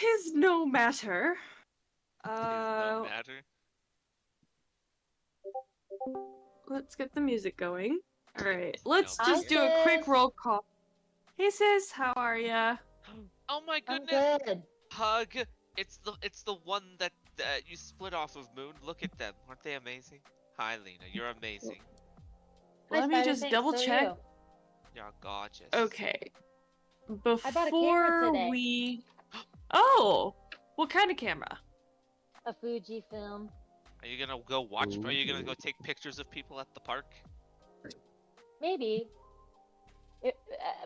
'Tis no matter. Is no matter. Let's get the music going. Alright, It's let's no just do matter. a quick roll call. Hey sis, how are ya? Oh my I'm goodness! good. Hug! It's the one that you split off of, Moon. Look at them. Aren't they amazing? Hi, Lena. You're amazing. Hi, Let me Spider, just thanks, double so are check. you. You're gorgeous. Okay. I bought a camera Before today. we... Oh! What kind of camera? A Fujifilm. Are you gonna go watch? Ooh. Are you gonna go take pictures of people at the park? Maybe.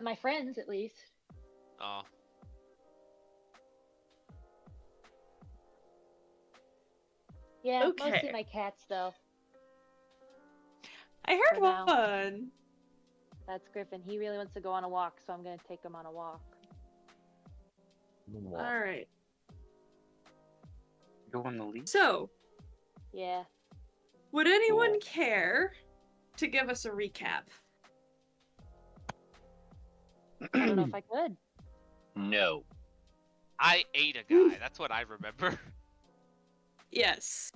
My friends, at least. Oh. Yeah, Okay. mostly my cats, though. I heard For now. one! That's Griffin. He really wants to go on a walk, so I'm gonna take him on a walk. Alright. Go on the lead. So, Yeah. would anyone Cool. care to give us a recap? I don't know if I could. No. I ate a guy. That's what I remember. Yes.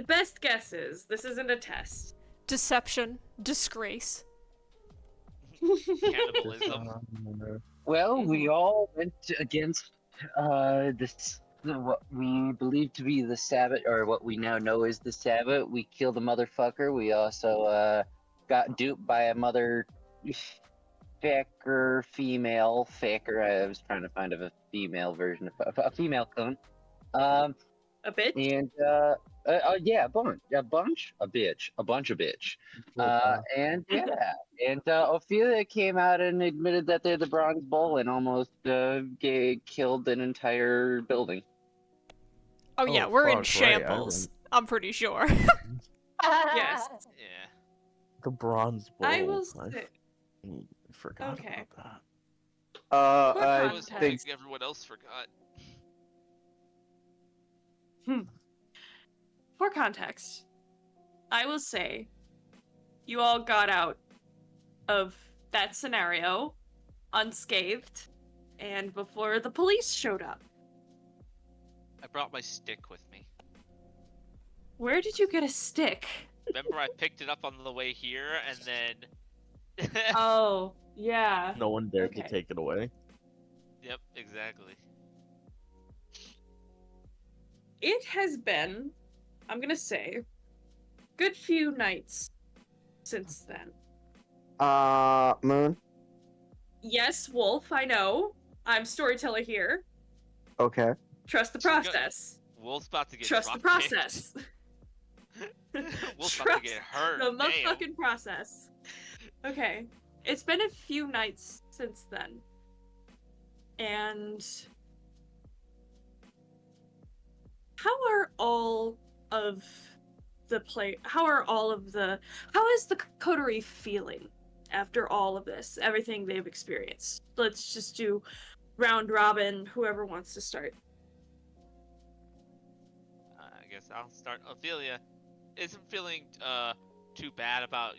Best guesses. This isn't a test. Deception. Disgrace. Cannibalism. Well, we all went against what we believe to be the Sabbat, or what we now know is the Sabbat. We killed a motherfucker. We also got duped by a mother female faker. I was trying to find a female version of a female clone. A bitch? And yeah, a bunch of bitch. And yeah, and Ophelia came out and admitted that they're the Bronze Bull and almost killed an entire building. Oh yeah, Oh, we're in fuck, right, I shambles. I'm pretty sure. Yes. Yeah. The Bronze Bull. I will say... forgot Okay. about that. For I I was context. hoping everyone else forgot. For context, I will say you all got out of that scenario unscathed and before the police showed up. I brought my stick with me. Where did you get a stick? Remember, I picked it up on the way here, and then. Oh, yeah. No one dared Okay. to take it away. Yep, exactly. It has been, I'm gonna say, good few nights since then. Moon? Yes, Wolf, I know. I'm storyteller here. Okay. Trust the She's gonna- process. Wolf's about to get Trust the drop-kicked. process. Wolf's about to get hurt. The Damn. motherfucking process. Okay. It's been a few nights since then. And how are all of the how is the coterie feeling after all of this? Everything they've experienced. Let's just do round robin, whoever wants to start. I guess I'll start. Ophelia isn't feeling too bad about,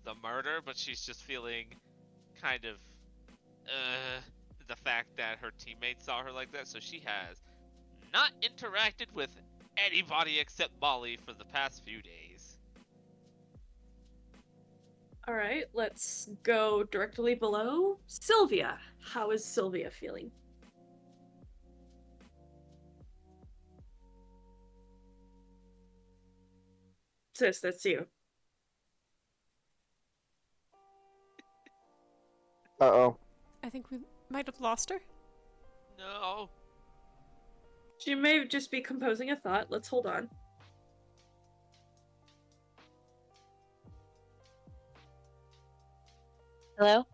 the murder, but she's just feeling kind of the fact that her teammates saw her like that, so she has not interacted with anybody except Molly for the past few days. Alright, let's go directly below. Sylvia. How is Sylvia feeling? Sis, that's you. Uh-oh. I think we might have lost her. No. She may just be composing a thought. Let's hold on. Hello?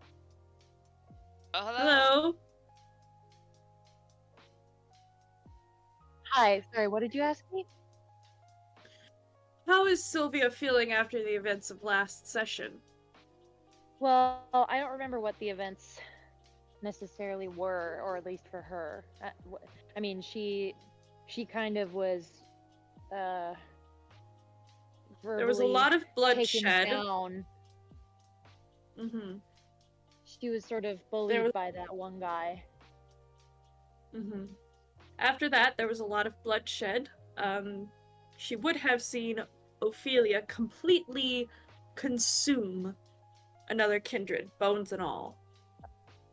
Hello. Hello? Hi, sorry, what did you ask me? How is Sylvia feeling after the events of last session? Well, I don't remember what the events necessarily were, or at least for her. I mean, she kind of was There was a verbally lot of taken bloodshed. down. Mm-hmm. she was sort of There bullied was- by that one guy. After that, there was a lot of bloodshed. She would have seen Ophelia completely consume another kindred, bones and all.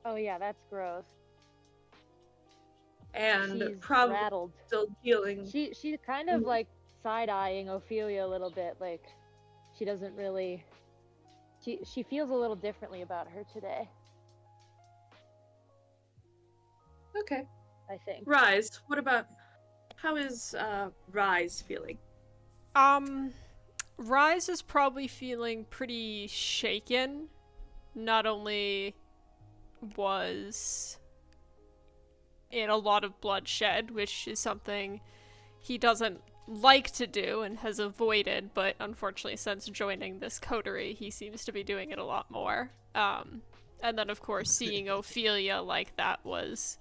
Oh yeah, that's gross. And She's probably rattled. still dealing. She kind of like side-eyeing Ophelia a little bit, like she doesn't really. She feels a little differently about her today, Okay. I think. Rise, what about... How is Rise feeling? Rise is probably feeling pretty shaken. Not only was in a lot of bloodshed, which is something he doesn't like to do and has avoided, but unfortunately since joining this coterie, he seems to be doing it a lot more. And then of course seeing Ophelia like that was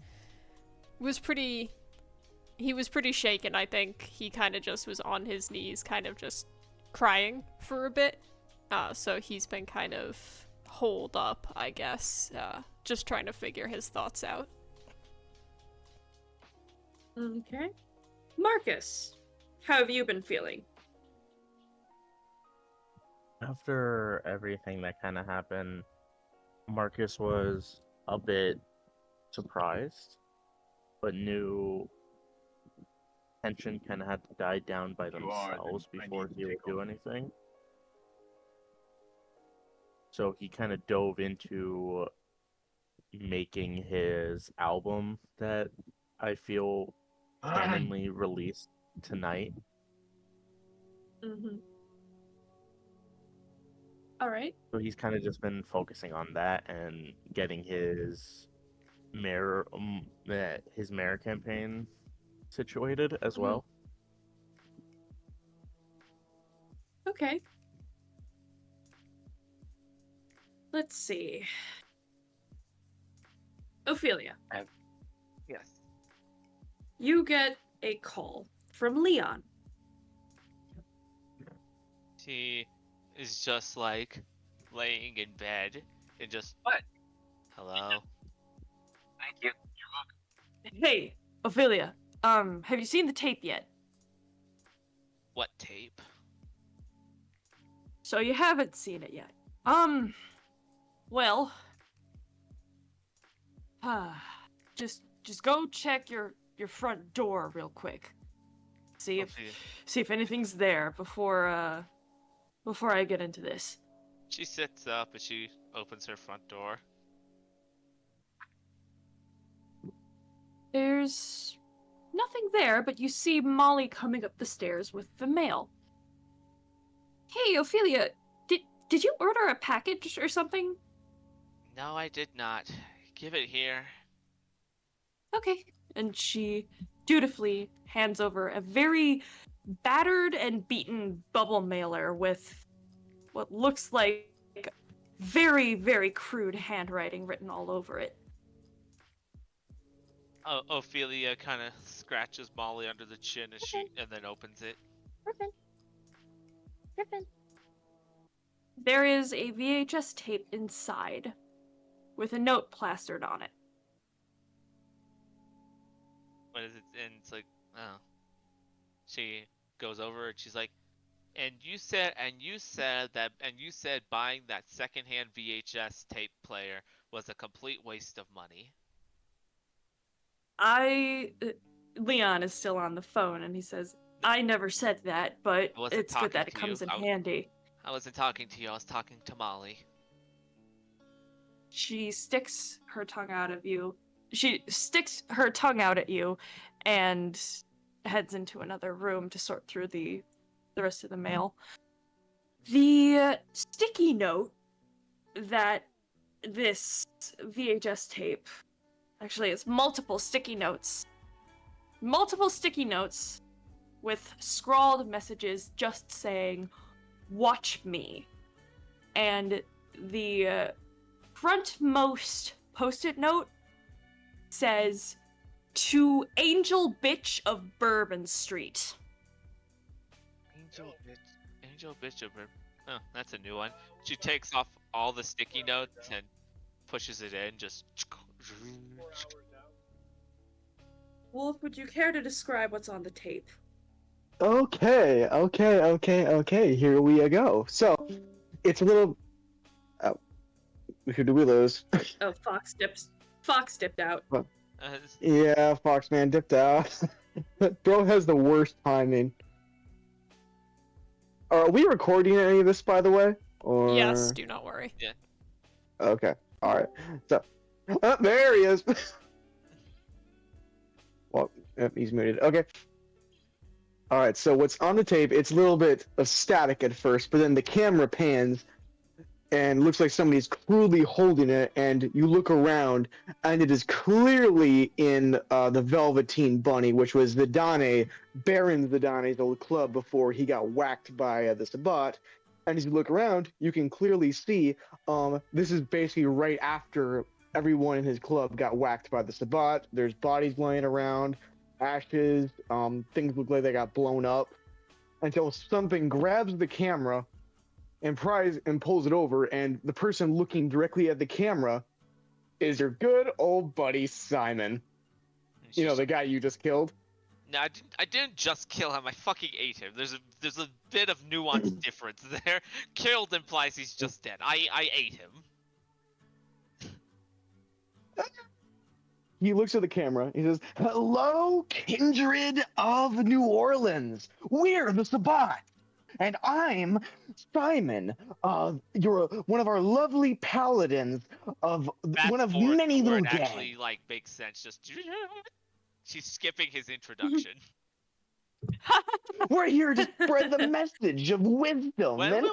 pretty... He was pretty shaken, I think. He kind of just was on his knees, kind of just crying for a bit. So he's been kind of holed up, I guess, just trying to figure his thoughts out. Okay. Marcus, how have you been feeling? After everything that kind of happened, Marcus was a bit surprised, but knew tension kind of had to die down by themselves before he would do anything. So he kind of dove into making his album that I feel randomly released tonight. All right. So he's kind of just been focusing on that and getting his mayor campaign situated as well. Okay. Let's see. Ophelia, Yes. you get a call from Leon. He is just like laying in bed and just. What? Hello. Thank you. Hey, Ophelia, have you seen the tape yet? What tape? So you haven't seen it yet. Well, just go check your front door real quick. See if anything's there before I get into this. She sits up and she opens her front door. There's nothing there, but you see Molly coming up the stairs with the mail. Hey, Ophelia, did you order a package or something? No, I did not. Give it here. Okay. And she dutifully hands over a very battered and beaten bubble mailer with what looks like very, very crude handwriting written all over it. Ophelia kind of scratches Molly under the chin as and then opens it. Griffin. There is a VHS tape inside with a note plastered on it. What is it? And it's like, oh. She goes over and she's like, and you said buying that secondhand VHS tape player was a complete waste of money. Leon is still on the phone and he says, I never said that, but it's good that it comes in handy. I wasn't talking to you, I was talking to Molly. She sticks her tongue out at you. She sticks her tongue out at you and heads into another room to sort through the rest of the mail. The sticky note that this VHS tape... Actually, it's multiple sticky notes. Multiple sticky notes with scrawled messages just saying, "Watch me." And the frontmost post-it note says, "To Angel Bitch of Bourbon Street." Angel Bitch of Bourbon. Oh, that's a new one. She takes off all the sticky notes and pushes it in, just. Wolf, would you care to describe what's on the tape? Okay. Here we go. So, it's a little. Oh, who do we lose? Oh, Fox dipped out. Yeah, Foxman dipped out. Bro has the worst timing. Are we recording any of this, by the way? Or... Yes, do not worry. Okay. All right. So, there he is. Well, yep, he's muted. Okay. All right. So what's on the tape? It's a little bit of static at first, but then the camera pans and looks like somebody's crudely holding it, and you look around, and it is clearly in the Velveteen Bunny, which was Baron Zidane's old club before he got whacked by the Sabbat. And as you look around, you can clearly see this is basically right after everyone in his club got whacked by the Sabbat. There's bodies laying around, ashes, things look like they got blown up, until something grabs the camera and pulls it over, and the person looking directly at the camera is your good old buddy Simon. You know, the guy you just killed. No, I didn't just kill him. I fucking ate him. There's a bit of nuance difference there. Killed implies he's just dead. I ate him. He looks at the camera. He says, "Hello, Kindred of New Orleans. We're the Sabbat. And I'm Simon. You're one of our lovely paladins of one of many where little it gangs." actually makes sense. Just she's skipping his introduction. We're here to spread the message of wisdom. Wait.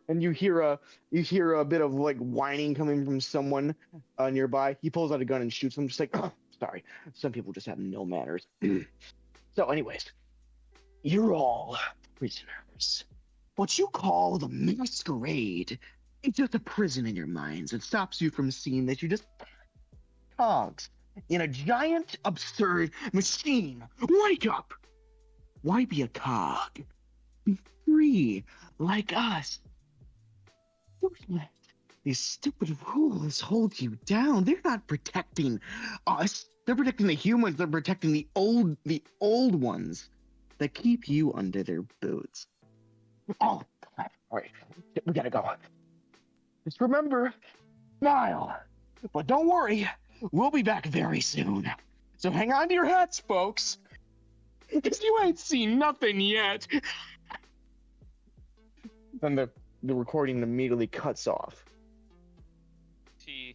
And you hear a bit of whining coming from someone nearby. He pulls out a gun and shoots him. Just like, oh, sorry. Some people just have no manners. So, anyways. You're all prisoners. What you call the masquerade is just a prison in your minds that stops you from seeing that you're just cogs in a giant, absurd machine. Wake up! Why be a cog? Be free, like us. Don't let these stupid rules hold you down. They're not protecting us. They're protecting the humans. They're protecting the old ones that keep you under their boots. Oh, crap. All right, we gotta go. Just remember, smile. But don't worry, we'll be back very soon. So hang on to your hats, folks, because you ain't seen nothing yet. Then the recording immediately cuts off. You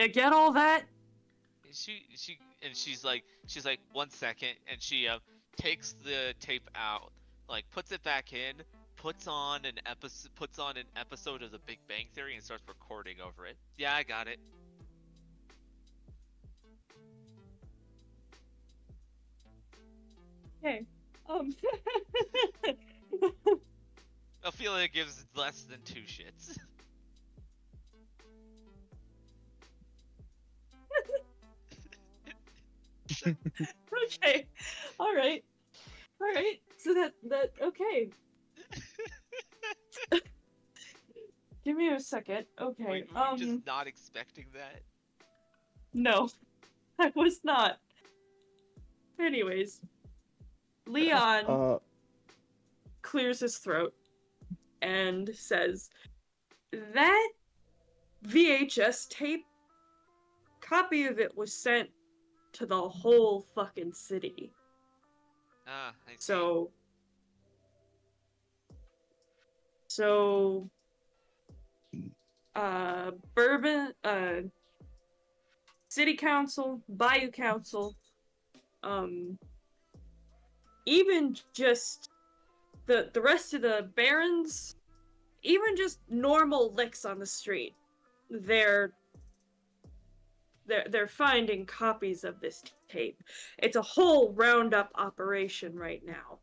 get all that? She's like 1 second, and she takes the tape out, puts it back in, puts on an episode of The Big Bang Theory, and starts recording over it. Yeah, I got it. Okay. Ophelia gives less than 2 shits. Okay. All right. So that okay. Give me a second. Okay. Wait, were you just not expecting that? No, I was not. Anyways, Leon clears his throat and says, "That VHS tape, copy of it was sent to the whole fucking city. I see. So, Bourbon, City Council, Bayou Council, even just the rest of the barons, even just normal licks on the street, they're finding copies of this tape. It's a whole roundup operation right now.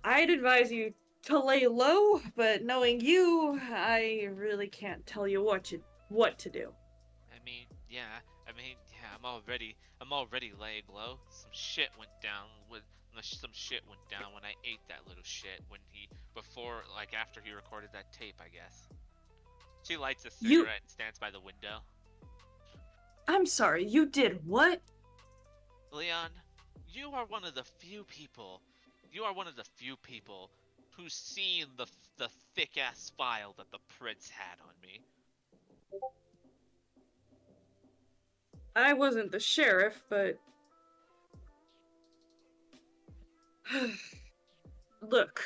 I'd advise you to lay low, but knowing you, I really can't tell you what to do." I'm already laying low. Some shit went down when I ate that little shit after he recorded that tape, I guess. She lights a You- cigarette and stands by the window. I'm sorry, you did what? Leon, you are one of the few people. You are one of the few people who's seen the thick ass file that the prince had on me. I wasn't the sheriff, but... Look,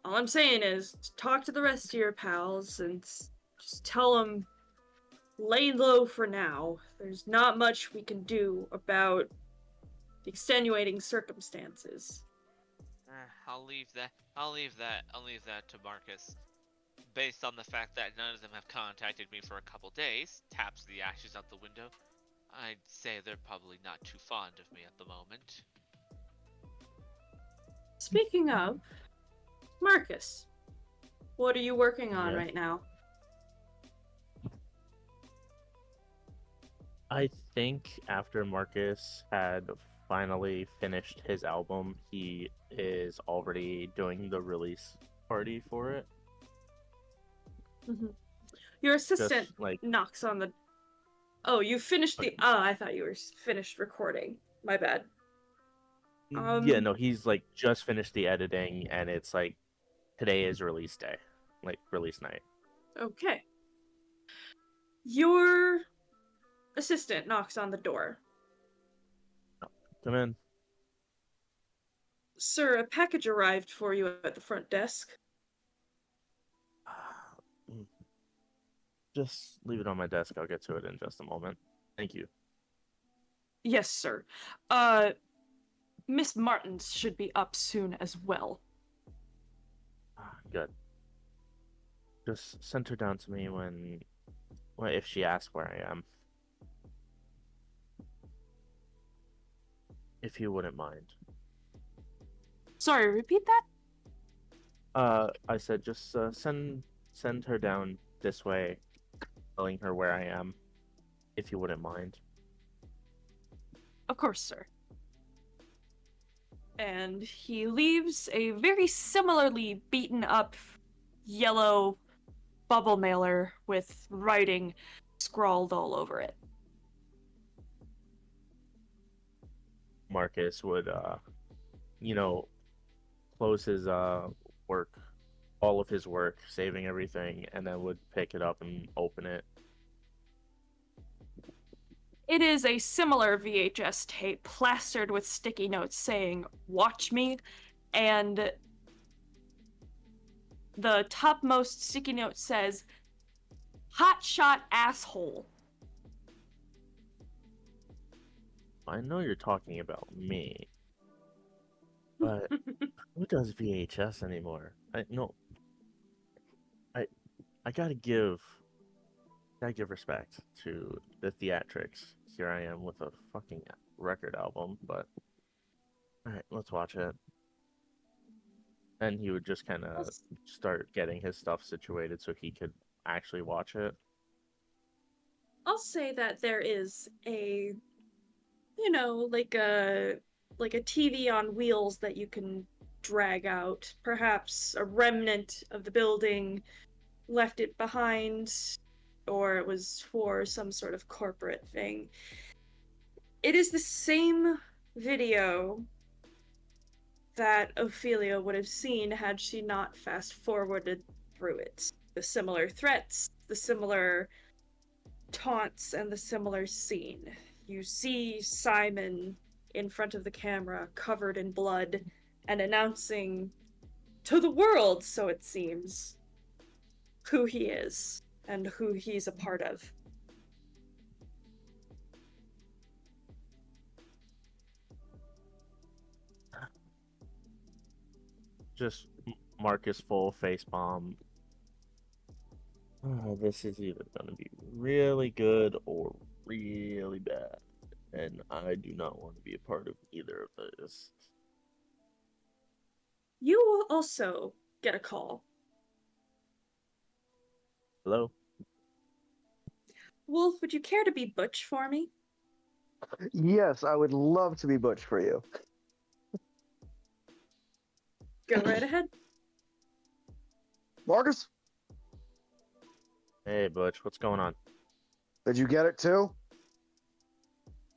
all I'm saying is, talk to the rest of your pals and just tell them, lay low for now. There's not much we can do about the extenuating circumstances. I'll leave that. I'll leave that to Marcus. Based on the fact that none of them have contacted me for a couple days, taps the ashes out the window. I'd say they're probably not too fond of me at the moment. Speaking of, Marcus, what are you working on Yeah. right now? I think after Marcus had finally finished his album, he is already doing the release party for it. Your assistant Just like knocks on the... Oh, you finished the... Okay. Oh, I thought you were finished recording. My bad. yeah, no, he's like just finished the editing, and it's like today is release day, like release night. Okay. Your assistant knocks on the door. Come in. Sir, a package arrived for you at the front desk. Just leave it on my desk. I'll get to it in just a moment. Thank you. Yes, sir. Miss Martins should be up soon as well. Good. Just send her down to me if she asks where I am. If you wouldn't mind. Sorry, repeat that? I said just send her down this way, telling her where I am, if you wouldn't mind. Of course, sir. And he leaves a very similarly beaten up yellow bubble mailer with writing scrawled all over it. Marcus would close his work, all of his work, saving everything, and then would pick it up and open it. It is a similar VHS tape plastered with sticky notes saying, "Watch me," and the topmost sticky note says, "Hot shot asshole." I know you're talking about me, but who does VHS anymore? I gotta give respect to the theatrics. Here I am with a fucking record album, but alright, let's watch it. And he would just kind of start getting his stuff situated so he could actually watch it. I'll say that there is a, like a TV on wheels that you can drag out. Perhaps a remnant of the building left it behind, or it was for some sort of corporate thing. It is the same video that Ophelia would have seen had she not fast forwarded through it. The similar threats, the similar taunts, and the similar scene. You see Simon in front of the camera, covered in blood, and announcing to the world, so it seems, who he is and who he's a part of. Just Marcus full face bomb. Oh, this is either gonna be really good or really bad, and I do not want to be a part of either of those. You also get a call. Hello? Wolf, would you care to be Butch for me? Yes, I would love to be Butch for you. Go right ahead. Marcus? Hey, Butch, what's going on? Did you get it too?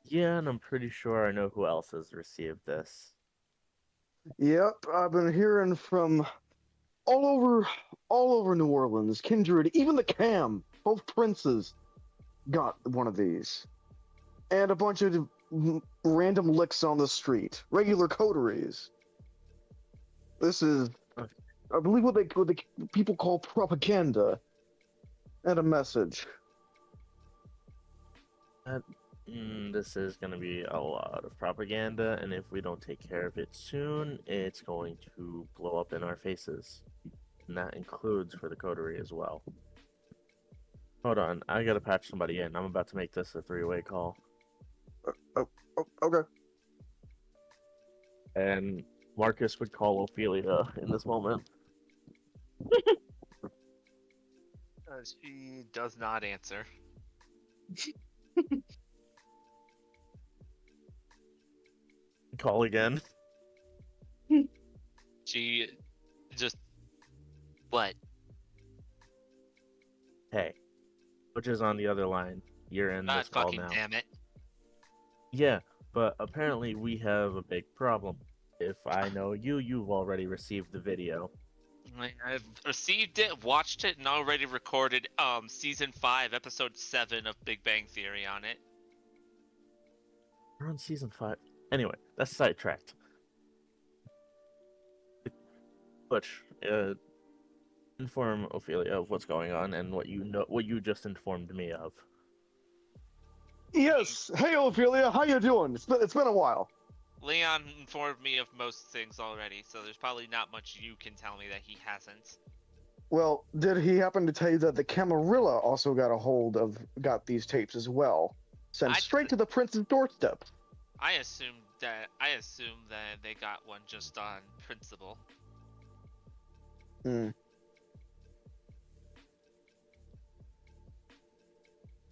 Yeah, and I'm pretty sure I know who else has received this. Yep, I've been hearing from all over, all over New Orleans. Kindred, even the Cam, both princes got one of these, and a bunch of random licks on the street, regular coteries. This is, Okay. I believe, what the people call propaganda, and a message. This is going to be a lot of propaganda, and if we don't take care of it soon, it's going to blow up in our faces. And that includes for the coterie as well. Hold on, I gotta patch somebody in. I'm about to make this a three-way call. Oh, okay. And Marcus would call Ophelia in this moment. She does not answer. Call again. She just what? Hey, which is on the other line. You're in God this call fucking now. damn it. Yeah, but apparently we have a big problem. If I know you, you've already received the video. I've received it, watched it, and already recorded season 5, episode 7 of Big Bang Theory on it. We're on season 5. Anyway, that's sidetracked. Butch, inform Ophelia of what's going on and what you just informed me of. Yes. Hey, Ophelia, how you doing? It's been a while. Leon informed me of most things already, so there's probably not much you can tell me that he hasn't. Well, did he happen to tell you that the Camarilla also got these tapes as well, sent straight to the prince's doorstep? I assumed that they got one just on principle. Hmm.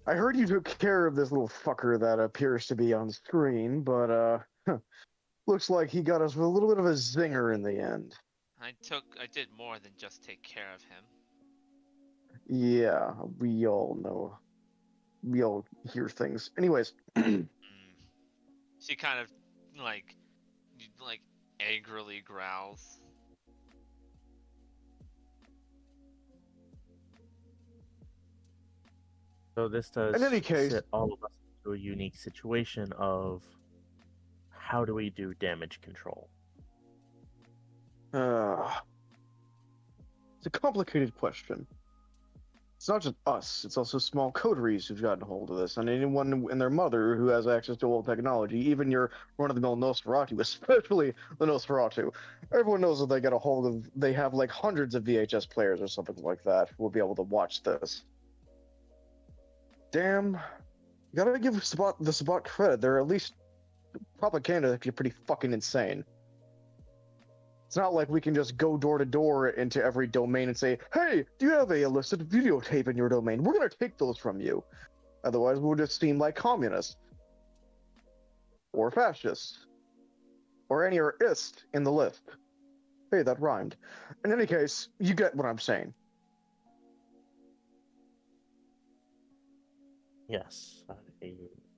I heard you took care of this little fucker that appears to be on screen, but looks like he got us with a little bit of a zinger in the end. I did more than just take care of him. Yeah, we all know. We all hear things. Anyways, She kind of like angrily growls. So this does in any case, sit all of us into a unique situation of how do we do damage control? it's a complicated question. It's not just us, it's also small coteries who've gotten hold of this, and anyone and their mother who has access to old technology, even your run-of-the-mill Nosferatu, especially the Nosferatu. Everyone knows that they have like hundreds of VHS players or something like that who will be able to watch this. Damn, you gotta give the Sabbat credit, they're at least propaganda if you're pretty fucking insane. It's not like we can just go door to door into every domain and say, hey, do you have a illicit videotape in your domain? We're going to take those from you. Otherwise, we'll just seem like communists. Or fascists. Or any other ist in the list. Hey, that rhymed. In any case, you get what I'm saying. Yes, I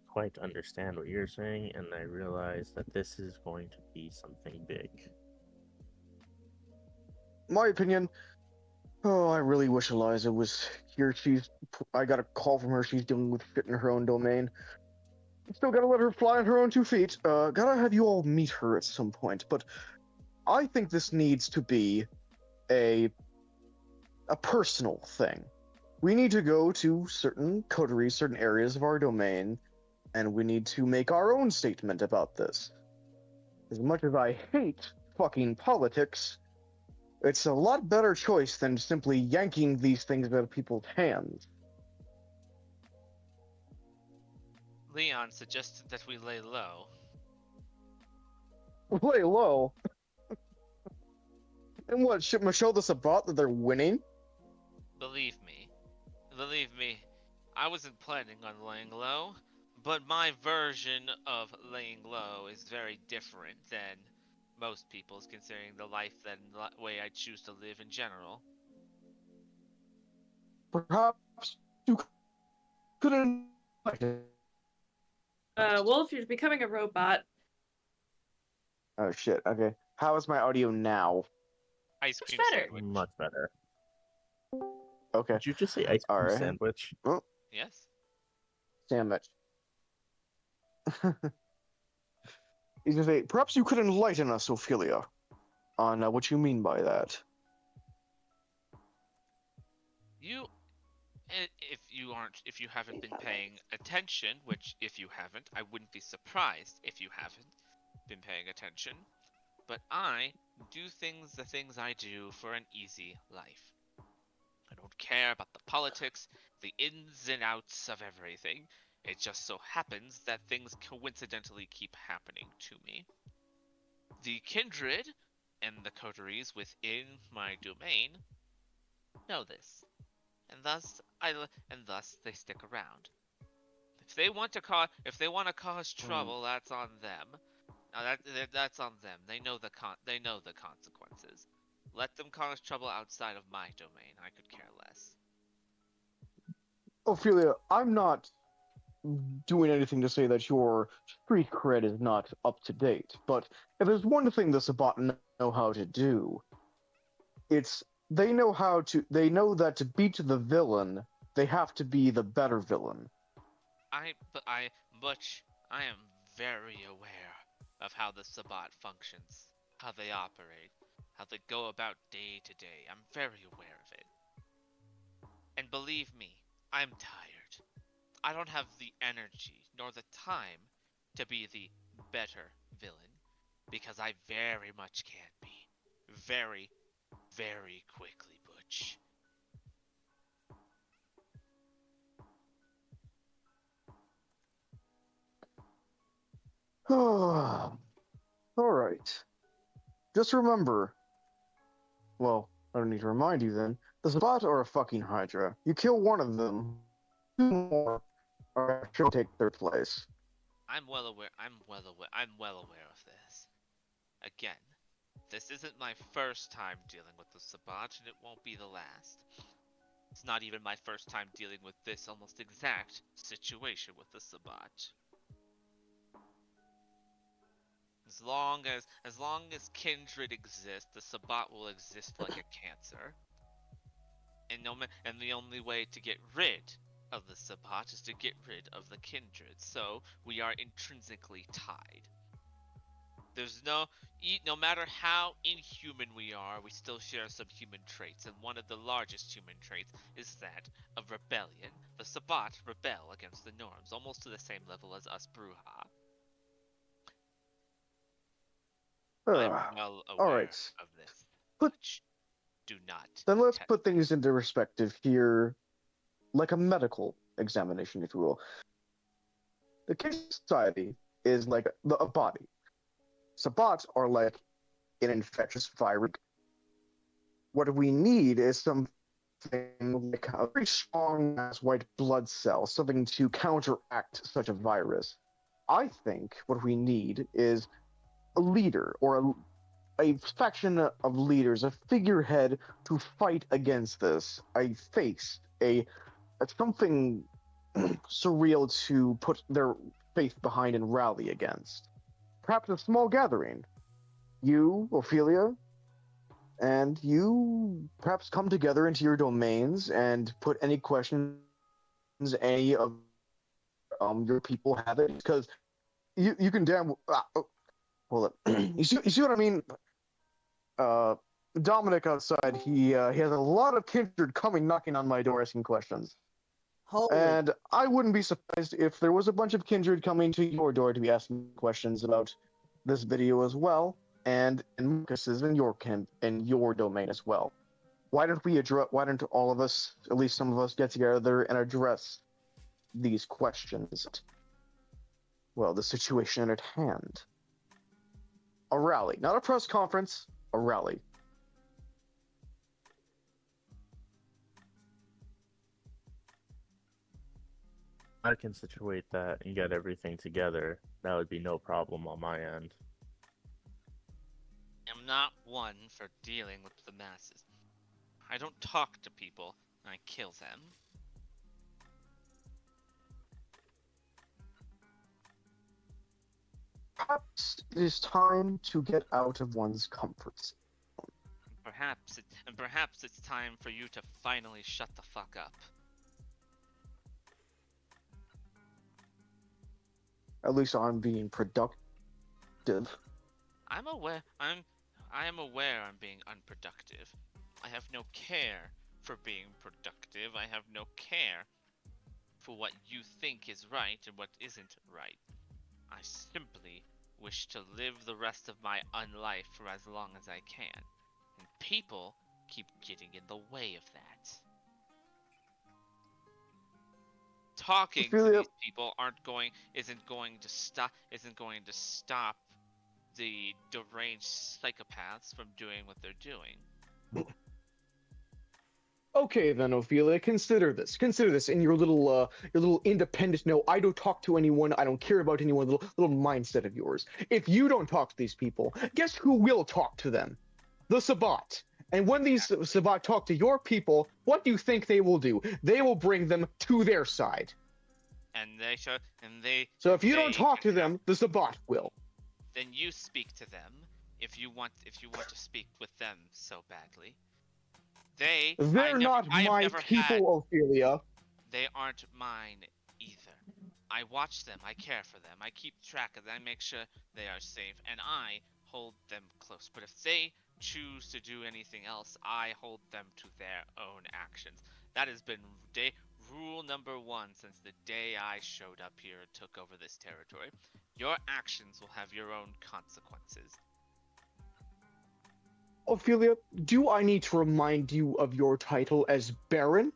quite understand what you're saying, and I realize that this is going to be something big. My opinion, I really wish Eliza was here. I got a call from her. She's dealing with shit in her own domain. Still gotta let her fly on her own 2 feet. Gotta have you all meet her at some point. But I think this needs to be a personal thing. We need to go to certain coteries, certain areas of our domain, and we need to make our own statement about this. As much as I hate fucking politics, it's a lot better choice than simply yanking these things out of people's hands. Leon suggested that we lay low. Lay low. And what, show the Sabbat that they're winning? Believe me, I wasn't planning on laying low, but my version of laying low is very different than most people's, considering the life and way I choose to live in general. Perhaps you couldn't. Wolf, you're becoming a robot. Oh shit. Okay. How is my audio now? Ice Much cream better. sandwich. Much better. Okay. Did you just say ice cream Alright. sandwich? Oh, Yes. sandwich. He's gonna say, perhaps you could enlighten us, Ophelia, on what you mean by that. You, if you haven't been paying attention, which if you haven't, I wouldn't be surprised if you haven't been paying attention. But I do the things I do for an easy life. I don't care about the politics, the ins and outs of everything. It just so happens that things coincidentally keep happening to me. The kindred and the coteries within my domain know this, and thus they stick around. If they want to cause trouble, that's on them. Now that's on them. They know the consequences. Let them cause trouble outside of my domain. I could care less. Ophelia, I'm not doing anything to say that your street cred is not up to date, but if there's one thing the Sabbat know how to do, it's they know that to beat the villain, they have to be the better villain. Butch, I am very aware of how the Sabbat functions, how they operate, how they go about day to day. I'm very aware of it. And believe me, I'm tired. I don't have the energy nor the time to be the better villain, because I very much can be. Very, very quickly, Butch. All right. Just remember. Well, I don't need to remind you then. The Sabbat are a fucking Hydra. You kill one of them, two more are sure to take their place. I'm well aware of this. Again, this isn't my first time dealing with the Sabbat, and it won't be the last. It's not even my first time dealing with this almost exact situation with the Sabbat. As long as Kindred exists, the Sabbat will exist like a cancer. And the only way to get rid of the Sabbat is to get rid of the Kindred. So we are intrinsically tied. No matter how inhuman we are, we still share some human traits, and one of the largest human traits is that of rebellion. The Sabbat rebel against the norms, almost to the same level as us Bruja. I'm well All aware right. of this. Put- Do not. Then let's put things into perspective here, like a medical examination, if you will. The case society is like a body. Sabbats are like an infectious virus. What we need is something like a very strong ass white blood cell, something to counteract such a virus. I think what we need is a leader or a faction of leaders, a figurehead to fight against this, a face, a something surreal to put their faith behind and rally against. Perhaps a small gathering. You, Ophelia, and you perhaps come together into your domains and put any questions any of your people have it, because you can damn hold it. You see what I mean? Dominic outside, he has a lot of kindred coming knocking on my door asking questions. Holy. And I wouldn't be surprised if there was a bunch of kindred coming to your door to be asking questions about this video as well, and Marcus's in your domain as well. Why don't all of us, at least some of us, get together and address these questions? Well, the situation at hand. A rally, not a press conference, a rally. I can situate that and get everything together. That would be no problem on my end. I'm not one for dealing with the masses. I don't talk to people. I kill them. Perhaps it is time to get out of one's comfort zone. Perhaps it's time for you to finally shut the fuck up. At least I'm being productive. I am aware I'm being unproductive. I have no care for being productive. I have no care for what you think is right and what isn't right. I simply wish to live the rest of my unlife for as long as I can. And people keep getting in the way of that. Talking to Ophelia- these people isn't going to stop the deranged psychopaths from doing what they're doing. Okay then, Ophelia, consider this. Consider this in your little independent. No, I don't talk to anyone. I don't care about anyone. Little mindset of yours. If you don't talk to these people, guess who will talk to them? The Sabbat. And when these Sabbat talk to your people, what do you think they will do? They will bring them to their side. So if you don't talk to them, the Sabbat will. Then you speak to them if you want to speak with them so badly. They're not my people, Ophelia. They aren't mine either. I watch them, I care for them, I keep track of them, I make sure they are safe, and I hold them close. But if they choose to do anything else, I hold them to their own actions. That has been rule number 1 since the day I showed up here and took over this territory. Your actions will have your own consequences. Ophelia, do I need to remind you of your title as Baron?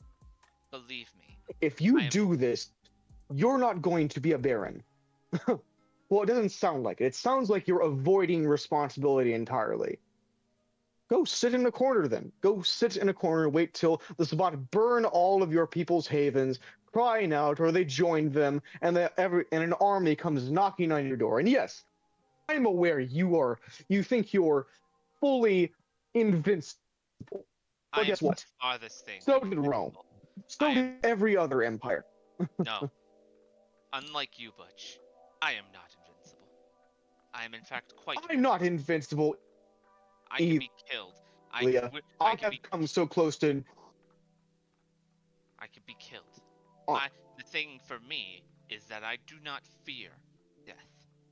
Believe me. If you do this, you're not going to be a Baron. Well, it doesn't sound like it. It sounds like you're avoiding responsibility entirely. Go sit in a corner then. Go sit in a corner, wait till the Sabbat burn all of your people's havens, crying out, or they join them, and an army comes knocking on your door. And yes, I'm aware you think you're fully invincible. But guess what? Farthest thing. So did Rome. So did every other empire. No. Unlike you, Butch, I am not invincible. I am in fact quite. I'm not invincible. I can be killed. I have come so close to. I could be killed. Oh. The thing for me is that I do not fear death.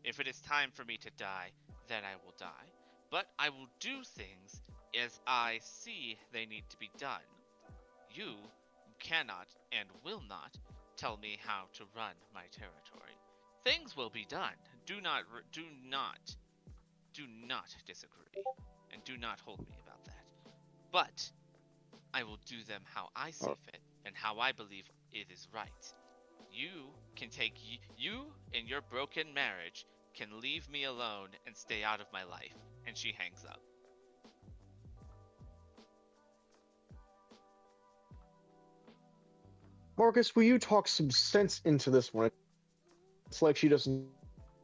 If it is time for me to die, then I will die. But I will do things as I see they need to be done. You cannot and will not tell me how to run my territory. Things will be done. Do not disagree, and do not hold me about that. But I will do them how I see fit and how I believe it is right. You and your broken marriage can leave me alone and stay out of my life. And she hangs up. Marcus, will you talk some sense into this one? It's like she doesn't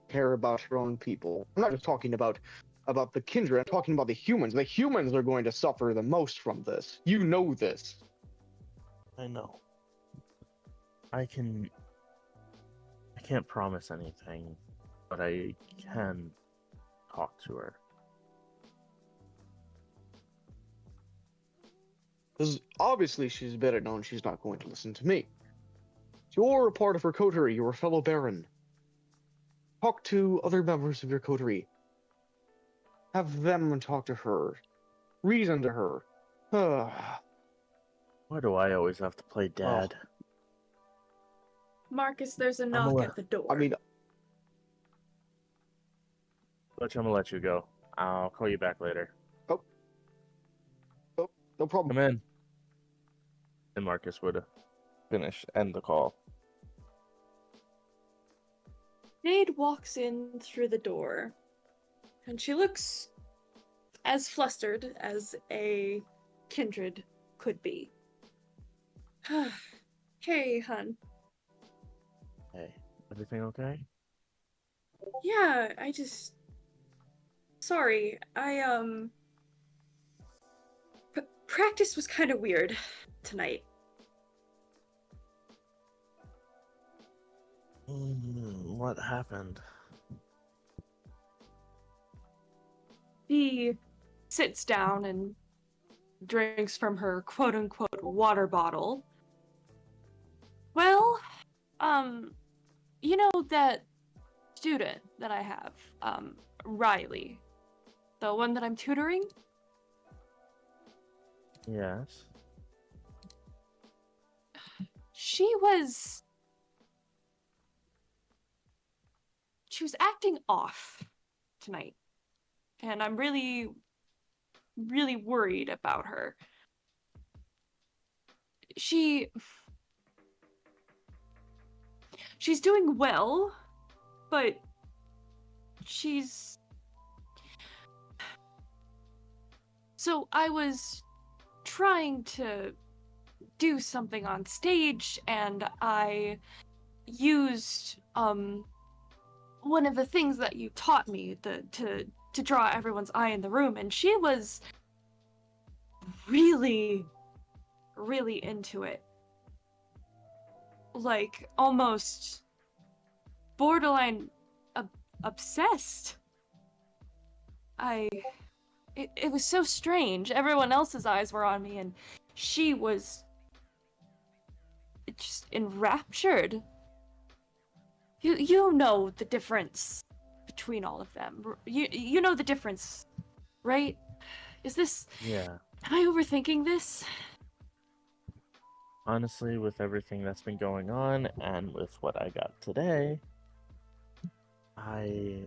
care about her own people. I'm not just talking about the Kindred, I'm talking about the humans. The humans are going to suffer the most from this. You know this. I know. I can't promise anything, but I can talk to her. Because obviously she's better known she's not going to listen to me. You're a part of her coterie, you're a fellow Baron. Talk to other members of your coterie. Have them talk to her. Reason to her. Why do I always have to play dad? Marcus, there's a knock at the door. I mean, Butch, I'm gonna let you go. I'll call you back later. Oh, no problem. Come in. And Marcus would end the call. Jade walks in through the door, and she looks as flustered as a Kindred could be. Hey, hun. Hey, everything okay? Yeah, sorry, practice was kind of weird tonight. What happened? She sits down and drinks from her quote unquote water bottle. Well, you know that student that I have, Riley, the one that I'm tutoring? Yes. She was acting off tonight. And I'm really, really worried about her. She's doing well, but so I was trying to do something on stage, and I used one of the things that you taught me to draw everyone's eye in the room, and she was really, really into it. Like, almost borderline obsessed. It was so strange. Everyone else's eyes were on me, and she was just enraptured. You know the difference between all of them. You know the difference, right? Is this... Yeah. Am I overthinking this? Honestly, with everything that's been going on and with what I got today, I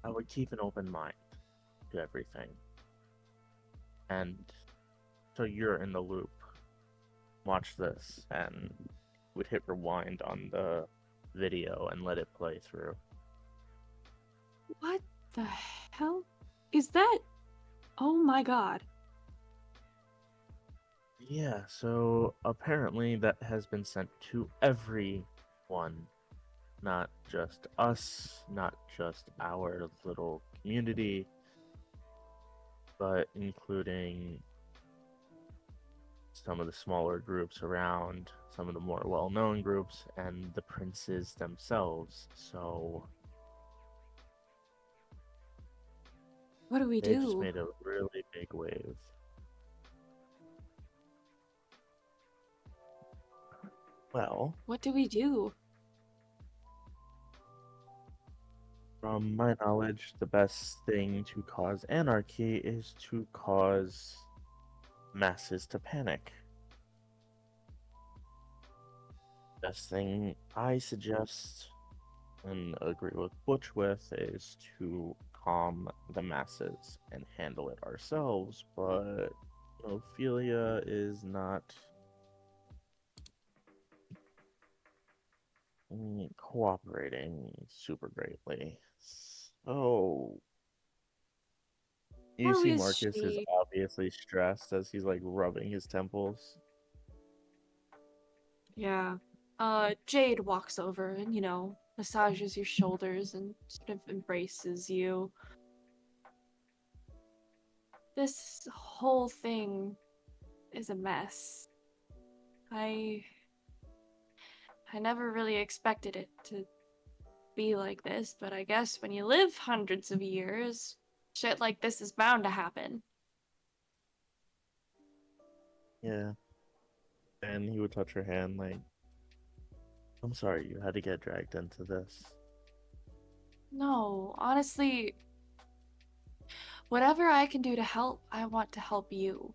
would keep an open mind to everything. And so you're in the loop. Watch this and would hit rewind on the video and let it play through. What the hell? Is that... Oh my god. Yeah, so apparently that has been sent to everyone, not just us, not just our little community, but including some of the smaller groups around, some of the more well-known groups, and the princes themselves. So What do we they just do? made a really big wave. Well, What do we do? from my knowledge, the best thing to cause anarchy is to cause masses to panic. Best thing I suggest and agree with Butch with is to calm the masses and handle it ourselves, but Ophelia is not cooperating super greatly. So you Who see is Marcus is she? obviously stressed as he's like rubbing his temples. Yeah. Jade walks over and, massages your shoulders and sort of embraces you. This whole thing is a mess. I never really expected it to be like this, but I guess when you live hundreds of years, shit like this is bound to happen. Yeah. And he would touch her hand like, I'm sorry you had to get dragged into this. No, honestly, whatever I can do to help, I want to help you.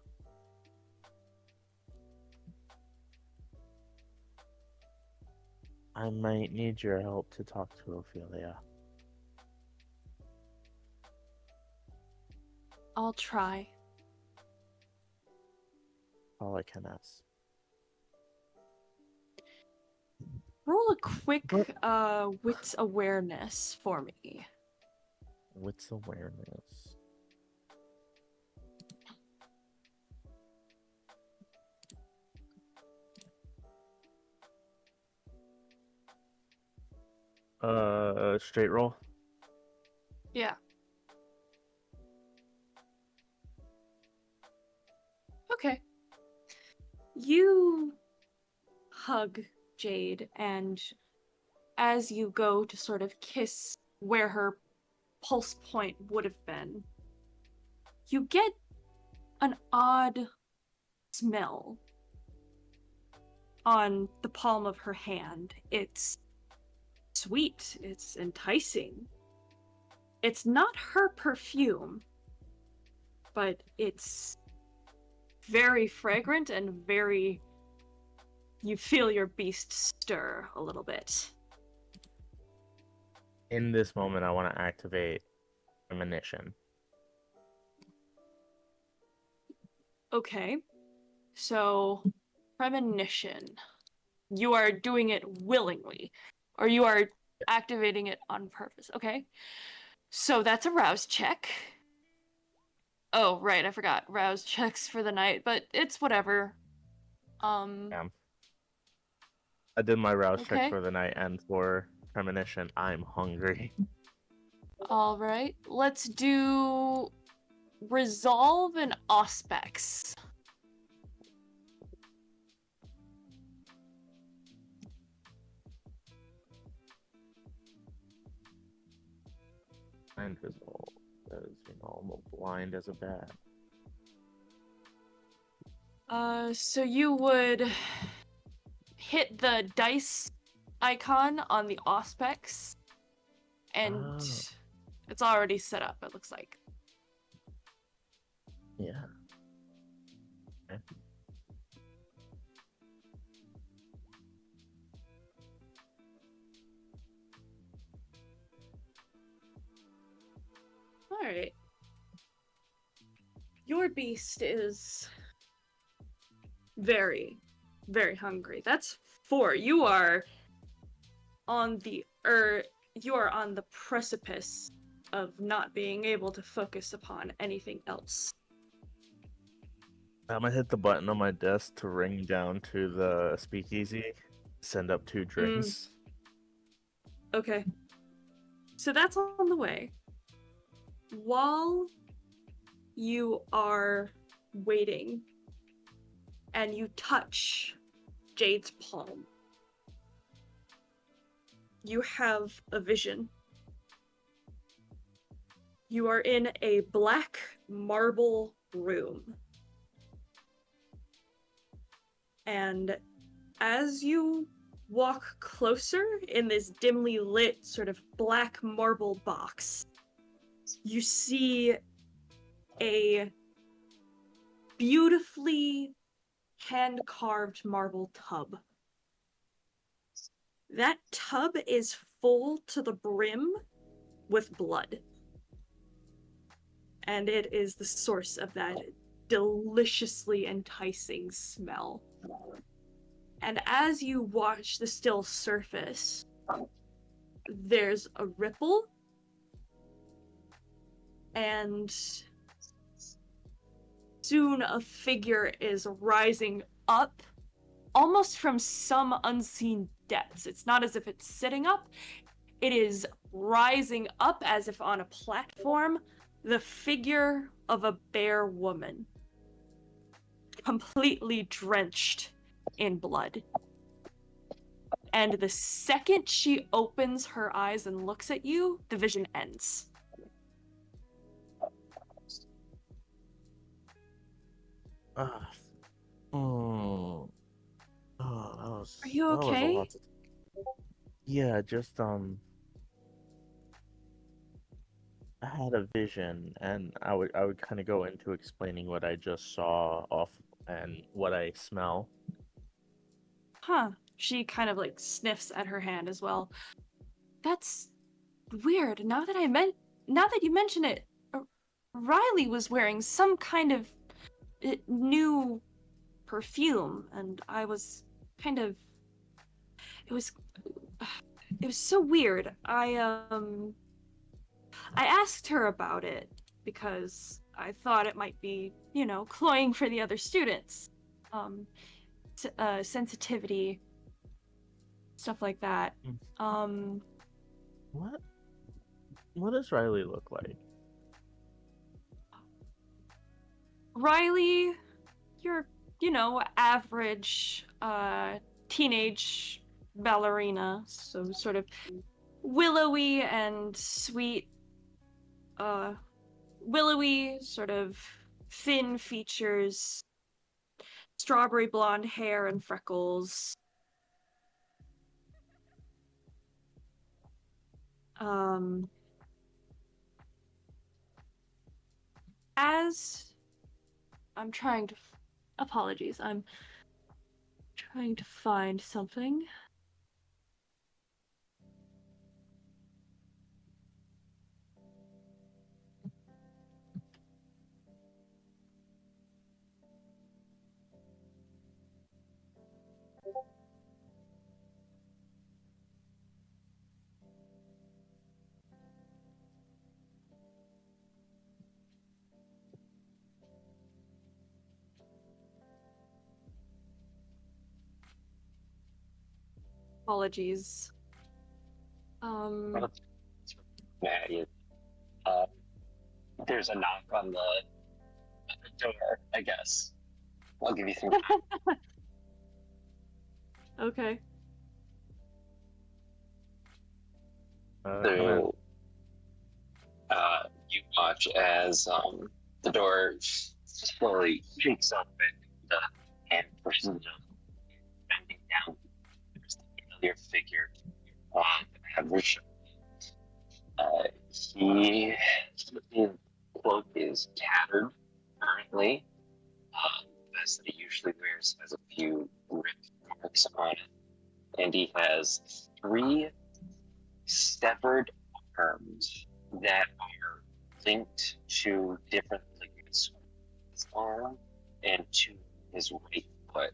I might need your help to talk to Ophelia. I'll try. All I can ask. Roll a quick But- wits awareness for me. Wits awareness. Straight roll. Yeah. Okay. You hug Jade and as you go to sort of kiss where her pulse point would have been, you get an odd smell on the palm of her hand. It's sweet, it's enticing. It's not her perfume, but it's very fragrant and very... You feel your beast stir a little bit. In this moment, I want to activate premonition. Okay. So, premonition. You are doing it willingly, or you are activating it on purpose. Okay. So that's a rouse check. Oh, right, I forgot. Rouse checks for the night, but it's whatever. Yeah. I did my rouse check Okay. for the night, and for premonition, I'm hungry. All right. Let's do resolve and auspex. Blind resolve, because I'm blind as a bat. So you would hit the dice icon on the auspex, and Oh. it's already set up, it looks like. Yeah. Okay. Alright. Your beast is very, very hungry. That's 4. You are on the precipice of not being able to focus upon anything else. I'm gonna hit the button on my desk to ring down to the speakeasy, send up 2 drinks. Okay. So that's on the way. While you are waiting and you touch Jade's palm, you have a vision. You are in a black marble room. And as you walk closer in this dimly lit sort of black marble box, you see a beautifully hand-carved marble tub. That tub is full to the brim with blood. And it is the source of that deliciously enticing smell. And as you watch the still surface, there's a ripple, and soon a figure is rising up, almost from some unseen depths. It's not as if it's sitting up, it is rising up as if on a platform, the figure of a bare woman, completely drenched in blood. And the second she opens her eyes and looks at you, the vision ends. Ah. Oh. Oh, that was. Are you that was a okay? lot to... Yeah, just I had a vision, and I would kind of go into explaining what I just saw off and what I smell. Huh. She kind of like sniffs at her hand as well. That's weird. Now that you mention it, Riley was wearing some kind of new perfume, and I was kind of... It was so weird. I asked her about it because I thought it might be, cloying for the other students. Sensitivity, stuff like that. What does Riley look like? Riley, you're, average, teenage ballerina, so sort of willowy and sweet, willowy, sort of thin features, strawberry blonde hair and freckles. As I'm trying to, apologies, I'm trying to find something. Apologies. Well, yeah, there's a knock on the door, I guess. I'll give you some time. Okay. Come in. So, you watch as the door slowly shakes open. The hand pushes it up, bending down. There's the familiar figure on average. His cloak is tattered currently. The vest that he usually wears has a few ripped marks on it, and he has 3 severed arms that are linked to different ligaments on his arm and to his right foot.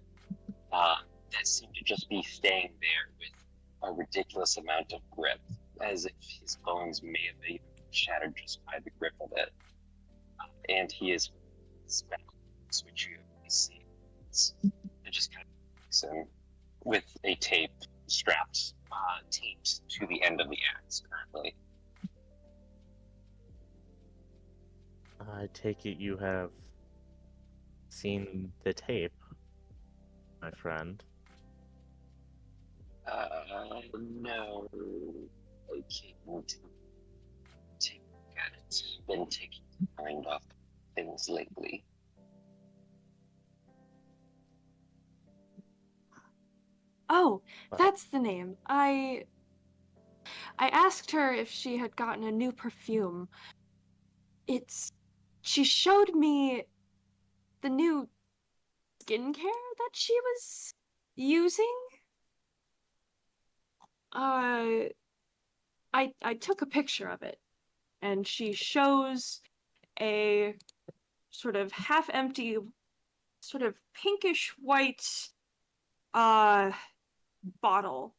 That seem to just be staying there with a ridiculous amount of grip, as if his bones may have been shattered just by the grip of it. And he is spectacles, which you see. It just kind of makes him with a tape taped to the end of the axe currently. I take it you have seen the tape, my friend. No, I can't take a look at it. Been taking my mind off things lately. Oh, But that's the name. I asked her if she had gotten a new perfume. She showed me the new skincare that she was using. Uh, I took a picture of it, and she shows a sort of half empty, sort of pinkish white uh bottle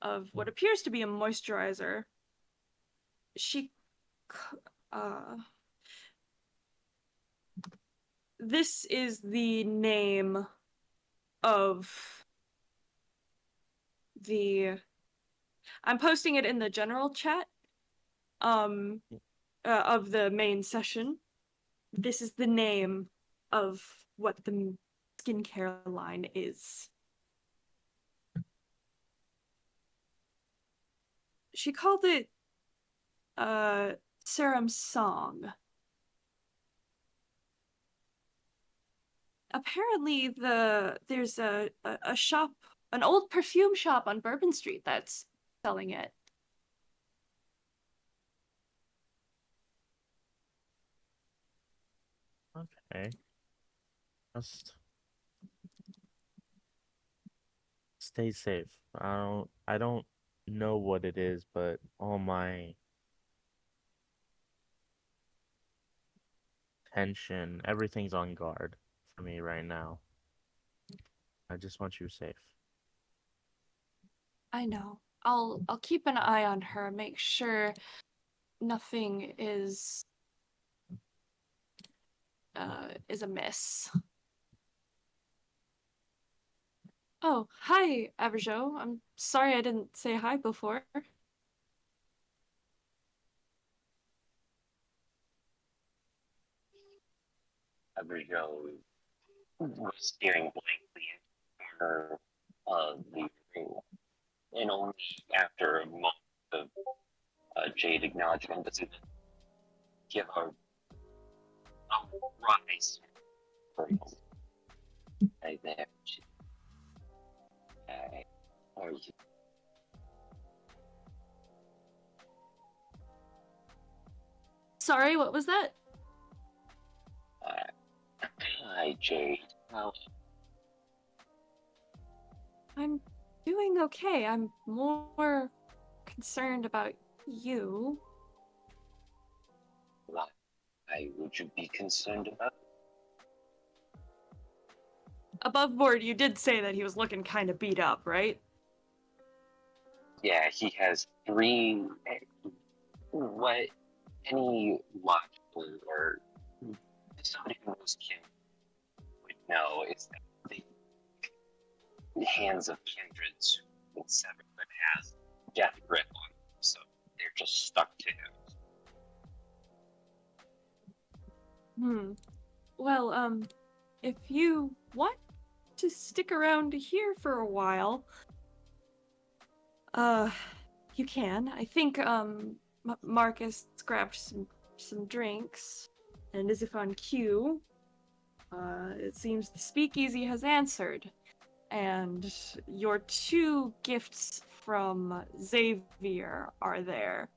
of what appears to be a moisturizer. She uh this is the name of the I'm posting it in the general chat um of the main session. This is the name of what the skincare line is. She called it Serum Song. Apparently there's a shop, an old perfume shop on Bourbon Street that's selling it. okay, just stay safe. I don't know what it is, but all my tension, everything's on guard for me right now. I just want you safe. I know. I'll keep an eye on her, make sure nothing is amiss. Oh, hi, Averjo. I'm sorry I didn't say hi before. Abigail was staring blankly into the corner of the room. And only after a moment of Jade acknowledgement does it give a rise for a moment. Right there. Okay. Or you Sorry, what was that? hi, Jade. Well, I'm doing okay. I'm more concerned about you. why would you be concerned about? Above board, you did say that he was looking kind of beat up, right? Yeah, he has three. What any logical or somebody who knows Kindred would know is that the hands of Kindreds with Severwood has death grip on them, so they're just stuck to him. Well, if you want to stick around here for a while, you can. I think, Marcus grabbed some drinks, and as if on cue, it seems the speakeasy has answered, and your 2 gifts from Xavier are there,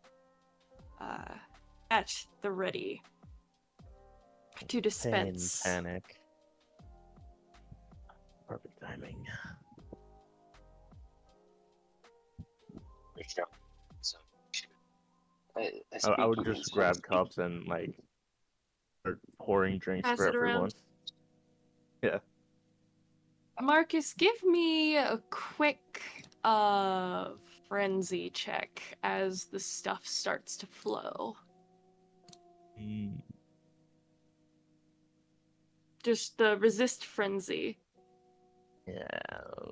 at the ready to Pain, dispense. panic. Perfect timing. So, I would just grab cups and like start pouring drinks Pass for it everyone. around. Yeah. Marcus, give me a quick frenzy check as the stuff starts to flow. Just the resist frenzy. Yeah,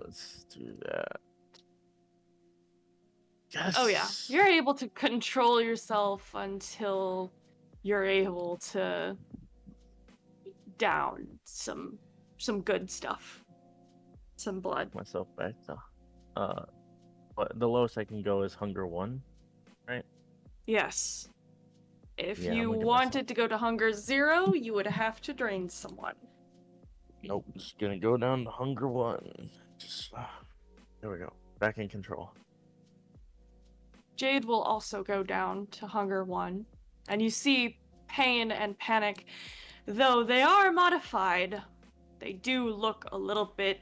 let's do that. Yes. Oh yeah, you're able to control yourself until you're able to down some good stuff. Some blood. Myself back to but the lowest I can go is hunger 1, right? Yes. If Yeah, I'm you gonna get wanted to go to hunger 0, you would have to drain someone. Nope, just gonna go down to hunger 1. Just there we go. Back in control. Jade will also go down to hunger 1. And you see pain and panic, though they are modified, they do look a little bit,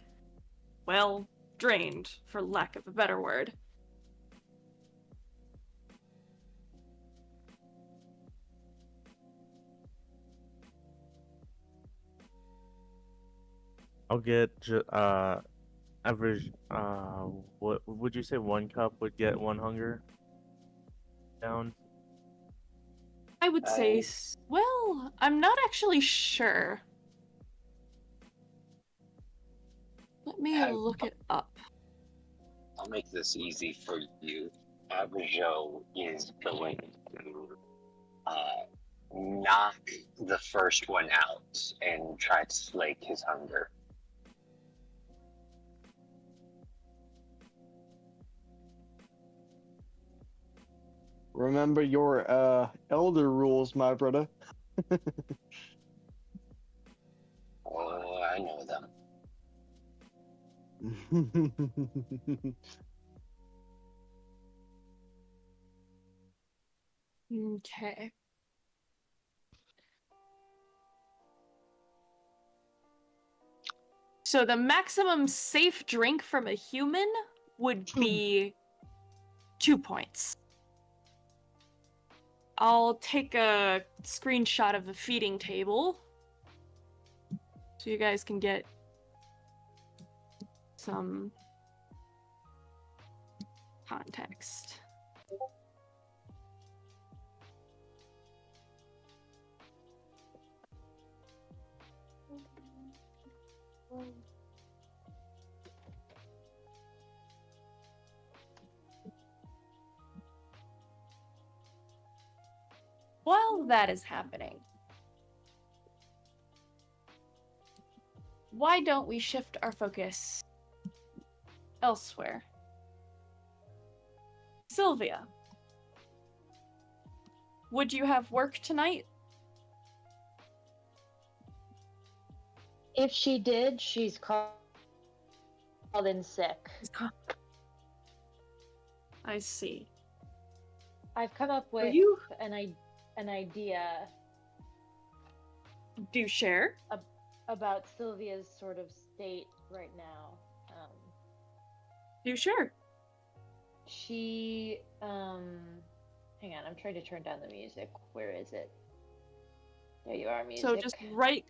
well, drained, for lack of a better word. I'll get average what would you say 1 cup would get 1 hunger down? I would say, well, I'm not actually sure. Let me look it up. I'll make this easy for you. Averjo is going to knock the first one out and try to slake his hunger. Remember your elder rules, my brother. Oh, I know them. Okay. So the maximum safe drink from a human would be 2 points. I'll take a screenshot of the feeding table so you guys can get some context. While that is happening, why don't we shift our focus elsewhere? Sylvia, would you have work tonight? If she did, she's called in sick. I see. I've come up Will with you an idea do share? about Sylvia's sort of state right now. Do share. She hang on, I'm trying to turn down the music. Where is it? There you are, music. So just right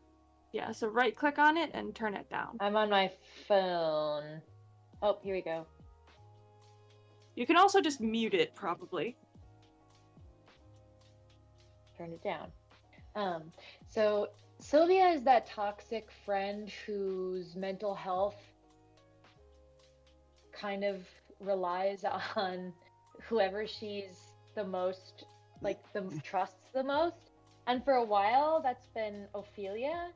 click on it and turn it down. I'm on my phone. Oh, here we go. You can also just mute it, probably. Turn it down. So Sylvia is that toxic friend whose mental health kind of relies on whoever she's the most, trusts the most. And for a while, that's been Ophelia,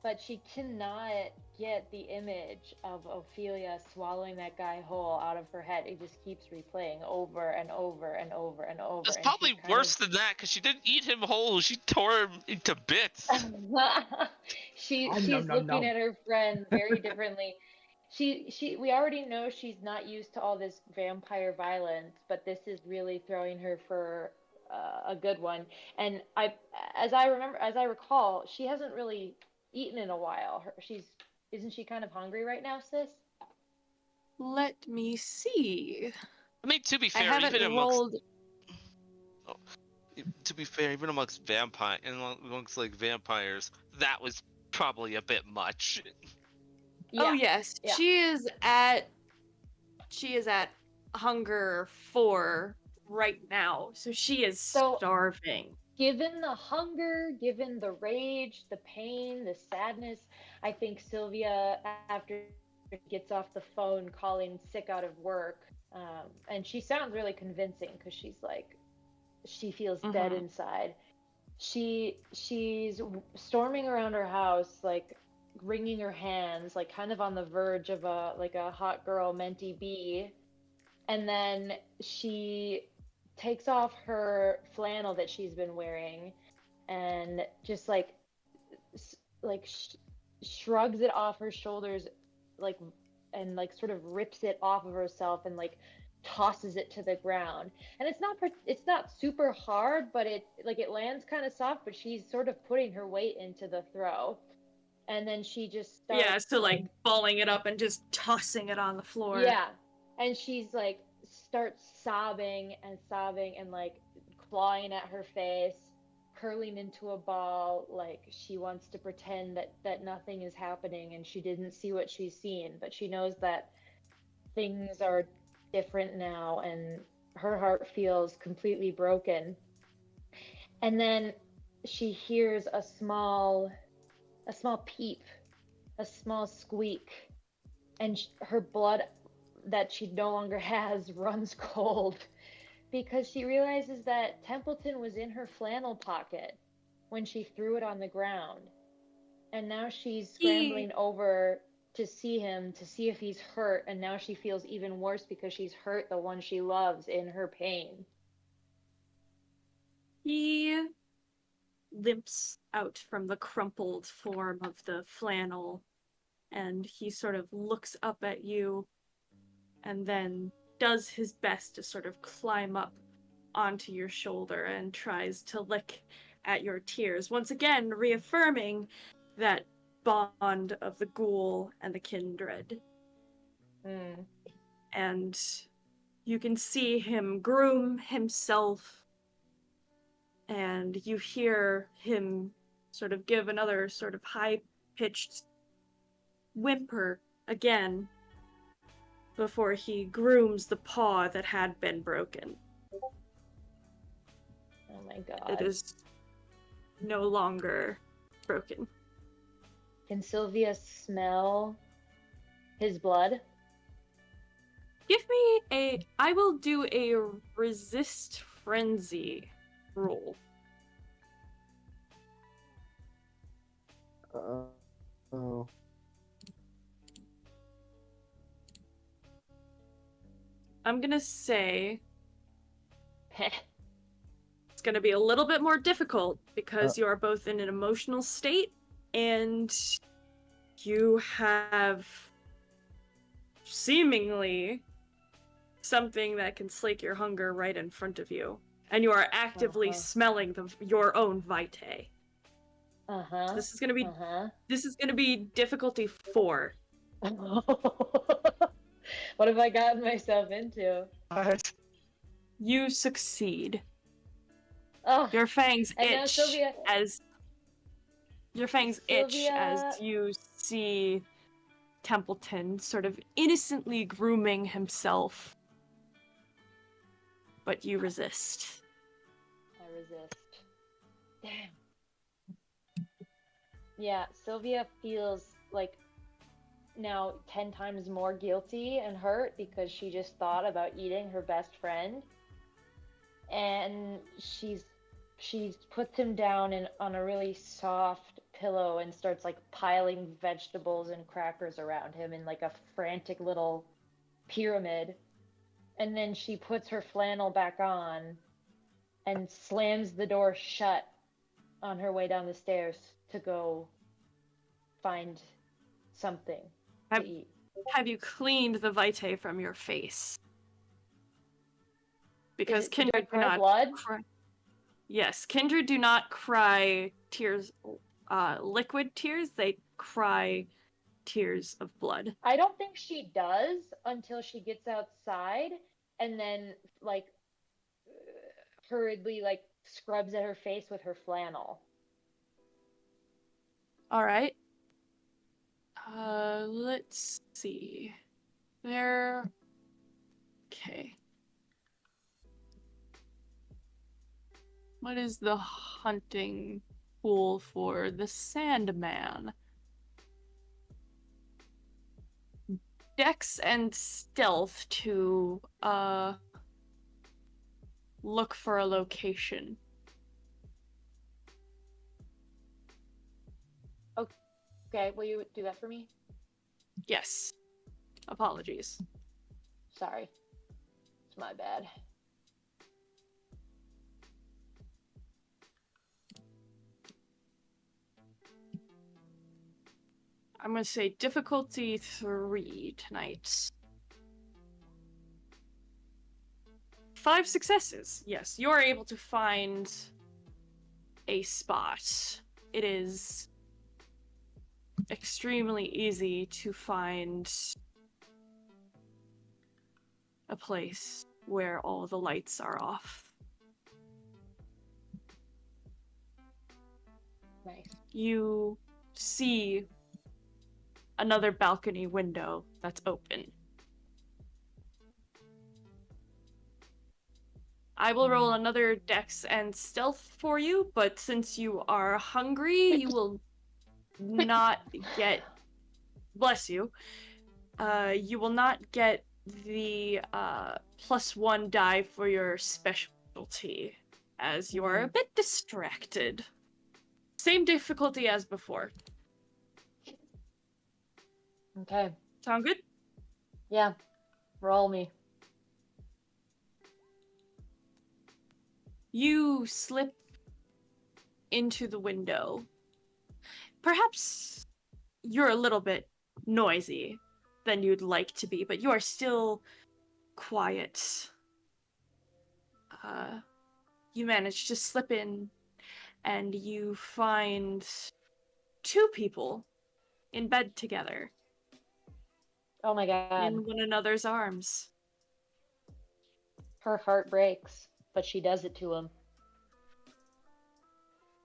but she cannot get the image of Ophelia swallowing that guy whole out of her head. It just keeps replaying over and over and over and over. It's and probably worse than that because she didn't eat him whole. She tore him into bits. she's nom, looking nom. at her friend very differently. We already know she's not used to all this vampire violence, but this is really throwing her for a good one. And as I recall, she hasn't really eaten in a while. Isn't she kind of hungry right now, sis? Let me see. I mean, to be I fair, haven't even rolled. even amongst vampires, that was probably a bit much. Oh yes, Yeah. she is at hunger 4 right now, so she is starving. Given the hunger, given the rage, the pain, the sadness, I think Sylvia, after she gets off the phone calling sick out of work, and she sounds really convincing because she's like, she feels dead inside. She's storming around her house, like wringing her hands, like kind of on the verge of a hot girl mentee bee, and then she takes off her flannel that she's been wearing and just shrugs it off her shoulders, and sort of rips it off of herself and tosses it to the ground. And it's not super hard, but it lands kind of soft, but she's sort of putting her weight into the throw. And then she just starts balling it up and just tossing it on the floor. Yeah. And she's starts sobbing and clawing at her face, curling into a ball, like she wants to pretend that nothing is happening and she didn't see what she's seen, but she knows that things are different now and her heart feels completely broken. And then she hears a small peep, a small squeak, and her blood that she no longer has runs cold because she realizes that Templeton was in her flannel pocket when she threw it on the ground. And now she's scrambling over to see him, to see if he's hurt, and now she feels even worse because she's hurt the one she loves in her pain. He limps out from the crumpled form of the flannel, and he sort of looks up at you and then does his best to sort of climb up onto your shoulder and tries to lick at your tears, once again reaffirming that bond of the ghoul and the kindred. And you can see him groom himself, and you hear him sort of give another sort of high-pitched whimper again before he grooms the paw that had been broken. Oh my god. It is no longer broken. Can Sylvia smell his blood? I will do a resist frenzy roll. Oh. I'm gonna say It's going to be a little bit more difficult because you are both in an emotional state and you have seemingly something that can slake your hunger right in front of you. And you are actively smelling your own vitae. So this is gonna be difficulty 4. What have I gotten myself into? You succeed. Oh, Your fangs and now itch Sylvia- as Sylvia- you see Templeton sort of innocently grooming himself. But you resist. I resist. Damn. Yeah, Sylvia feels like now 10 times more guilty and hurt because she just thought about eating her best friend. And she puts him down on a really soft pillow and starts like piling vegetables and crackers around him in like a frantic little pyramid. And then she puts her flannel back on and slams the door shut on her way down the stairs to go find something to eat. Have you cleaned the vitae from your face? Because Kindred do not blood. Yes, Kindred do not cry tears, liquid tears. They cry tears of blood. I don't think she does until she gets outside, and then like hurriedly like scrubs at her face with her flannel. All right. Let's see. There. Okay. What is the hunting pool for the Sandman? Dex and stealth to look for a location. Okay, will you do that for me? Yes. Apologies. Sorry. It's my bad. I'm gonna say difficulty 3 tonight. 5 successes. Yes, you're able to find a spot. It is extremely easy to find a place where all the lights are off. Nice. You see another balcony window that's open. I will roll another dex and stealth for you, but since you are hungry, you will not get... Bless you. You will not get the +1 die for your specialty, as you are a bit distracted. Same difficulty as before. Okay. Sound good? Yeah. Roll me. You slip into the window. Perhaps you're a little bit noisy than you'd like to be, but you are still quiet. You manage to slip in, and you find 2 people in bed together. Oh my god. In one another's arms. Her heart breaks, but she does it to him.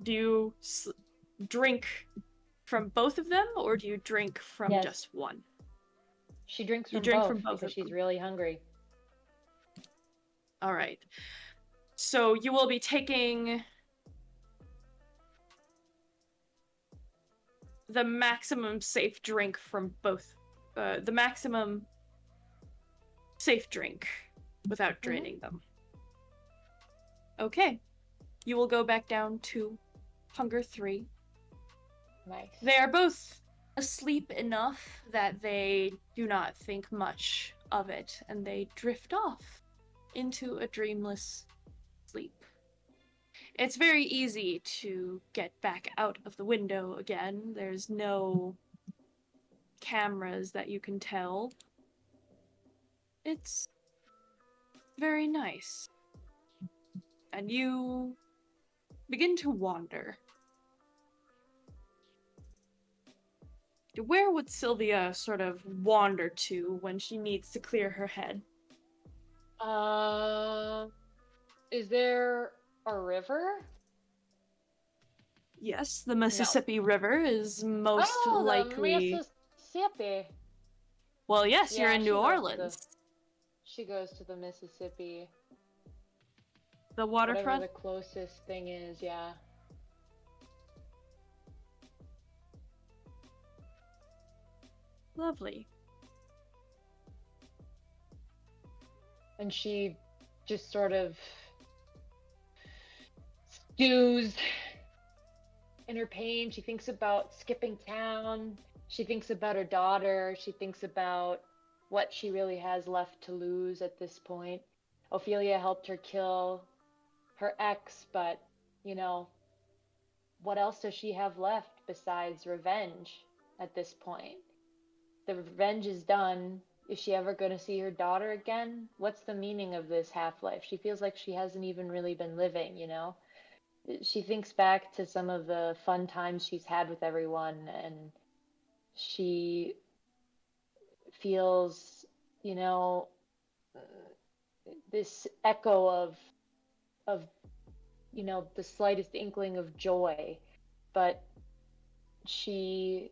Do you drink from both of them, or do you drink from just one? She drinks You from drink both from both because of she's them. really hungry. All right. So you will be taking the maximum safe drink from both. The maximum safe drink without draining them. Okay. You will go back down to hunger 3. Nice. They are both asleep enough that they do not think much of it, and they drift off into a dreamless sleep. It's very easy to get back out of the window again. There's no cameras that you can tell. It's very nice. And you begin to wander. Where would Sylvia sort of wander to when she needs to clear her head? Is there a river? Yes, the Mississippi River is most Oh, likely. the Mississippi. Well, yes, you're Yeah, in she New goes to Orleans. She goes to the Mississippi. The Whatever waterfront. the closest thing is, yeah. Lovely. And she just sort of stews in her pain. She thinks about skipping town. She thinks about her daughter. She thinks about what she really has left to lose at this point. Ophelia helped her kill her ex, but, you know, what else does she have left besides revenge at this point? The revenge is done. Is she ever going to see her daughter again? What's the meaning of this half-life? She feels like she hasn't even really been living, you know? She thinks back to some of the fun times she's had with everyone, and she feels, you know, this echo of you know, the slightest inkling of joy, but she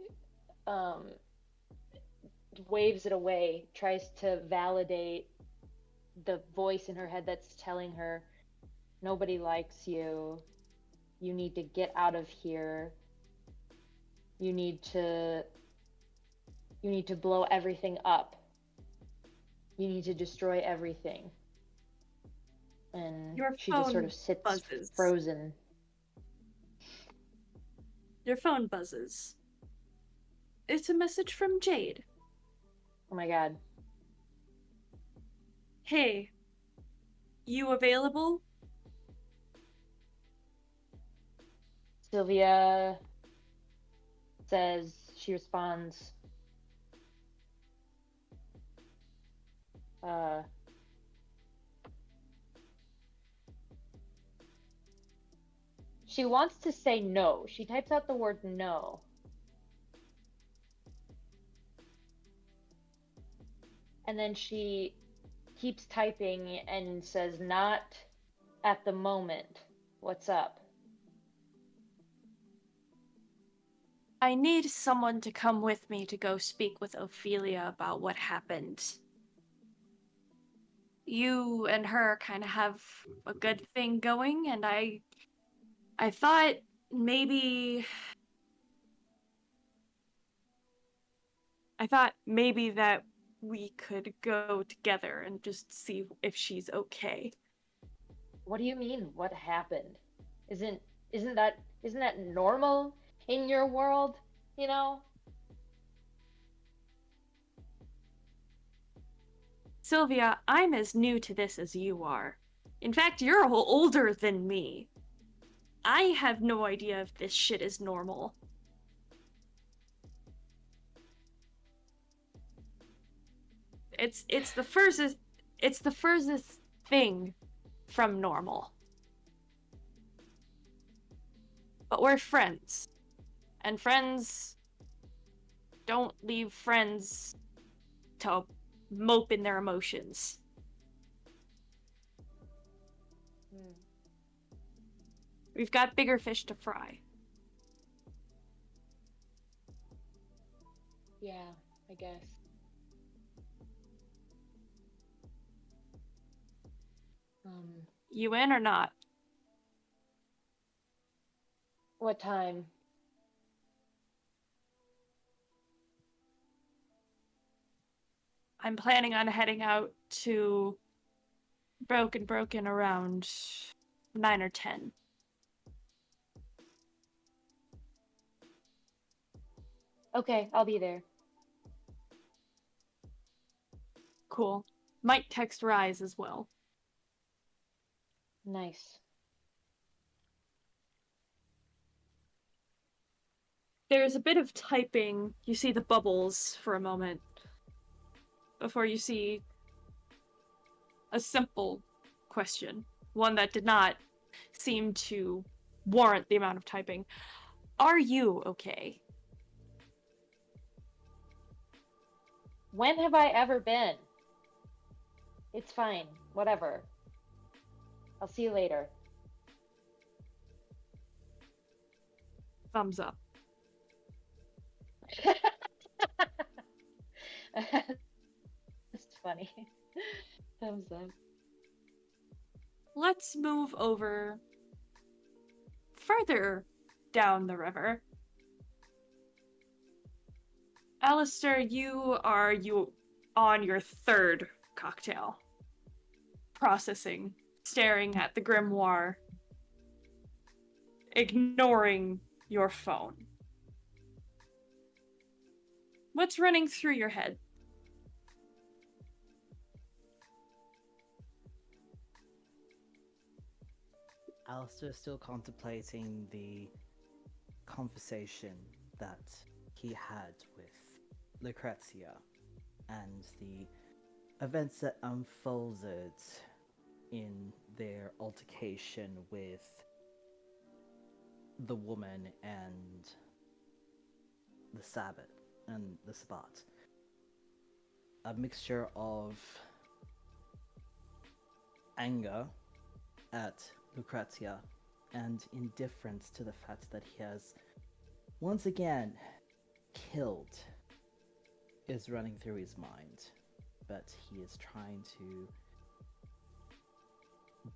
um waves it away, tries to validate the voice in her head that's telling her nobody likes you. You need to get out of here. You need to blow everything up. You need to destroy everything. And Your she just sort phone of sits buzzes. frozen. Your phone buzzes. It's a message from Jade. Oh my god. Hey, you available? Sylvia says, she responds, uh, she wants to say no. She types out the word no. And then she keeps typing and says, not at the moment. What's up? I need someone to come with me to go speak with Ophelia about what happened. You and her kind of have a good thing going, and I thought maybe that we could go together and just see if she's okay. What do you mean? What happened? Isn't isn't that normal in your world? You know? Sylvia, I'm as new to this as you are. In fact, you're a whole older than me. I have no idea if this shit is normal. It's the furthest thing from normal. But we're friends. And friends don't leave friends to mope in their emotions. We've got bigger fish to fry. Yeah, I guess. You in or not? What time? I'm planning on heading out to Broken around 9 or 10. Okay, I'll be there. Cool. Might text Rise as well. Nice. There's a bit of typing. You see the bubbles for a moment before you see a simple question, one that did not seem to warrant the amount of typing. Are you okay? When have I ever been? It's fine. Whatever. I'll see you later. Thumbs up. It's funny. Thumbs up. Let's move over further down the river. Alistair, you are on your third cocktail. Processing, staring at the grimoire, ignoring your phone. What's running through your head? Alistair still contemplating the conversation that he had with Lucrezia and the events that unfolded in their altercation with the woman and the Sabbat and the Sabbat. A mixture of anger at Lucrezia and indifference to the fact that he has once again killed is running through his mind, but he is trying to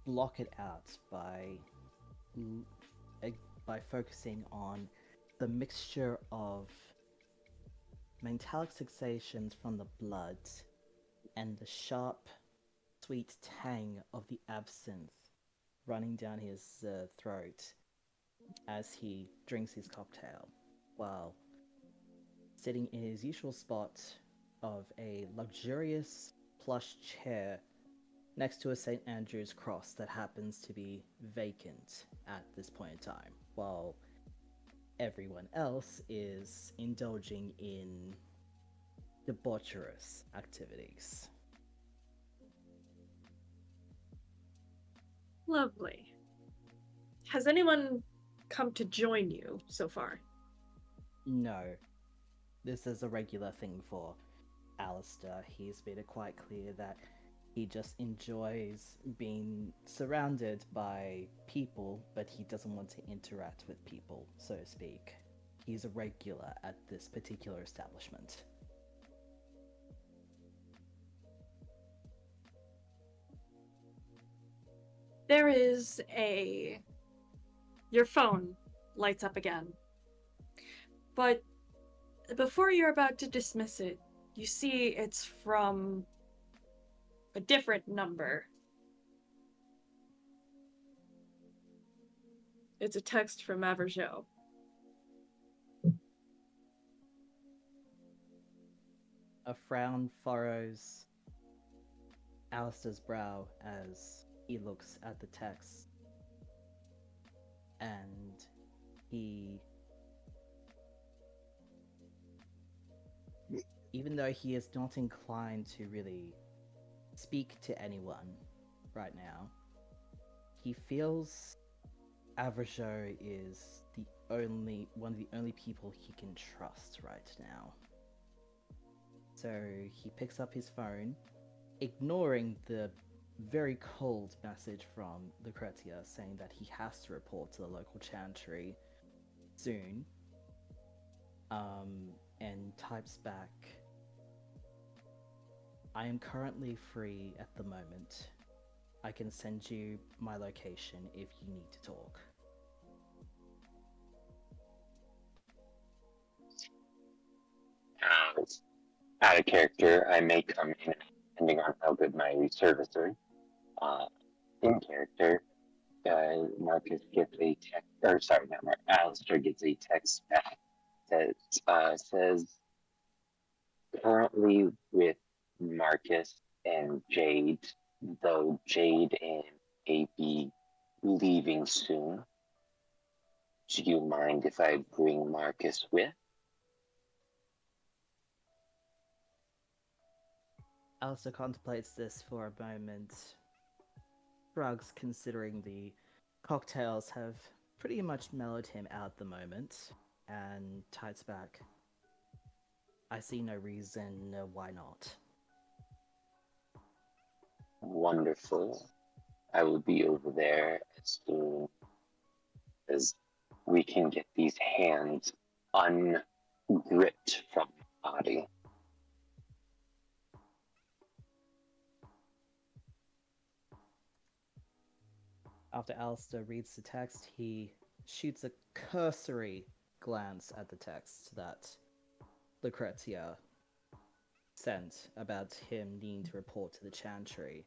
block it out by focusing on the mixture of metallic sensations from the blood and the sharp, sweet tang of the absinthe running down his throat as he drinks his cocktail, while sitting in his usual spot of a luxurious plush chair next to a St. Andrew's cross that happens to be vacant at this point in time, while everyone else is indulging in debaucherous activities. Lovely. Has anyone come to join you so far? No. This is a regular thing for Alistair. He's made it quite clear that he just enjoys being surrounded by people, but he doesn't want to interact with people, so to speak. He's a regular at this particular establishment. There is your phone lights up again. But before you're about to dismiss it, you see it's from a different number. It's a text from Averjo. A frown furrows Alistair's brow as he looks at the text, and even though he is not inclined to really speak to anyone right now, he feels Averjo is one of the only people he can trust right now. So he picks up his phone, ignoring the very cold message from Lucrezia saying that he has to report to the local chantry soon, and types back, "I am currently free at the moment. I can send you my location if you need to talk." Out of character, I may come in depending on how good my service are. In character, Marcus gets a text, or sorry, not Marcus, Alistair gets a text back that says, currently with Marcus and Jade, though Jade and AB leaving soon. Do you mind if I bring Marcus with? Alistair contemplates this for a moment. Shrugs, considering the cocktails have pretty much mellowed him out at the moment, and tights back. I see no reason why not. Wonderful. I will be over there as soon as we can get these hands ungripped from my body. After Alistair reads the text, he shoots a cursory glance at the text that Lucrezia sent about him needing to report to the Chantry.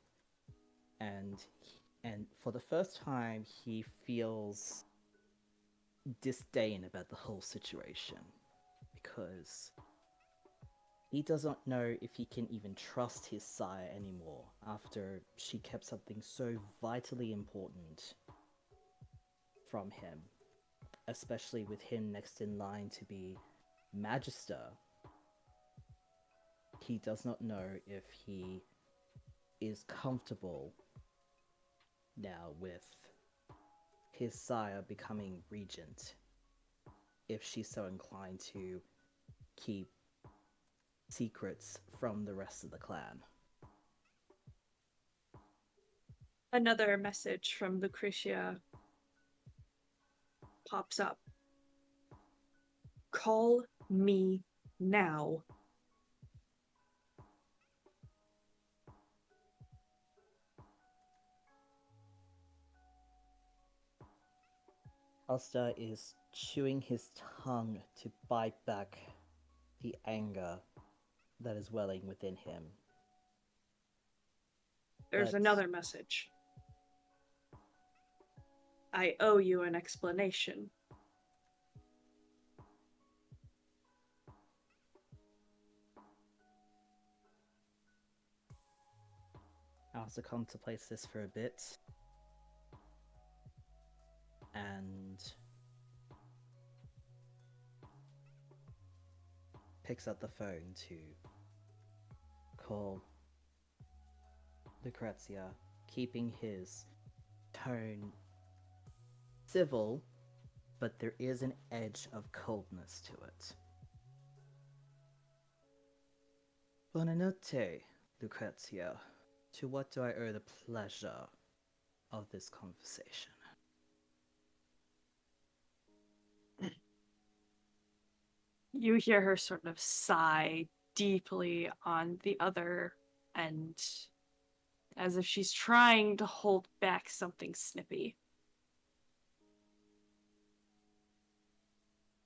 And for the first time, he feels disdain about the whole situation, because he doesn't know if he can even trust his sire anymore after she kept something so vitally important from him, especially with him next in line to be Magister. He does not know if he is comfortable now with his sire becoming regent, if she's so inclined to keep secrets from the rest of the clan. Another message from Lucretia pops up. Call me now. Alistair is chewing his tongue to bite back the anger that is welling within him. There's But another message. I owe you an explanation. Alistair contemplates this for a bit, and picks up the phone to call Lucrezia, keeping his tone civil, but there is an edge of coldness to it. Buonanotte, Lucrezia. To what do I owe the pleasure of this conversation? You hear her sort of sigh deeply on the other end, as if she's trying to hold back something snippy.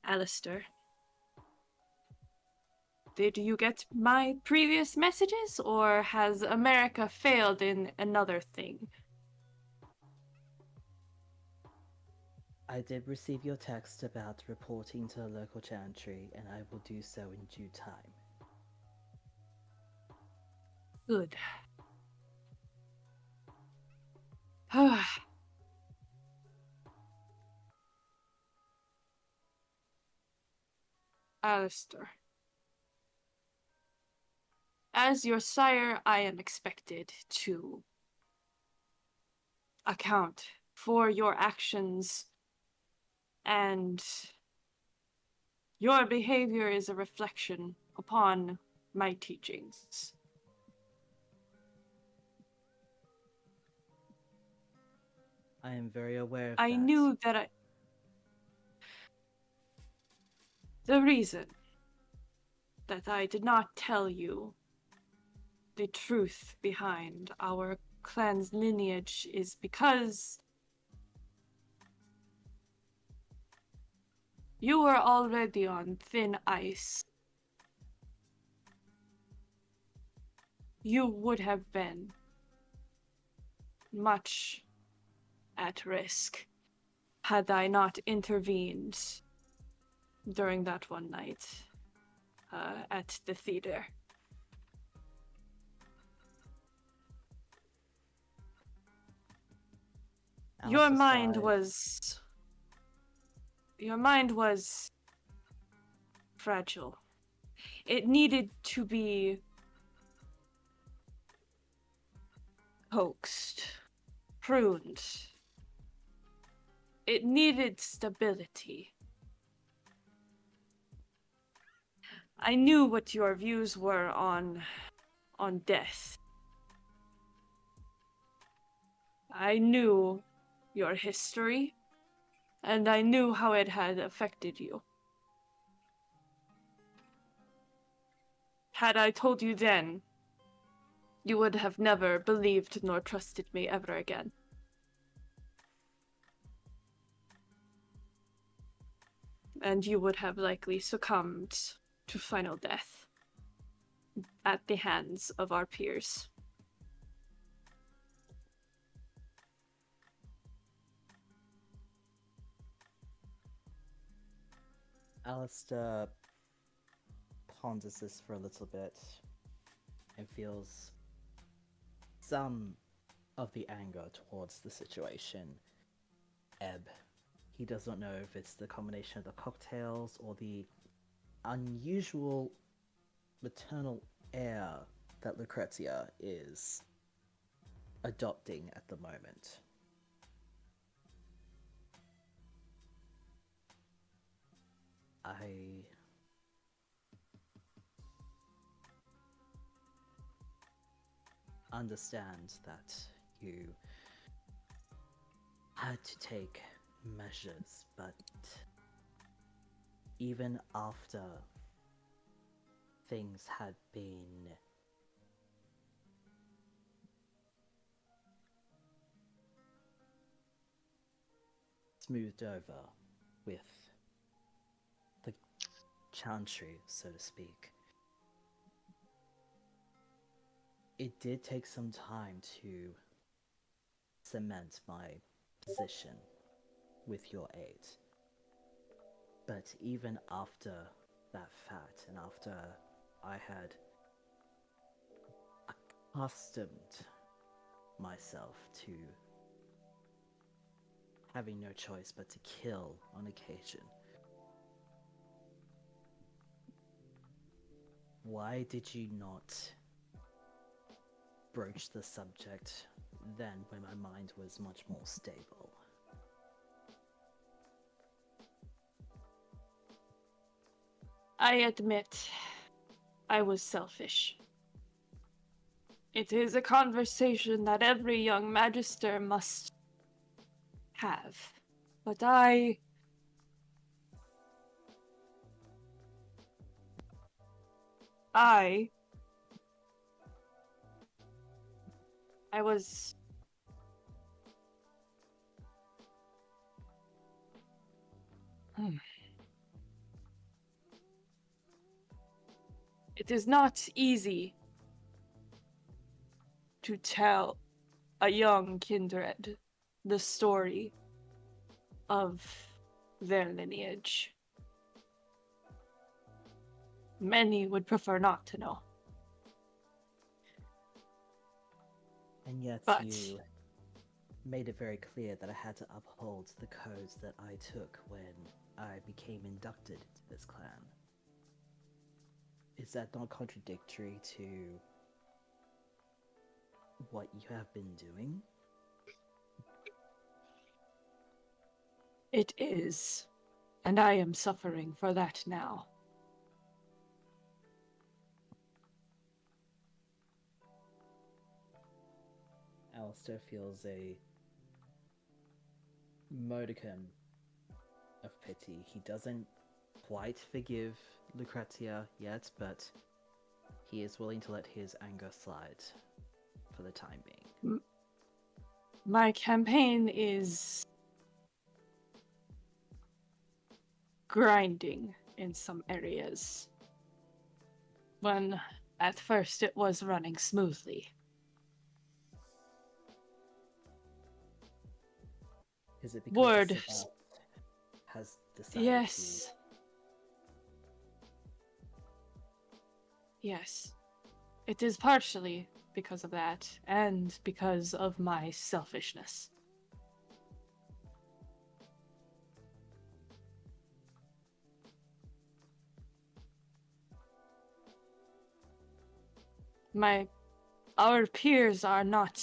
Alistair, did you get my previous messages, or has America failed in another thing? I did receive your text about reporting to the local chantry, and I will do so in due time. Good. Alistair. As your sire, I am expected to account for your actions, and your behavior is a reflection upon my teachings. I am very aware of I that. knew that the reason that I did not tell you the truth behind our clan's lineage is because you were already on thin ice. You would have been much at risk had I not intervened during that one night at the theater. Your Alistair mind sighed. was. Your mind was fragile. It needed to be coaxed, pruned. It needed stability. I knew what your views were on death. I knew your history, and I knew how it had affected you. Had I told you then, you would have never believed nor trusted me ever again. And you would have likely succumbed to final death at the hands of our peers. Alistair ponders this for a little bit and feels some of the anger towards the situation ebb. He does not know if it's the combination of the cocktails or the unusual maternal air that Lucrezia is adopting at the moment. I understand that you had to take measures, but even after things had been smoothed over with the chantry, so to speak, it did take some time to cement my position with your aid. But even after that fact, and after I had accustomed myself to having no choice but to kill on occasion, why did you not broach the subject then when my mind was much more stable? I admit, I was selfish. It is a conversation that every young magister must have. But I was... It is not easy to tell a young kindred the story of their lineage. Many would prefer not to know. And yet But you made it very clear that I had to uphold the codes that I took when I became inducted into this clan. Is that not contradictory to what you have been doing? it is, and I am suffering for that now. Alistair feels a modicum of pity. He doesn't quite forgive Lucrezia yet, but he is willing to let his anger slide for the time being. My campaign is grinding in some areas, when at first it was running smoothly. Is it because Word. the Sabbat has decided Yes. Yes. It is partially because of that, and because of my selfishness. Our peers are not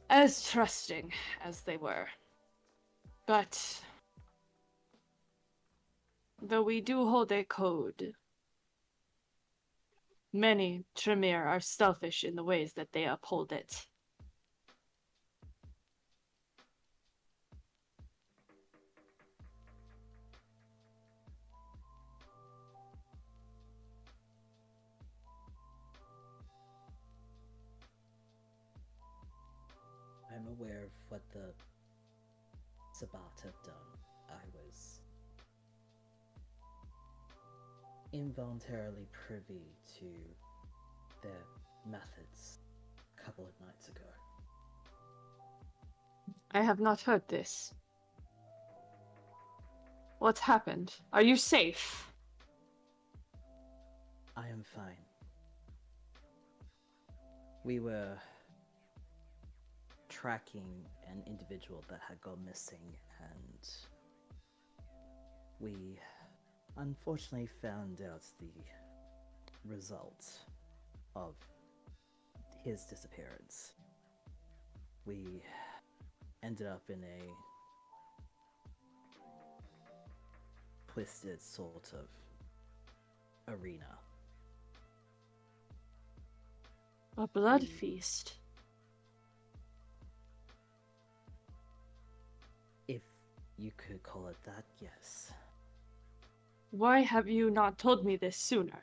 as trusting as they were. But though we do hold a code, many Tremere are selfish in the ways that they uphold it. I'm aware of what the Sabbat have done. I was involuntarily privy to their methods a couple of nights ago. I have not heard this. What happened? Are you safe? I am fine. We were tracking an individual that had gone missing, and we unfortunately found out the result of his disappearance. We ended up in a twisted sort of arena. A blood We- feast. If you could call it that, yes. Why have you not told me this sooner?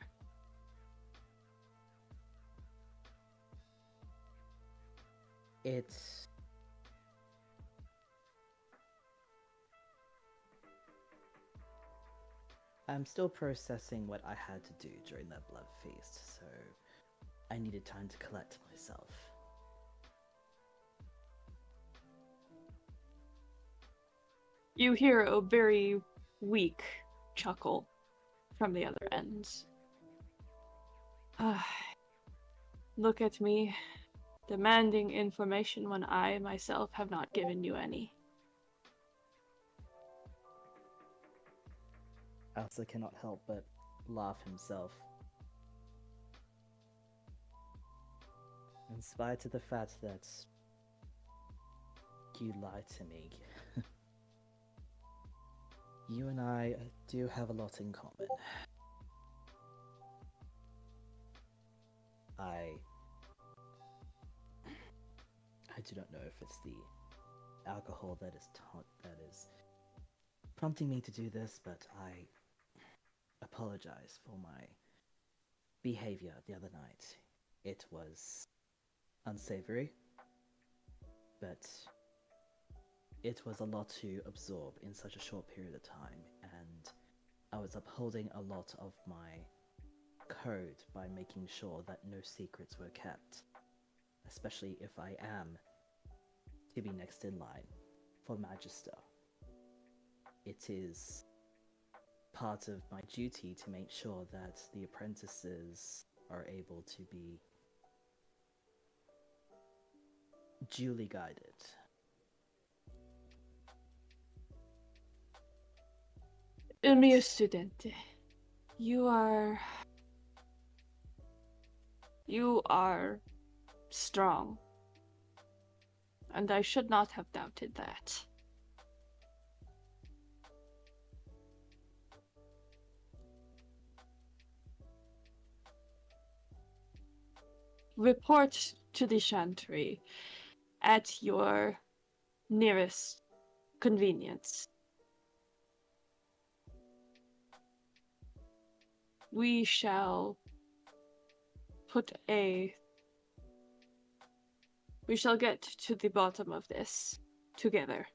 It's... I'm still processing what I had to do during that blood feast, so I needed time to collect myself. You hear a very weak chuckle from the other end. Look at me, demanding information when I myself have not given you any. Elsa cannot help but laugh himself. In spite of the fact that you lied to me, you and I do have a lot in common. I do not know if it's the alcohol that is prompting me to do this, but I apologize for my behavior the other night. It was unsavory, but it was a lot to absorb in such a short period of time, and I was upholding a lot of my code by making sure that no secrets were kept, especially if I am to be next in line for Magister. It is part of my duty to make sure that the apprentices are able to be duly guided. Il mio studente, you are strong. And I should not have doubted that. Report to the chantry at your nearest convenience. We shall get to the bottom of this together.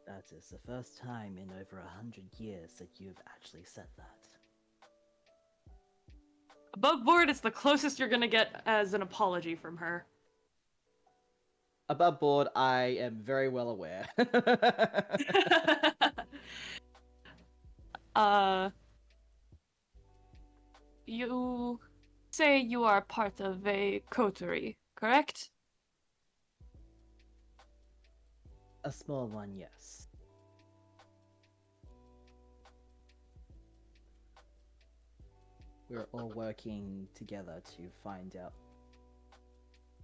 That is the first time in over 100 years that you've actually said that. Above board is the closest you're gonna get as an apology from her. Above board, I am very well aware. You say you are part of a coterie, correct? A small one, yes. we're all working together to find out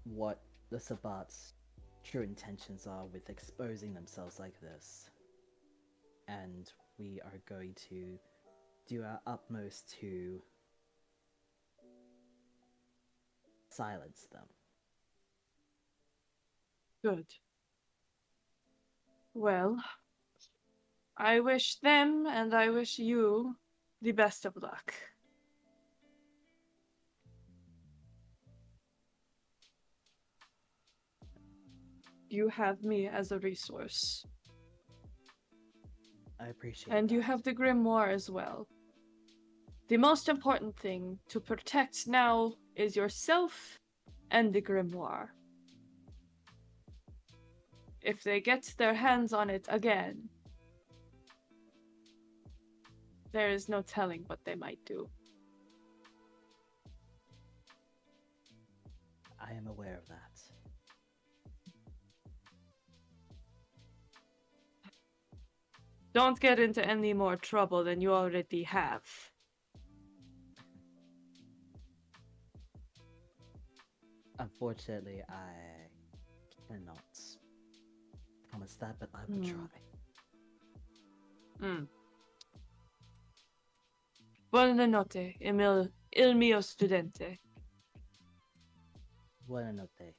what the Sabbat's true intentions are with exposing themselves like this. And we are going to do our utmost to silence them. Good. Well, I wish them and I wish you the best of luck. You have me as a resource. I appreciate And you that. have the grimoire as well. The most important thing to protect now is yourself and the grimoire. If they get their hands on it again, there is no telling what they might do. I am aware of that. Don't get into any more trouble than you already have. Unfortunately, I cannot promise that, but I will try. Buonanotte, il mio studente. Buonanotte.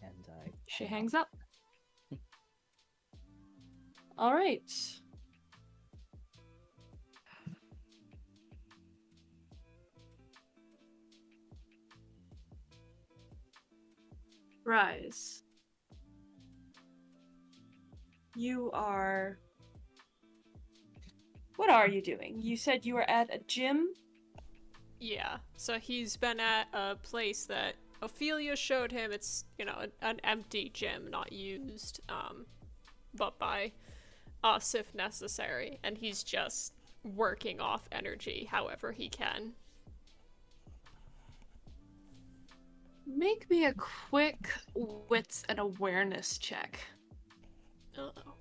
And She hang hangs up. up. All right. Rise. You are... What are you doing? You said you were at a gym? Yeah, so he's been at a place that Ophelia showed him. It's, you know, an empty gym, not used, but by us if necessary. And he's just working off energy however he can. Make me a quick wits and awareness check. Uh-oh.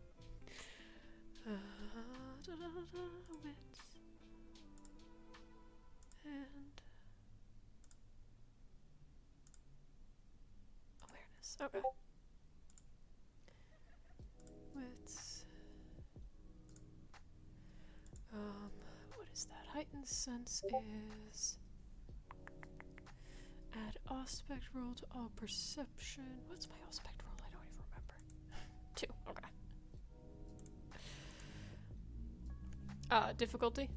Wits. And awareness. Okay. Wits. What is that? Heightened sense is add aspect roll to all perception. What's my aspect roll? I don't even remember. 2. Okay. Difficulty?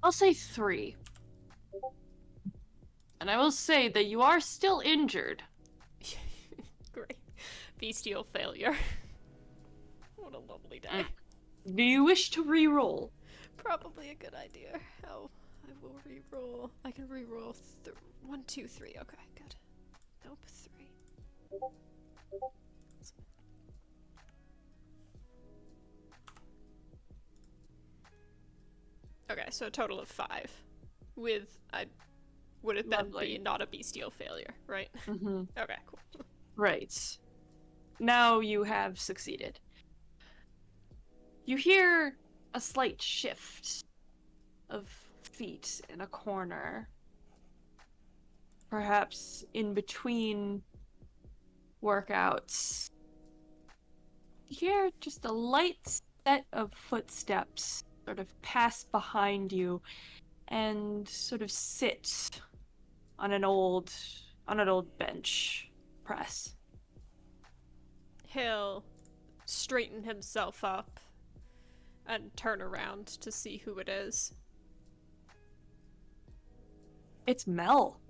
I'll say 3. And I will say that you are still injured. Great. Bestial failure. What a lovely day. Do you wish to re-roll? Probably a good idea. Oh, I will re-roll. I can re-roll 1, 2, 3. Okay, good. Nope, 3. Okay, so a total of 5. With, would it then Lovely. be not a bestial failure, right? Mm-hmm. Okay, cool. Right. Now you have succeeded. You hear a slight shift of feet in a corner. Perhaps in between workouts. You hear just a light set of footsteps sort of pass behind you and sort of sit on an old bench press. He'll straighten himself up and turn around to see who it is. It's Mel.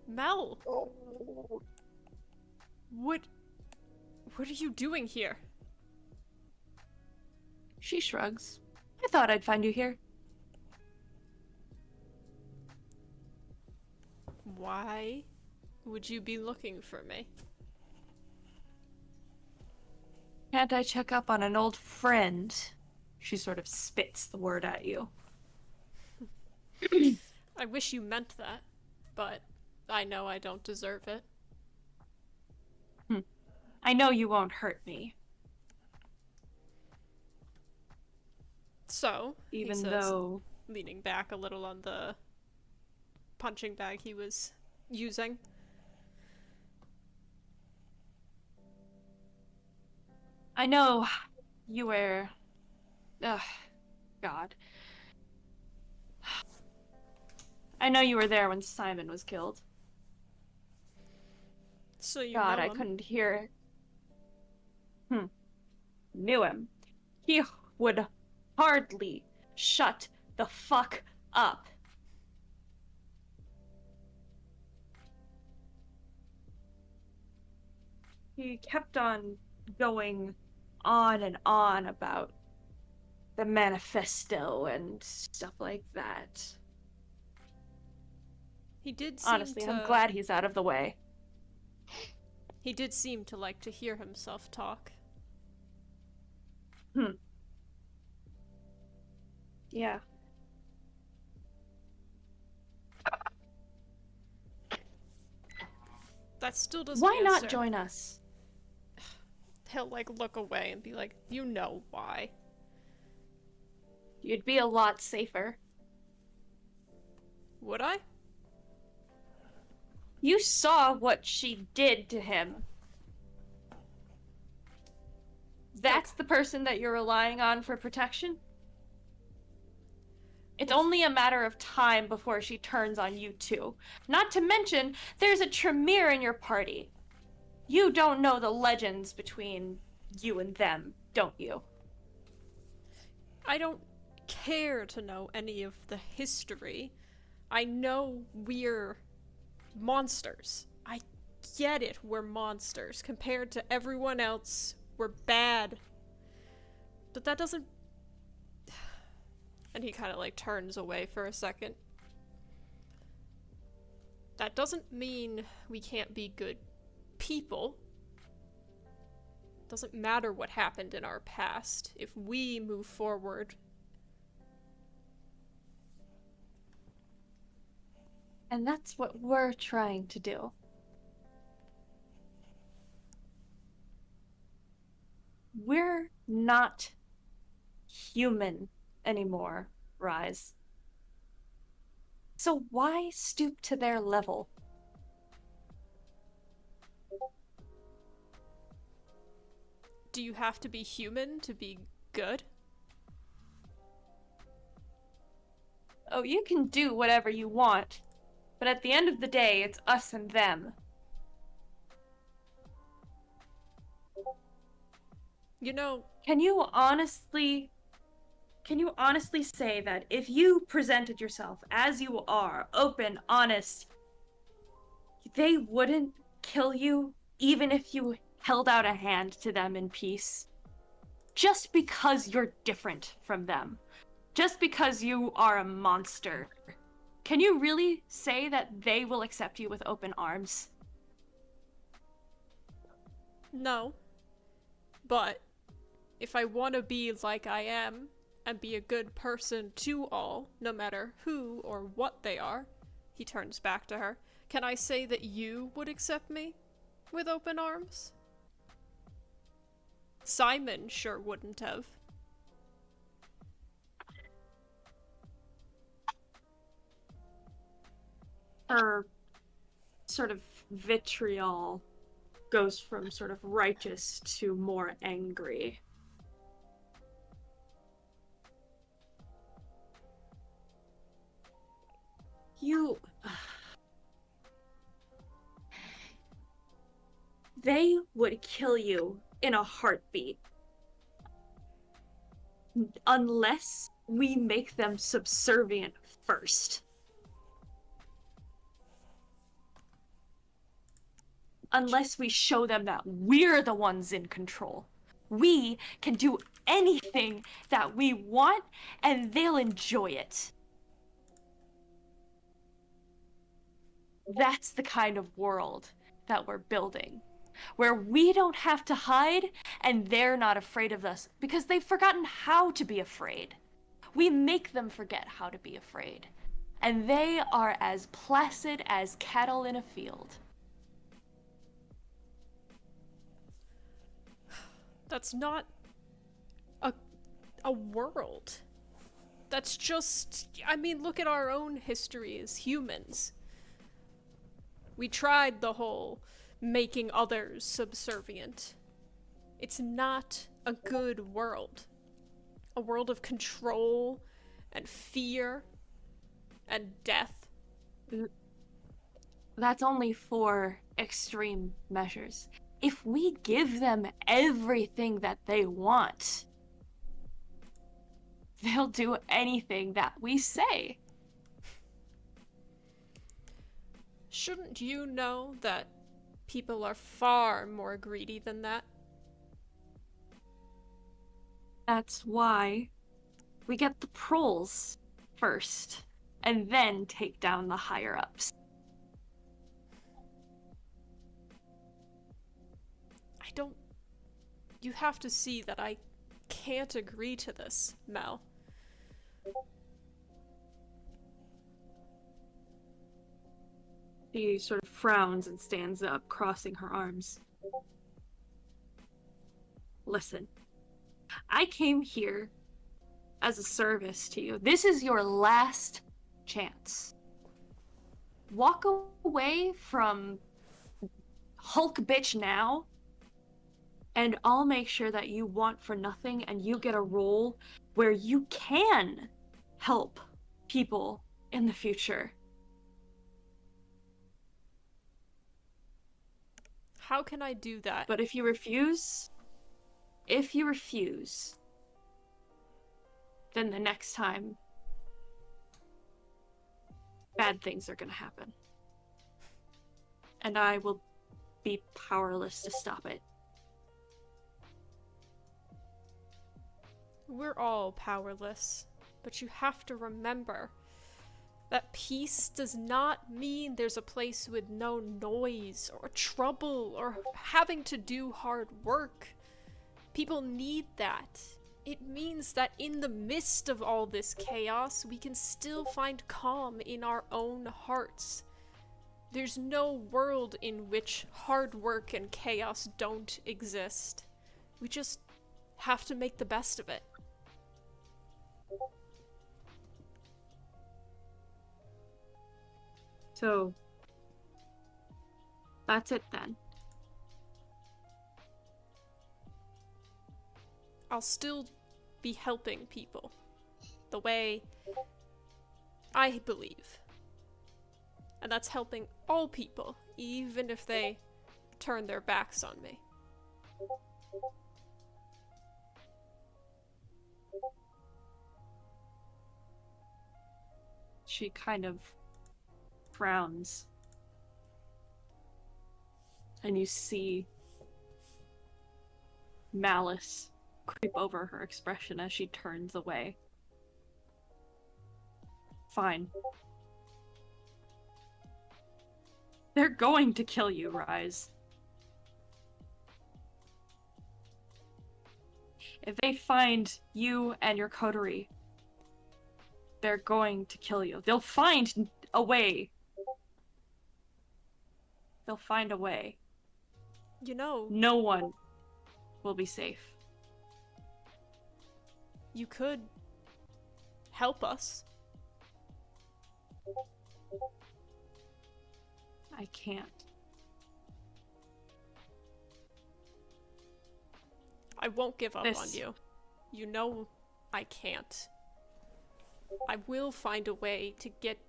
Mel! What are you doing here? She shrugs. I thought I'd find you here. Why would you be looking for me? Can't I check up on an old friend? She sort of spits the word at you. I wish you meant that, but I know I don't deserve it. I know you won't hurt me. So, he even says, though leaning back a little on the punching bag he was using. I know you were... Ugh, God. I know you were there when Simon was killed. So you God, know I him. couldn't hear... Knew him. He would hardly shut the fuck up. He kept on going on and on about the manifesto and stuff like that. He did seem Honestly, to... I'm glad he's out of the way. He did seem to like to hear himself talk. Yeah. That still doesn't Why not answer. join us? He'll, like, look away and be like, you know why. You'd be a lot safer. Would I? You saw what she did to him. That's the person that you're relying on for protection? It's only a matter of time before she turns on you too. Not to mention, there's a Tremere in your party. You don't know the legends between you and them, don't you? I don't care to know any of the history. I know we're monsters. I get it, we're monsters. Compared to everyone else, we're bad. But that doesn't... And he kind of, like, turns away for a second. That doesn't mean we can't be good people. Doesn't matter what happened in our past. If we move forward... And that's what we're trying to do. We're not human anymore, Rise. So why stoop to their level? Do you have to be human to be good? Oh, you can do whatever you want, but at the end of the day, it's us and them. You know, Can you honestly say that if you presented yourself as you are, open, honest, they wouldn't kill you even if you held out a hand to them in peace? Just because you're different from them. Just because you are a monster. Can you really say that they will accept you with open arms? no. But if I want to be like I am and be a good person to all, no matter who or what they are, he turns back to her. Can I say that you would accept me with open arms? Simon sure wouldn't have. Her sort of vitriol goes from sort of righteous to more angry. You... They would kill you in a heartbeat. Unless we make them subservient first. Unless we show them that we're the ones in control. We can do anything that we want, and they'll enjoy it. That's the kind of world that we're building. Where we don't have to hide, and they're not afraid of us, because they've forgotten how to be afraid. We make them forget how to be afraid. And they are as placid as cattle in a field. That's not a world. That's just, I mean, look at our own history as humans. We tried the whole making others subservient. It's not a good world. A world of control and fear and death. That's only for extreme measures. If we give them everything that they want, they'll do anything that we say. Shouldn't you know that people are far more greedy than that? That's why we get the proles first, and then take down the higher-ups. You have to see that I can't agree to this, Mel. She sort of frowns and stands up, crossing her arms. Listen, I came here as a service to you. This is your last chance. Walk away from Hulk bitch now, and I'll make sure that you want for nothing and you get a role where you can help people in the future. How can I do that? But if you refuse, then the next time, bad things are gonna happen. And I will be powerless to stop it. We're all powerless, but you have to remember that peace does not mean there's a place with no noise or trouble or having to do hard work. People need that. It means that in the midst of all this chaos, we can still find calm in our own hearts. There's no world in which hard work and chaos don't exist. We just have to make the best of it. So, that's it then. I'll still be helping people the way I believe. And that's helping all people, even if they turn their backs on me. She kind of frowns. And you see malice creep over her expression as she turns away. Fine. They're going to kill you, Rise. If they find you and your coterie, they're going to kill you. They'll find a way. They'll find a way. You know, No one will be safe. you could help us. I can't. I won't give up on This- you. You know I can't. I will find a way to get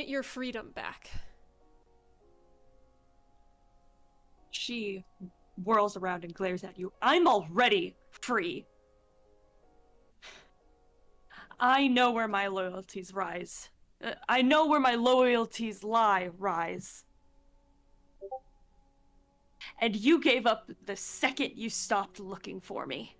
your freedom back. She whirls around and glares at you. I'm already free. I know where my loyalties rise. I know where my loyalties lie, Rise. And you gave up the second you stopped looking for me.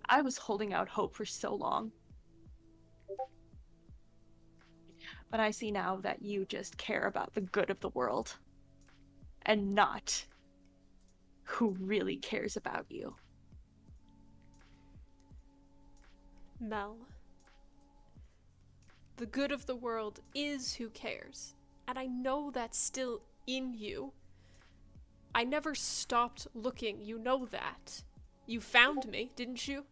I was holding out hope for so long. But I see now that you just care about the good of the world. And not who really cares about you. Mel. The good of the world is who cares. And I know that's still in you. I never stopped looking. You know that. You found me, didn't you?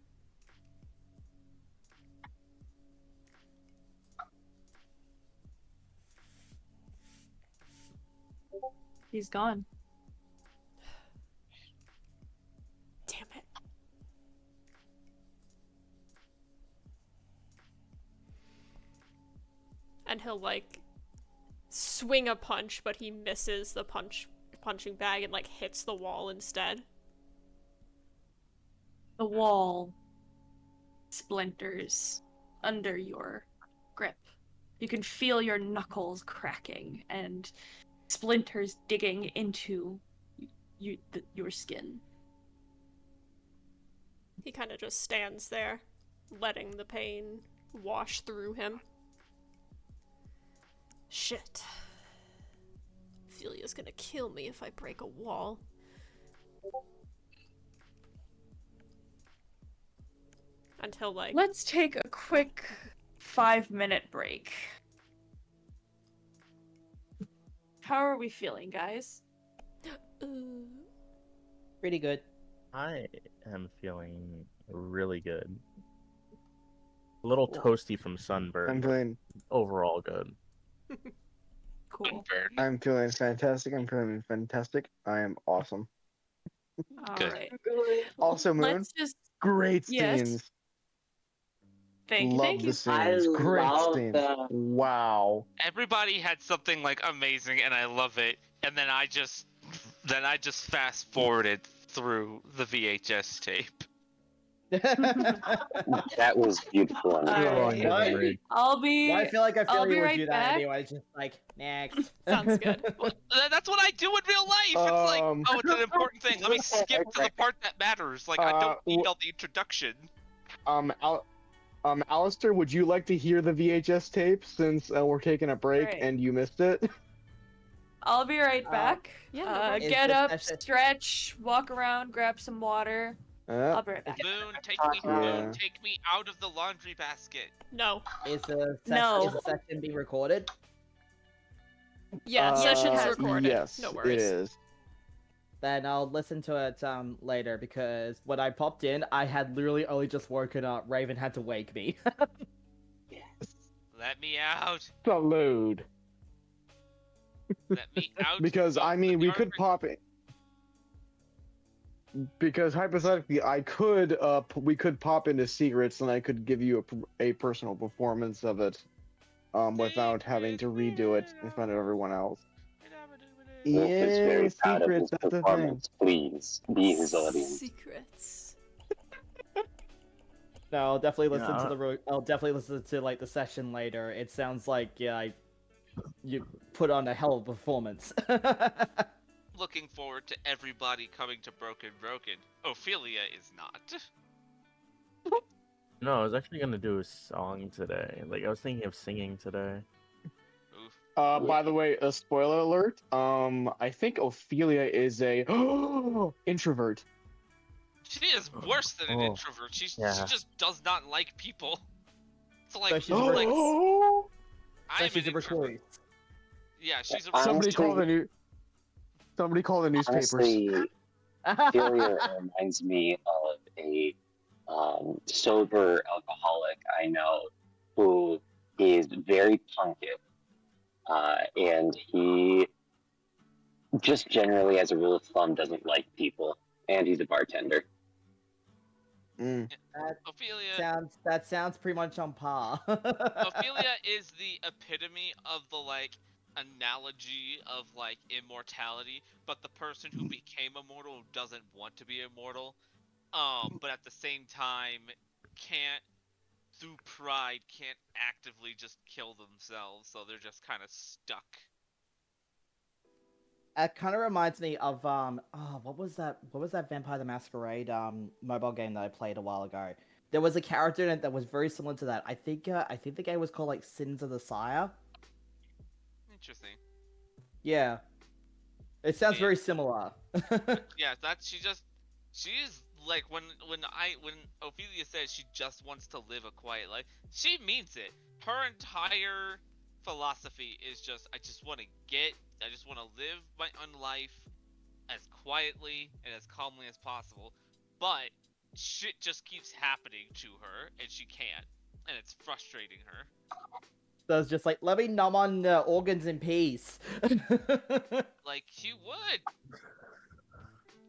He's gone. Damn it. And he'll, like, swing a punch, but he misses the punching bag and, like, hits the wall instead. The wall splinters under your grip. You can feel your knuckles cracking and splinters digging into your skin. He kind of just stands there, letting the pain wash through him. Shit. Ophelia's gonna kill me if I break a wall. Until, like... Let's take a quick 5-minute break. How are we feeling, guys? Pretty good. I am feeling really good. A little toasty from sunburn. I'm but feeling overall good. Cool. I'm feeling fantastic. I'm feeling fantastic. I am awesome. All Good. right. Also, Moon, Let's just great Yes. scenes. thank you. Love Thank the you. scenes. Great love scenes. them. Wow. Everybody had something like amazing, and I love it. And then I just fast forwarded through the VHS tape. That was beautiful. All Long right. What? memory. I'll be. Well, I feel like I'll Ophelia be would right do that back. anyway. It's just like, next. Sounds good. That's what I do in real life. It's like, Um, oh, it's an important thing. Let me skip to the part that matters. Like, I don't need w- all the introduction. Alistair, would you like to hear the VHS tape since we're taking a break Right. and you missed it? I'll be right back. yeah, no problem. Is Get this up, session- stretch, walk around, grab some water. I'll be right back. Moon, Yeah. Moon, take me out of the laundry basket. No. Is the No. session being recorded? Yeah, Uh, session's has- recorded. Yes, No it worries. is. Then I'll listen to it later because when I popped in, I had literally only just woken up. Raven had to wake me. Let me out. Salute. Let me out. Because of I mean, the we could laundry- pop it. Because hypothetically, we could pop into secrets, and I could give you a personal performance of it, without having to redo it in front of everyone else. Wolf is very Yeah, proud of his secrets. That's the thing. performance. Please be his audience. Secrets. No, I'll definitely listen Yeah. to I'll definitely listen to like the session later. It sounds like you put on a hell of a performance. Looking forward to everybody coming to Broken. Ophelia is not. No, I was actually gonna do a song today. Like I was thinking of singing today. Oof. By the way, a spoiler alert. I think Ophelia is a introvert. She is worse than an Oh, introvert. She yeah. just does not like people. So like, So she's a like So I'm she's an a introvert. recluse. Yeah, she's a Somebody Honestly- call the newspapers. Honestly, Ophelia reminds me of a sober alcoholic I know who is very punkish, and he just generally, as a rule of thumb, doesn't like people, and he's a bartender. Ophelia. That sounds pretty much on par. Ophelia is the epitome of the like analogy of like immortality, but the person who became immortal doesn't want to be immortal. But at the same time can't through pride can't actively just kill themselves, so they're just kind of stuck. It kind of reminds me of what was that Vampire the Masquerade mobile game that I played a while ago. There was a character in it that was very similar to that. I think the game was called like Sins of the Sire. Interesting. Yeah. It sounds Yeah. very similar. Yeah, she's like when Ophelia says she just wants to live a quiet life, she means it. Her entire philosophy is just I just want to live my own life as quietly and as calmly as possible, but shit just keeps happening to her and she can't, and it's frustrating her. So it's just like, let me numb on organs in peace. Like, she would.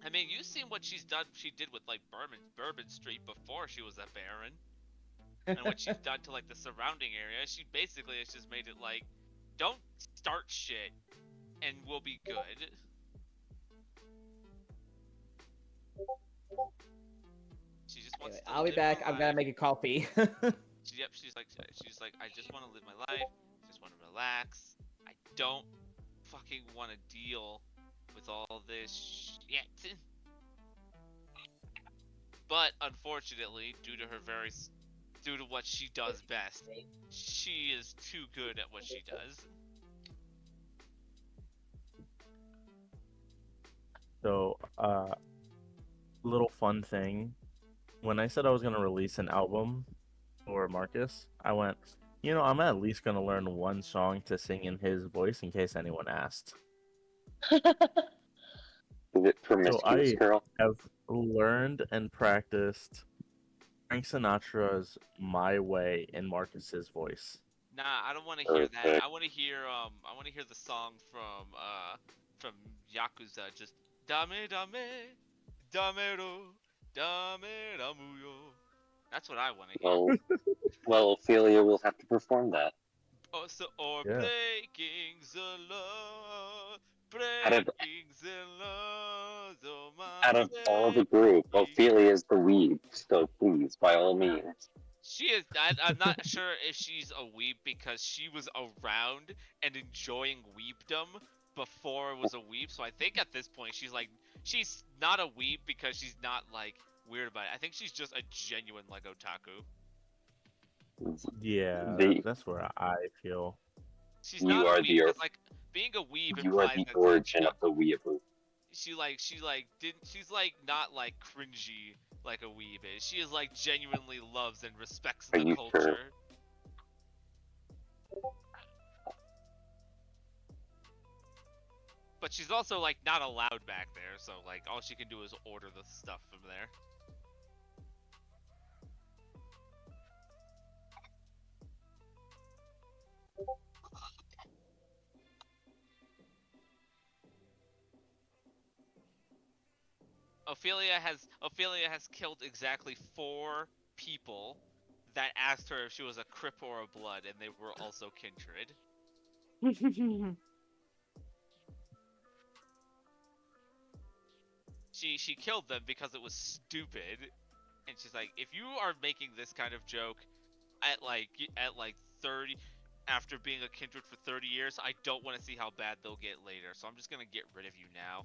I mean, you've seen what she did with like Bourbon Street before she was a Baron, and what she's done to like the surrounding area. She basically has just made it like, don't start shit, and we'll be good. She just wants to I'll be live back. her I'm gonna life. make a coffee. She's like, I just want to live my life. I just want to relax. I don't fucking want to deal with all this shit. But unfortunately, due to what she does best, she is too good at what she does. So, little fun thing. When I said I was gonna release an album for Marcus, I went, I'm at least gonna learn one song to sing in his voice in case anyone asked. Is it So promiscuous, I girl? have learned and practiced Frank Sinatra's "My Way" in Marcus's voice. Nah, I don't want to hear that. Okay. I want to hear the song from Yakuza, just Dame Dame Damero Dame Ramuyo. That's what I want to hear. Well, Ophelia will have to perform that. Or Yeah. breaking the law, Out of breaking the law, so out of all the group, Ophelia is the weeb, so please, by all means. She is. I'm not sure if she's a weeb because she was around and enjoying weebdom before it was a weeb. So I think at this point she's not a weeb because she's not like weird about it. I think she's just a genuine like otaku. Yeah, The, that's where I feel. She's you not a are weeb the because like being a weeb you are implies the that origin of the weeaboo. she's like not like cringy like a weeb is. She is like genuinely loves and respects Are the you culture. sure? But she's also like not allowed back there, so like all she can do is order the stuff from there. Ophelia has killed exactly 4 people that asked her if she was a Crip or a Blood, and they were also Kindred. She killed them because it was stupid, and she's like, if you are making this kind of joke at like 30 after being a Kindred for 30 years, I don't want to see how bad they'll get later, so I'm just gonna get rid of you now.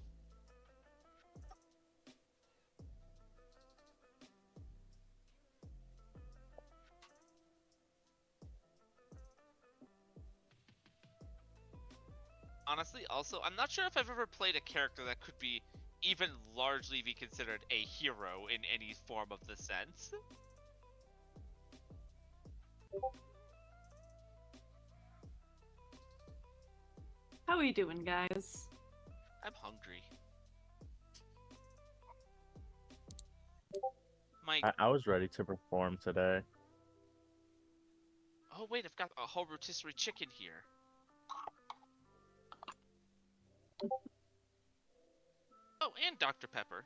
Honestly, also, I'm not sure if I've ever played a character that could be even largely be considered a hero in any form of the sense. How we doing, guys? I'm hungry. My I was ready to perform today. Oh wait, I've got a whole rotisserie chicken here. Oh, and Dr. Pepper.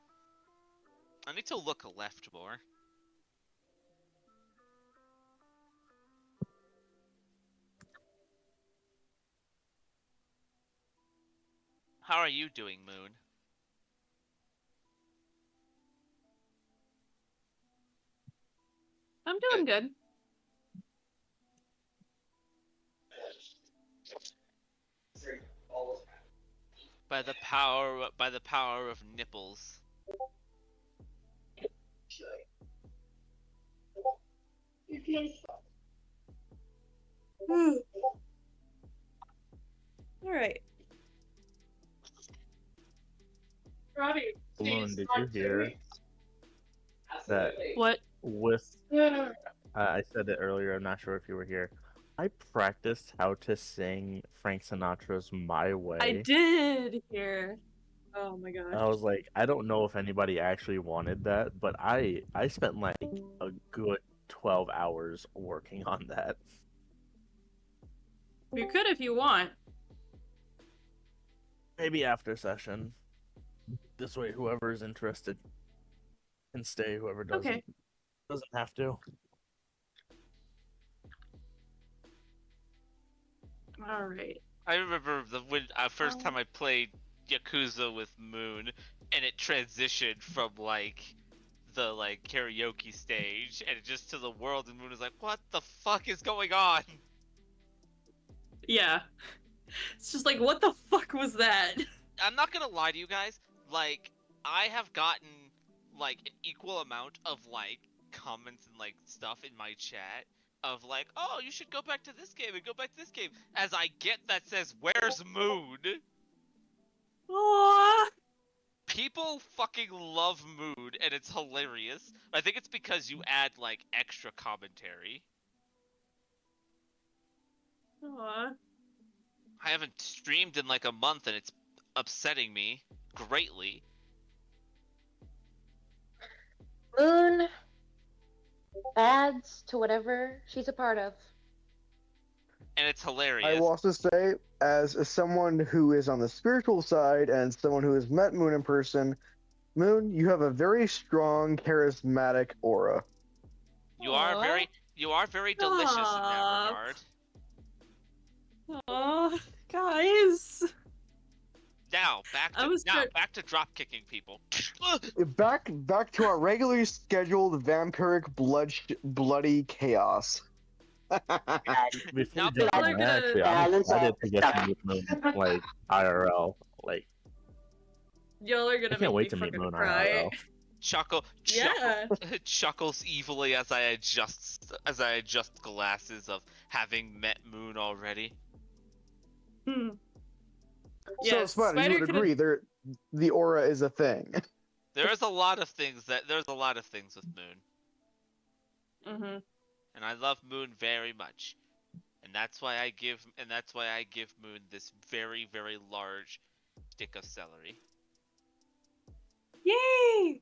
I need to look left more. How are you doing, Moon? I'm doing good. By the power of nipples. All right. Balloon, did you hear that What? with I said it earlier, I'm not sure if you were here. I practiced how to sing Frank Sinatra's My Way. I did hear. Oh my And gosh. I was like, I don't know if anybody actually wanted that, but I spent like a good 12 hours working on that. You could if you want. Maybe after session. This way, whoever is interested can stay. Whoever Okay. doesn't have to. All right. I remember when first time I played Yakuza with Moon, and it transitioned from like the like karaoke stage and just to the world, and Moon was like, "What the fuck is going on?" Yeah. It's just like, what the fuck was that? I'm not gonna lie to you guys. Like, I have gotten like an equal amount of like comments and like stuff in my chat of like, "Oh, you should go back to this game and go back to this game," as I get that says, "Where's Moon?" Aww. People fucking love Moon, and it's hilarious. I think it's because you add like extra commentary. Aww. I haven't streamed in like a month, and it's upsetting me greatly. Moon adds to whatever she's a part of. And it's I hilarious. will also say, as someone who is on the spiritual side and someone who has met Moon in person, Moon, you have a very strong, charismatic aura. You are very delicious in that Stop. regard. Aw, guys. Now back to drop kicking people. Back to our regularly scheduled vampiric bloody chaos. Before Now we jump Y'all in, are gonna- actually, I'm Balance excited out to get to meet Moon, like, IRL. Like, Y'all are gonna I can't make wait me to meet fucking Moon cry. IRL. Yeah. Chuckles evilly as I adjust glasses of having met Moon already. Hmm. So, Yes, Spider, you Spider would could've- agree the aura is a thing. There's a lot of things with Moon, Mhm. and I love Moon very much, and that's why I give Moon this very, very large stick of celery. Yay!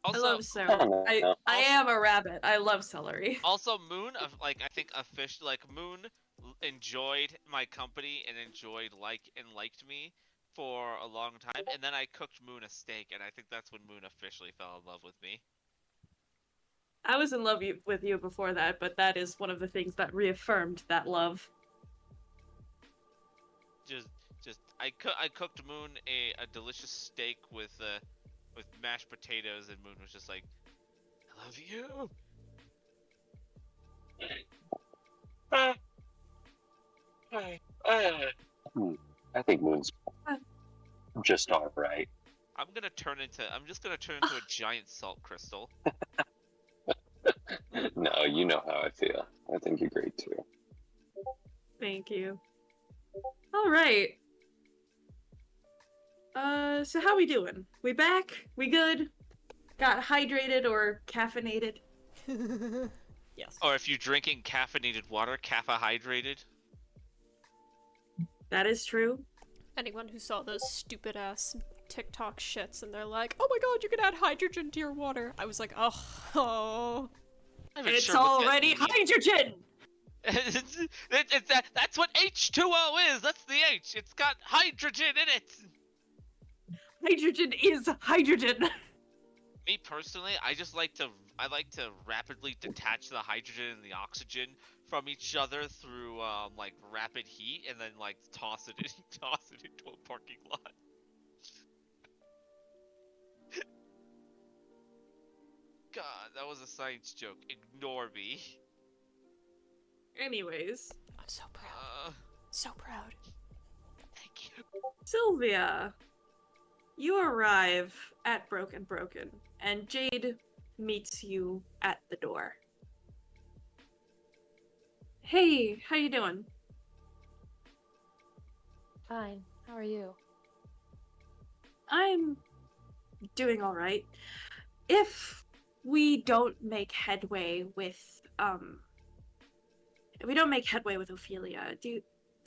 I Also, love celery. I am a rabbit. I love celery. also Moon of like I think Moon enjoyed my company and liked me for a long time, and then I cooked Moon a steak, and I think that's when Moon officially fell in love with me. I was in love with you before that, but that is one of the things that reaffirmed that love. I cooked Moon a delicious steak with mashed potatoes, and Moon was just like, "I love you." I think Moon's just alright. I'm just gonna turn into a giant salt crystal. No, you know how I feel. I think you're great too. Thank you. All right. So how we doing? We back? We good? Got hydrated or caffeinated? Yes. Or if you're drinking caffeinated water, hydrated. That is true. Anyone who saw those stupid ass TikTok shits and they're like, "Oh my god, you can add hydrogen to your water," I was like, oh. It's already hydrogen! That's what H2O is. That's the H. It's got hydrogen in it. Hydrogen is hydrogen! Me personally, I like to rapidly detach the hydrogen and the oxygen from each other through like rapid heat, and then like toss it into a parking lot. God, that was a science joke. Ignore me. Anyways, I'm so proud. So proud. Thank you. Sylvia, you arrive at Broken, and Jade meets you at the door. Hey, how you doing? Fine. How are you? I'm doing all right. If we don't make headway with Ophelia,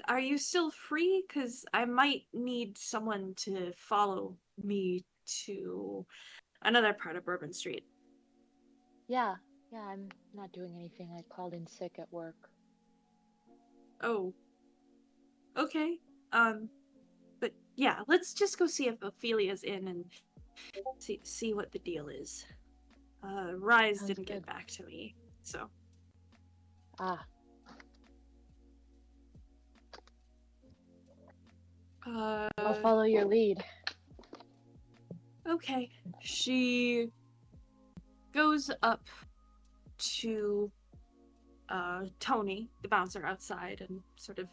are you still free? Because I might need someone to follow me to another part of Bourbon Street. Yeah, yeah, I'm not doing anything. I called in sick at work. Oh, okay. But yeah, let's just go see if Ophelia's in and see what the deal is. Rise Sounds didn't good. get back to me, so. Ah, I'll follow your lead. Okay. She goes up to Tony, the bouncer outside, and sort of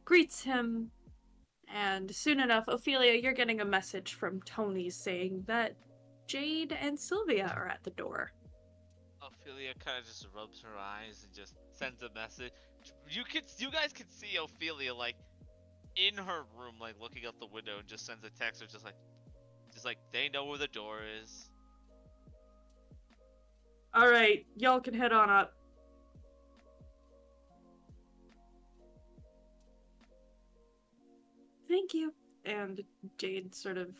greets him. And soon enough, Ophelia, you're getting a message from Tony saying that Jade and Sylvia are at the door. Ophelia kind of just rubs her eyes and just sends a message. You guys can see Ophelia like in her room, like looking out the window, and just sends a text, or just like they know where the door is. All right, y'all can head on up. Thank you. And Jade sort of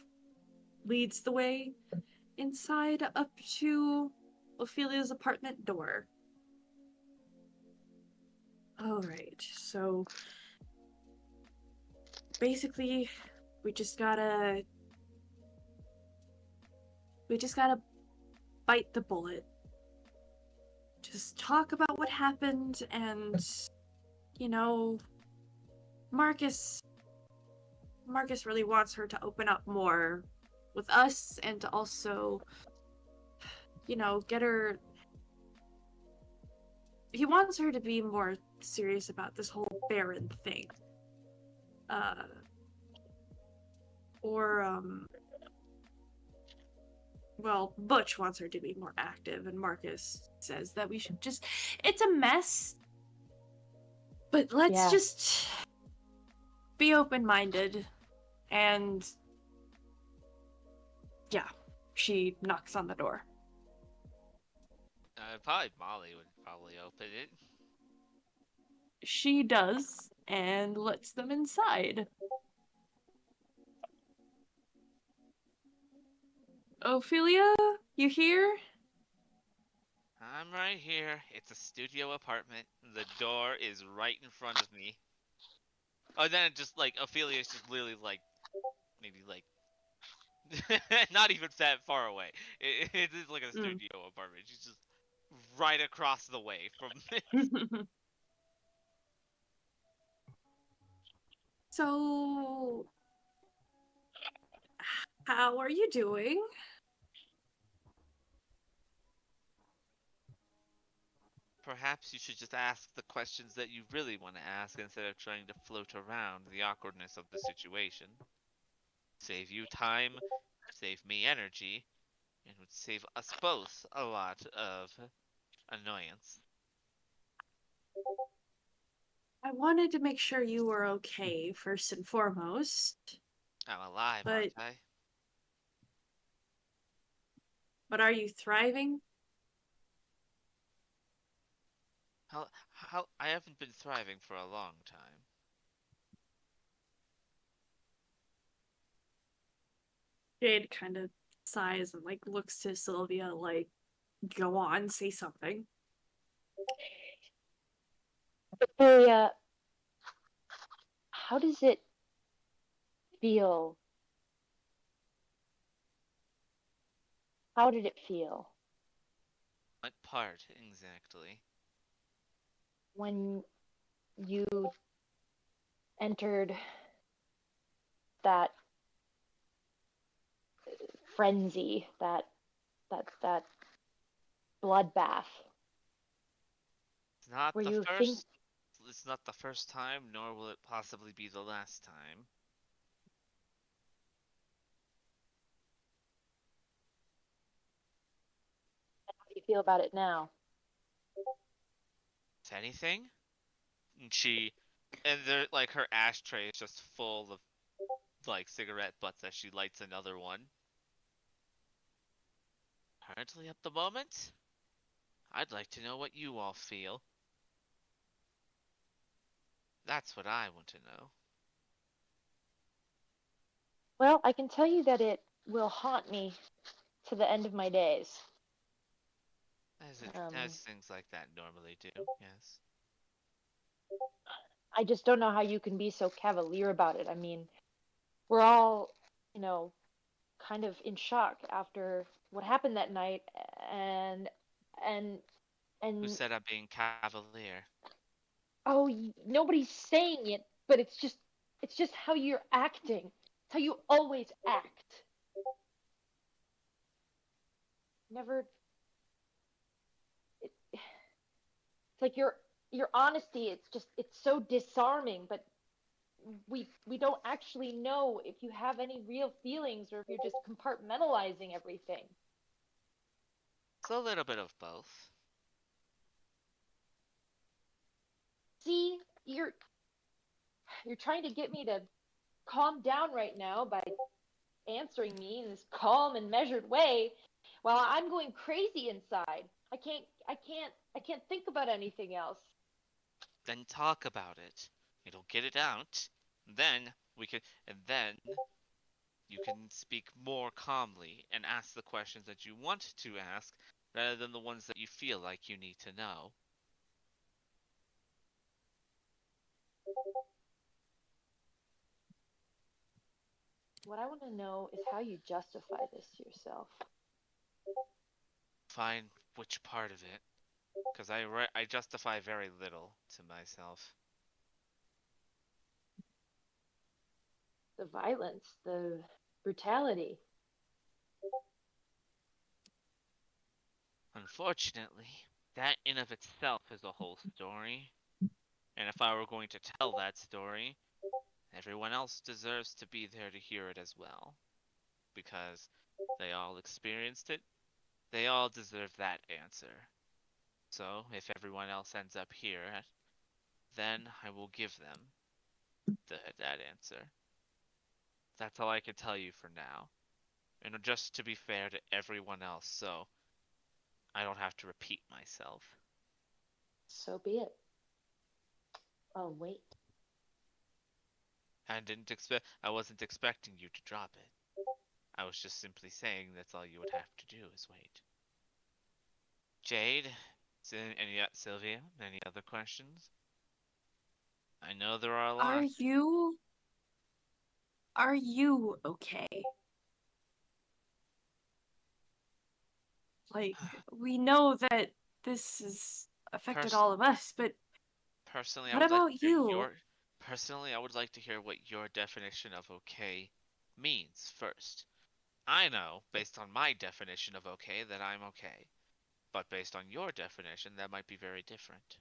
leads the way inside up to Ophelia's apartment door. All right, so basically, we just gotta bite the bullet. Just talk about what happened, and you know, Marcus really wants her to open up more with us, and to also, get her. He wants her to be more serious about this whole Baron thing. Well, Butch wants her to be more active, and Marcus says that we should just. It's a mess, but let's just be open-minded. And yeah, she knocks on the door. Probably Molly would probably open it. She does, and lets them inside. Ophelia, you here? I'm right here. It's a studio apartment. The door is right in front of me. Oh, then it just like Ophelia's just literally like maybe like not even that far away. It is like a studio apartment. She's just right across the way from this. So, how are you doing? Perhaps you should just ask the questions that you really want to ask instead of trying to float around the awkwardness of the situation. Save you time, save me energy, and would save us both a lot of annoyance. I wanted to make sure you were okay, first and foremost. I'm alive, But aren't I? are you thriving? How I haven't been thriving for a long time. Jade kind of sighs and looks to Sylvia like, go on, say something. Victoria, how does it feel? How did it feel What part exactly? when you entered that frenzy, that bloodbath? It's not Were the you first. It's not the first time, nor will it possibly be the last time. how do you feel about it now? If anything, and there like her ashtray is just full of like cigarette butts as she lights another one. Currently, at the moment, I'd like to know what you all feel. That's what I want to know. Well, I can tell you that it will haunt me to the end of my days. As things like that normally do, yes. I just don't know how you can be so cavalier about it. I mean, we're all, you know, kind of in shock after what happened that night, and and Who and said I'm being cavalier? oh, nobody's saying it, but it's just how you're acting. It's how you always act. Never. It's like your honesty. It's so disarming, but we don't actually know if you have any real feelings or if you're just compartmentalizing everything. It's a little bit of both. See, you're trying to get me to calm down right now by answering me in this calm and measured way while I'm going crazy inside. I can't think about anything else. Then talk about it. It'll get it out. And then you can speak more calmly and ask the questions that you want to ask rather than the ones that you feel like you need to know. What I want to know is how you justify this to yourself. Find which part of it, because I justify very little to myself. The violence, the brutality. Unfortunately, that in of itself is a whole story. And if I were going to tell that story, everyone else deserves to be there to hear it as well. Because they all experienced it, they all deserve that answer. So, if everyone else ends up here, then I will give them that answer. That's all I can tell you for now. And just to be fair to everyone else, so I don't have to repeat myself. So be it. Oh, wait. I wasn't expecting you to drop it. I was just simply saying that's all you would have to do is wait. Jade, Sylvia, any other questions? I know there are a Are lot. you okay? Like, we know that this has affected Pers- all of us, but personally, I what would like to about hear you? your personally, I would like to hear what your definition of okay means first. I know, based on my definition of okay, that I'm okay. But based on your definition, that might be very different.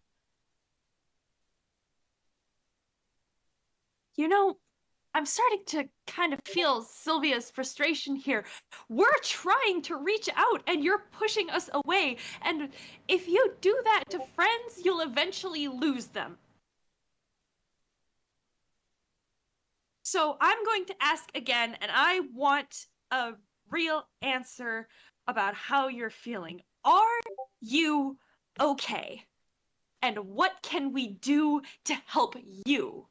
You know, I'm starting to kind of feel Sylvia's frustration here. We're trying to reach out and you're pushing us away. And if you do that to friends, you'll eventually lose them. So I'm going to ask again, and I want a real answer about how you're feeling. Are you okay? And what can we do to help you?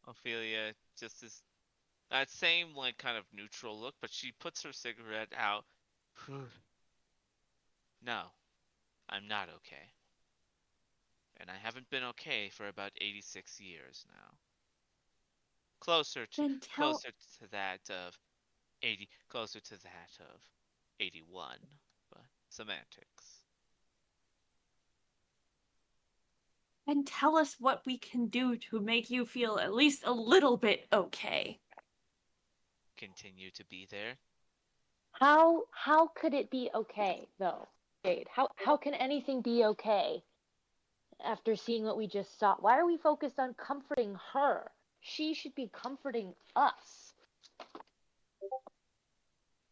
Ophelia just is that same like kind of neutral look, but she puts her cigarette out. No, I'm not okay. And I haven't been okay for about 86 years now. Closer to Then tell closer to that of 80, closer to that of 81, but semantics. then tell us what we can do to make you feel at least a little bit okay. Continue to be there. How could it be okay though, Jade? How can anything be okay after seeing what we just saw? Why are we focused on comforting her? She should be comforting us.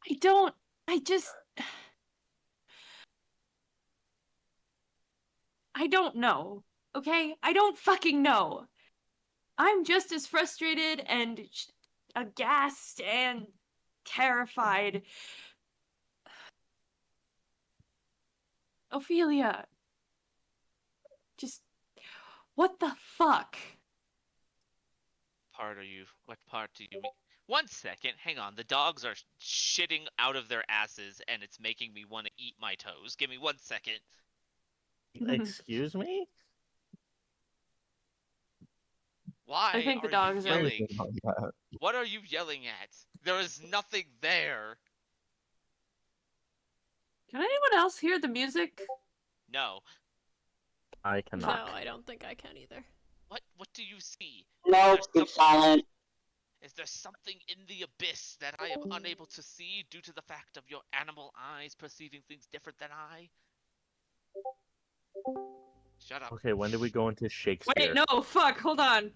I don't. I just. I don't know. Okay? I don't fucking know. I'm just as frustrated and aghast and terrified. Ophelia, just what the fuck? part are you? What part do you mean? 1 second, hang on. The dogs are shitting out of their asses, and it's making me want to eat my toes. Give me 1 second. Excuse me? Why I think the are dogs you are- yelling? Anything like that. What are you yelling at? There is nothing there. Can anyone else hear the music? No. I No, cannot. I don't think I can either. What do you see? No, There's it's silent. Is there something in the abyss that I am unable to see due to the fact of your animal eyes perceiving things different than I? Shut up. Okay, when did we go into Shakespeare? Wait, no, fuck, hold on.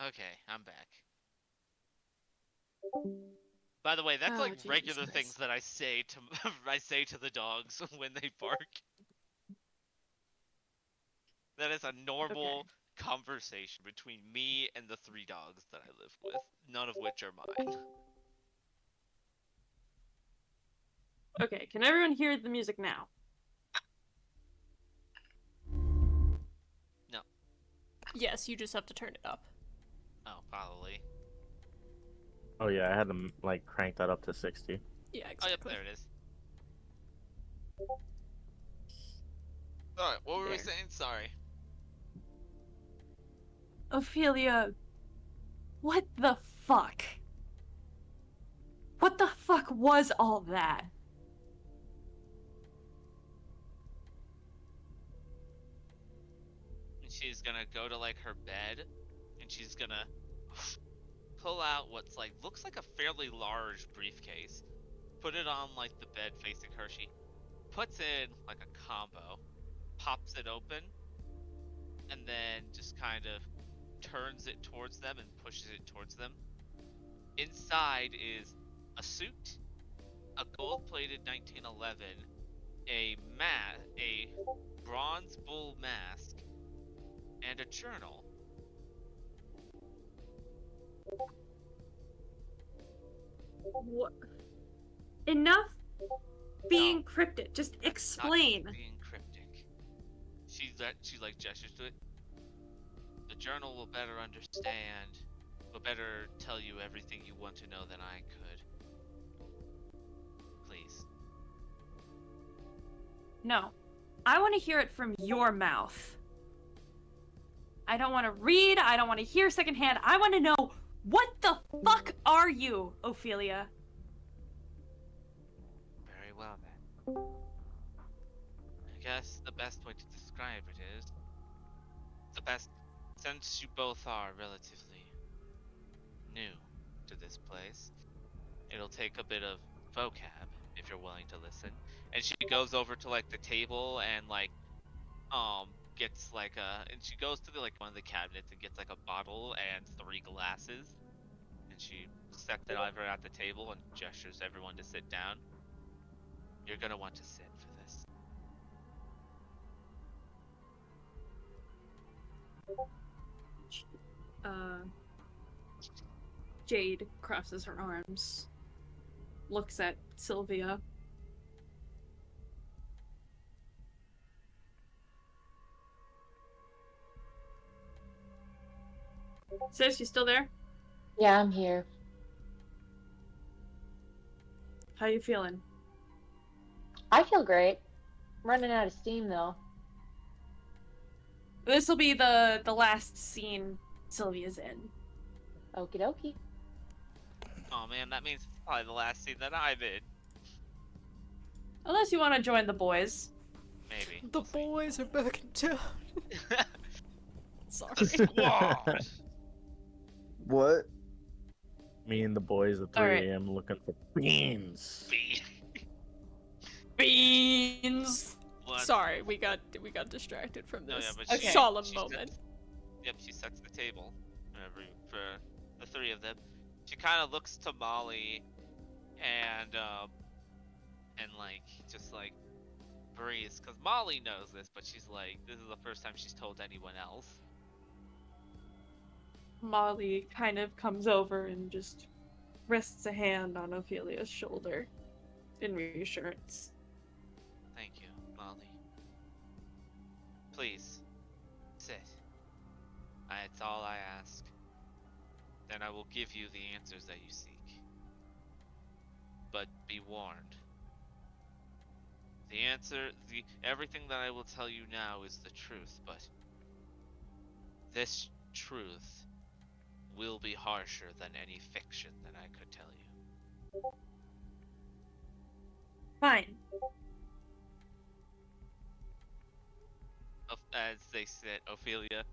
Okay, I'm back. By the way, that's Oh, like Jesus regular Christ. things that I say to I say to the dogs when they bark. That is a normal conversation between me and the 3 dogs that I live with, none of which are mine. Okay, can everyone hear the music now? No. Yes, you just have to turn it up. Oh, probably. Oh yeah, I had to like crank that up to 60. Yeah, Oh, yep, exactly. there it is. Alright, what were we There. saying? Sorry. Ophelia, what the fuck? What the fuck was all that? And she's gonna go to like her bed, and she's gonna pull out what's like looks like a fairly large briefcase, put it on like the bed facing her. She puts in like a combo, pops it open, and then just kind of turns it towards them and pushes it towards them. Inside is a suit, a gold-plated 1911, a bronze bull mask, and a journal. What? Enough being cryptic. Just explain. Not being cryptic. She like gestures to it. The journal will better understand, will better tell you everything you want to know than I could. Please. No. I want to hear it from your mouth. I don't want to read, I don't want to hear secondhand. I want to know, what the fuck are you, Ophelia? Very well then. I guess the best way to describe it is the best, since you both are relatively new to this place. It'll take a bit of vocab if you're willing to listen. And she goes over to like the table and like gets like and she goes to the like one of the cabinets and gets like a bottle and 3 glasses. And she sets it over at the table and gestures everyone to sit down. You're gonna want to sit for this. Jade crosses her arms, looks at Sylvia. Sis, you still there? Yeah, I'm here. How you feeling? I feel great. I'm running out of steam though. This will be the last scene Sylvia's in. Okie dokie. Oh man, that means it's probably the last scene that I'm in. Unless you want to join the boys. Maybe. The We'll see. boys are back in town. Sorry. The squad! What? Me and the boys at 3 Alright. a.m. looking for beans. Beans! What? Sorry, we got distracted from No, this yeah, but she, Okay. solemn she moment. Sets, yep, she sets the table for the 3 of them. She kind of looks to Molly and like just like breathes, because Molly knows this, but she's like, this is the first time she's told anyone else. Molly kind of comes over and just rests a hand on Ophelia's shoulder in reassurance. Thank you, Molly. Please sit. That's all I ask. Then I will give you the answers that you seek. But be warned. Everything that I will tell you now is the truth, but this truth will be harsher than any fiction that I could tell you. Fine. As they sit, Ophelia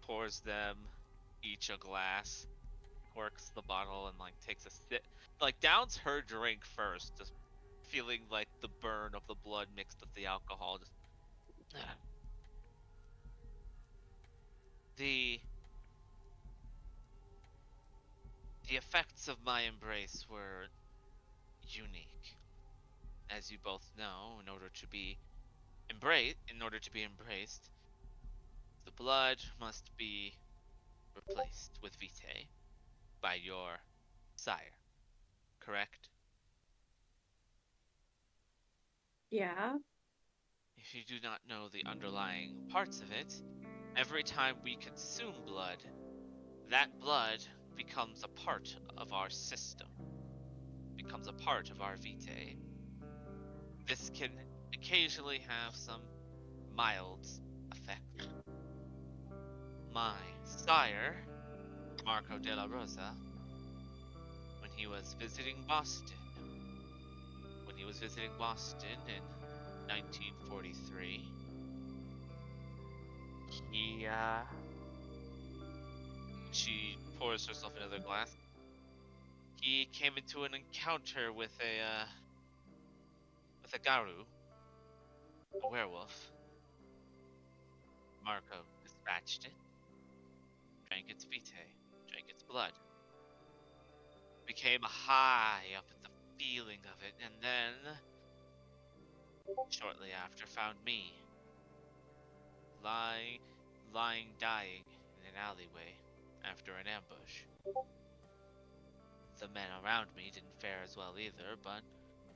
pours them each a glass, corks the bottle, and takes a sip. Downs her drink first, just feeling like the burn of the blood mixed with the alcohol. Just the effects of my embrace were unique. As you both know, in order to be embraced, the blood must be replaced with vitae by your sire. Correct? Yeah. If you do not know the underlying parts of it, every time we consume blood, that blood becomes a part of our system, becomes a part of our vitae. This can occasionally have some mild effect. My sire, Marco de la Rosa, when he was visiting Boston in 1943, she pours herself another glass. He came into an encounter with a garu, a werewolf. Marco dispatched it, drank its vitae, drank its blood, became high up at the feeling of it, and then, shortly after, found me, lying dying in an alleyway after an ambush. The men around me didn't fare as well either, but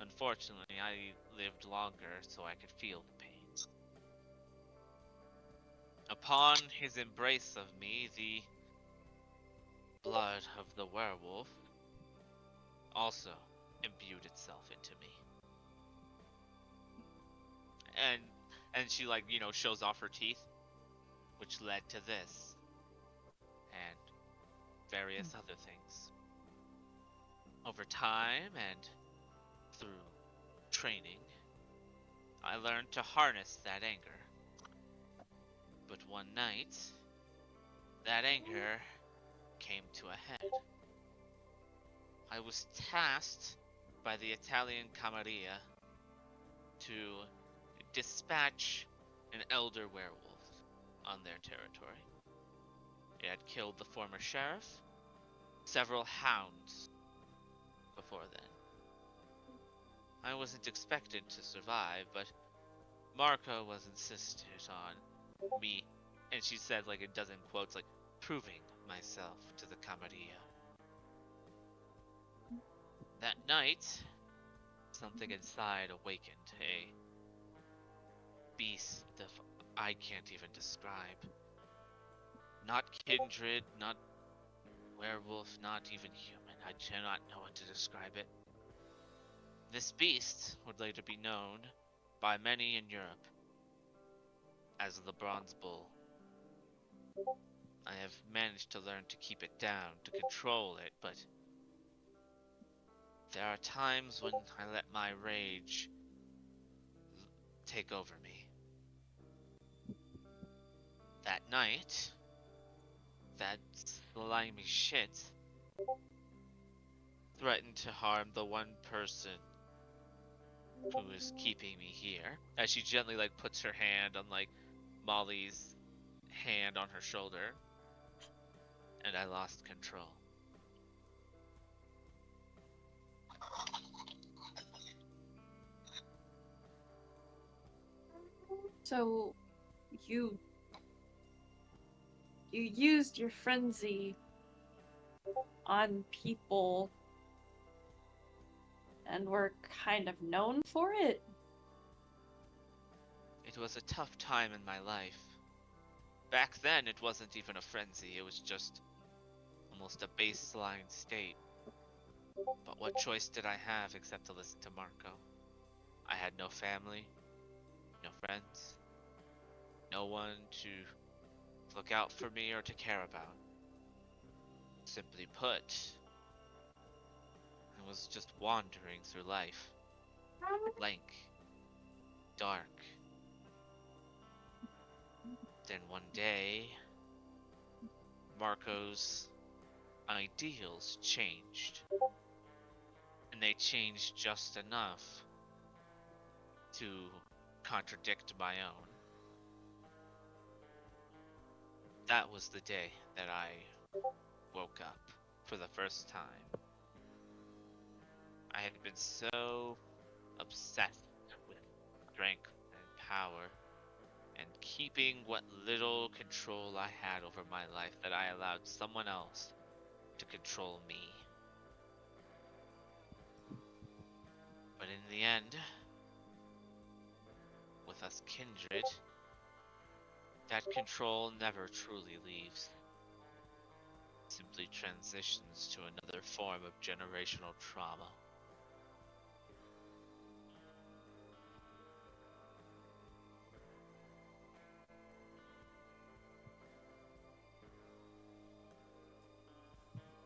unfortunately I lived longer so I could feel the pain. Upon his embrace of me, the blood of the werewolf also imbued itself into me. And she shows off her teeth, which led to this and various other things. Over time and through training, I learned to harness that anger. But one night, that anger came to a head. I was tasked by the Italian Camarilla to dispatch an elder werewolf on their territory. It had killed the former sheriff, several hounds before then. I wasn't expected to survive, but Marco was insistent on me, and she said in dozen quotes, proving myself to the Camarilla. That night, something inside awakened, a beast I can't even describe. Not kindred, not werewolf, not even human. I do not know what to describe it. This beast would later be known by many in Europe as the Bronze Bull. I have managed to learn to keep it down, to control it, but there are times when I let my rage take over me. That night, that slimy shit threatened to harm the one person who is keeping me here. As she gently puts her hand on Molly's hand on her shoulder, and I lost control. So, you used your frenzy on people and were kind of known for it? It was a tough time in my life. Back then, it wasn't even a frenzy, it was just almost a baseline state. But what choice did I have except to listen to Marco? I had no family, no friends, no one to look out for me or to care about. Simply put, I was just wandering through life, blank, dark. Then one day, Marco's ideals changed. And they changed just enough to contradict my own. That was the day that I woke up for the first time. I had been so obsessed with strength and power and keeping what little control I had over my life that I allowed someone else to control me. But in the end, with us kindred, that control never truly leaves. It simply transitions to another form of generational trauma.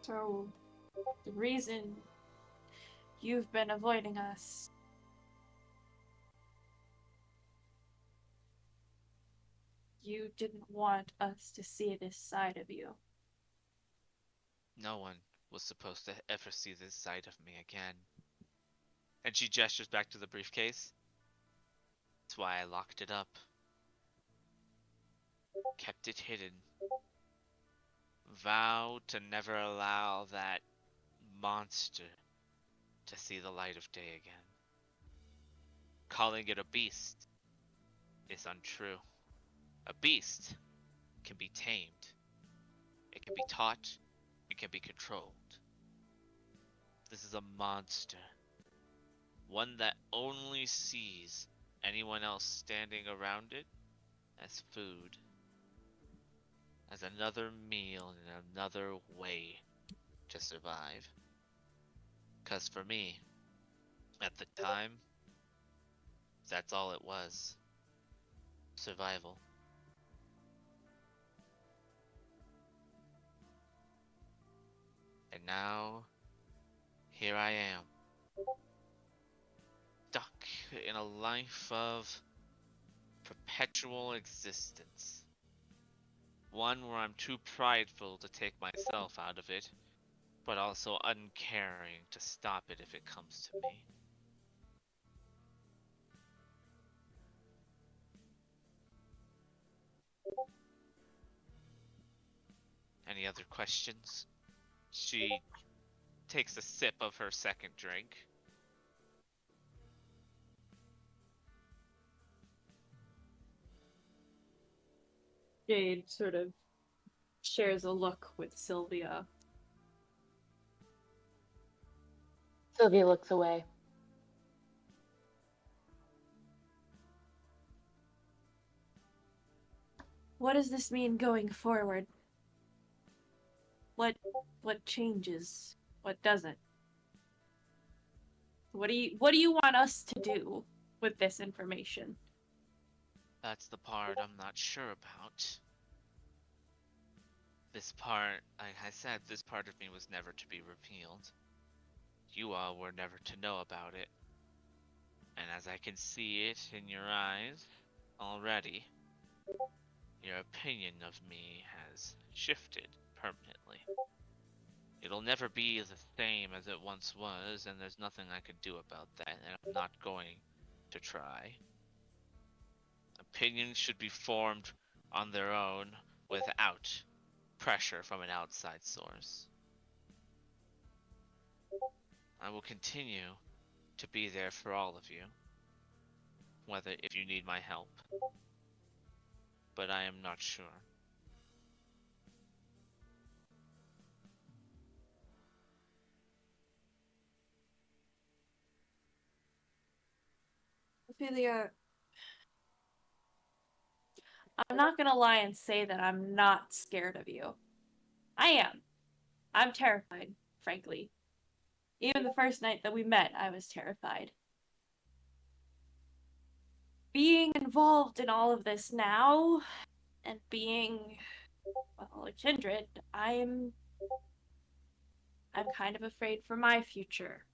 So, the reason you've been avoiding us, you didn't want us to see this side of you. No one was supposed to ever see this side of me again. And she gestures back to the briefcase. That's why I locked it up. Kept it hidden. Vowed to never allow that monster to see the light of day again. Calling it a beast is untrue. A beast can be tamed. It can be taught. It can be controlled. This is a monster. One that only sees anyone else standing around it as food. As another meal and another way to survive. 'Cause for me, at the time, that's all it was. Survival. And now, here I am. Stuck in a life of perpetual existence. One where I'm too prideful to take myself out of it, but also uncaring to stop it if it comes to me. Any other questions? She takes a sip of her second drink. Jade sort of shares a look with Sylvia. Sylvia looks away. What does this mean going forward? What changes? What doesn't? What do you want us to do with this information? That's the part I'm not sure about. This part, like I said, this part of me was never to be revealed. You all were never to know about it. And as I can see it in your eyes already, your opinion of me has shifted permanently. It'll never be the same as it once was, and there's nothing I could do about that, and I'm not going to try. Opinions should be formed on their own without pressure from an outside source. I will continue to be there for all of you, whether if you need my help, but I am not sure. Ophelia, I'm not gonna lie and say that I'm not scared of you. I am. I'm terrified, frankly. Even the first night that we met, I was terrified. Being involved in all of this now, and being, well, a kindred, I'm kind of afraid for my future.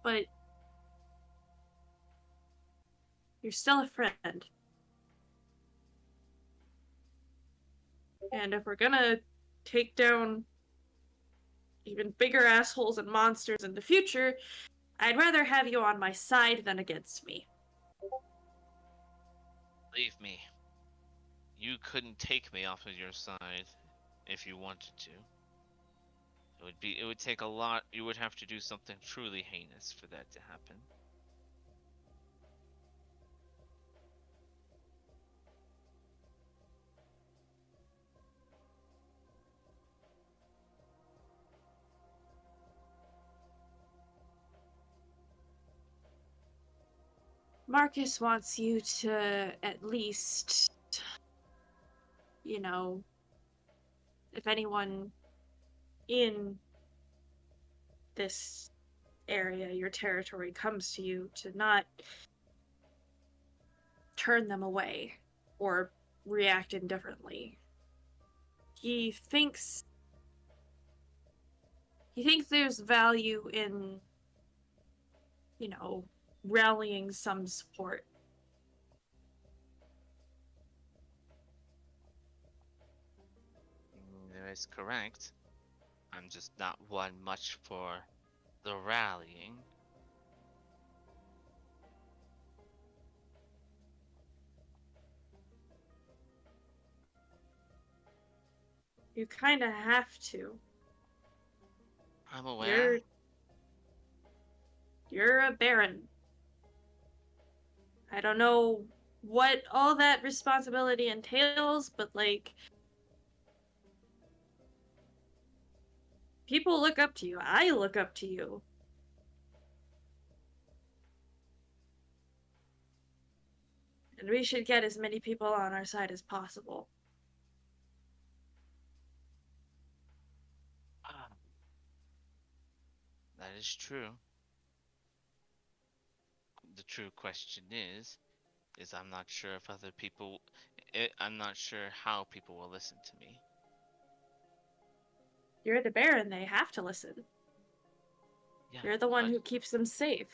But you're still a friend. And if we're gonna take down even bigger assholes and monsters in the future, I'd rather have you on my side than against me. Believe me, you couldn't take me off of your side if you wanted to. It would take a lot. You would have to do something truly heinous for that to happen. Marcus wants you to at least, you know, if anyone in this area, your territory, comes to you, to not turn them away or react indifferently. He thinks there's value in, you know, rallying some support. That is correct. I'm just not one much for the rallying. You kind of have to. I'm aware. You're a baron. I don't know what all that responsibility entails, but like, people look up to you. I look up to you. And we should get as many people on our side as possible. Ah, that is true. The true question is I'm not sure if other people, I'm not sure how people will listen to me. You're the baron, they have to listen. Yeah, You're the one but who keeps them safe.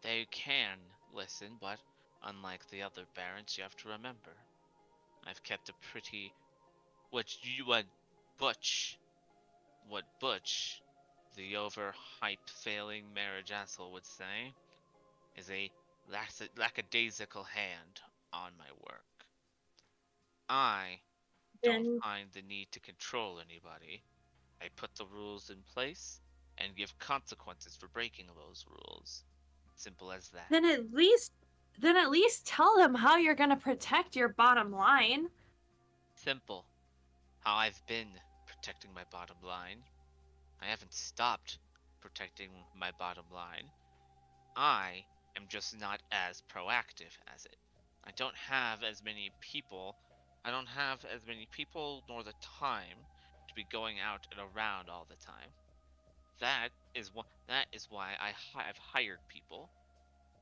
they can listen, but unlike the other barons, you have to remember, I've kept a pretty, what Butch, the overhype failing marriage asshole would say, is a lackadaisical hand on my work. I don't Then find the need to control anybody. I put the rules in place and give consequences for breaking those rules. Simple as that. then at least tell them how you're going to protect your bottom line. Simple. How I've been protecting my bottom line. I haven't stopped protecting my bottom line. I am just not as proactive as it. I don't have as many people. I don't have as many people nor the time to be going out and around all the time. That is why I've hired people,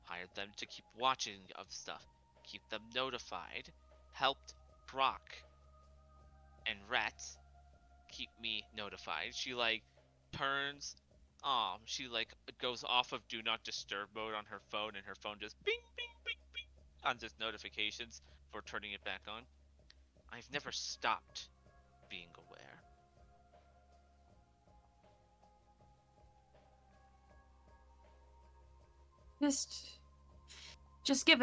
hired them to keep watching of stuff, keep them notified, helped Brock and Rhett keep me notified. She like turns she like goes off of do not disturb mode on her phone and her phone just bing bing bing bing on just notifications for turning it back on. I've never stopped being aware. Just give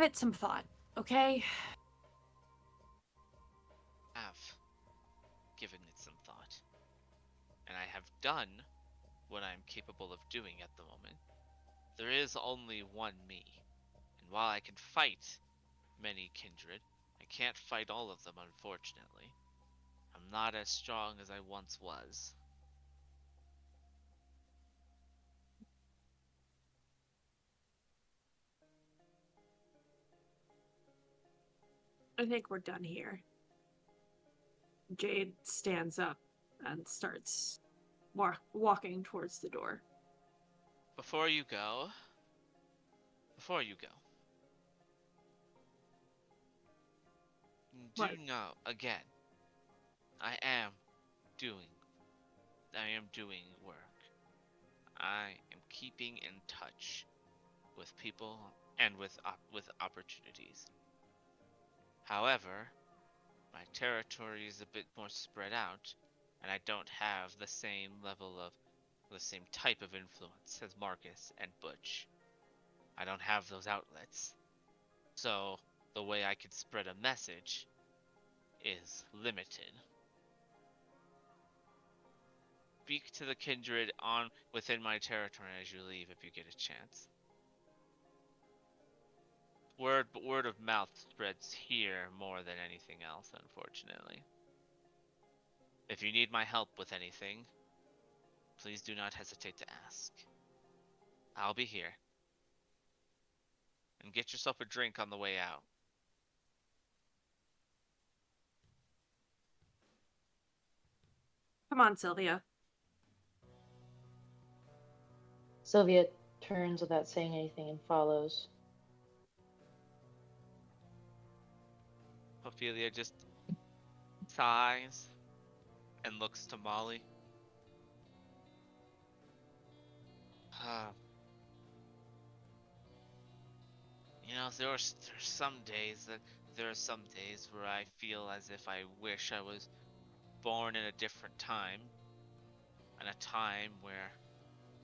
it some thought, okay? Have given it some thought. And I have done what I am capable of doing at the moment. There is only one me, and while I can fight many kindred, I can't fight all of them, unfortunately. I'm not as strong as I once was. I think we're done here. Jade stands up and starts walking towards the door. Before you go, do What? know, again, I am doing work. I am keeping in touch with people and with opportunities. However, my territory is a bit more spread out, and I don't have the same type of influence as Marcus and Butch. I don't have those outlets. So, the way I could spread a message is limited. Speak to the Kindred within my territory as you leave if you get a chance. Word of mouth spreads here more than anything else, unfortunately. If you need my help with anything, please do not hesitate to ask. I'll be here. And get yourself a drink on the way out. Come on, Sylvia. Sylvia turns without saying anything and follows. Ophelia just sighs and looks to Molly. You know, there are some days where I feel as if I wish I was born in a different time, and a time where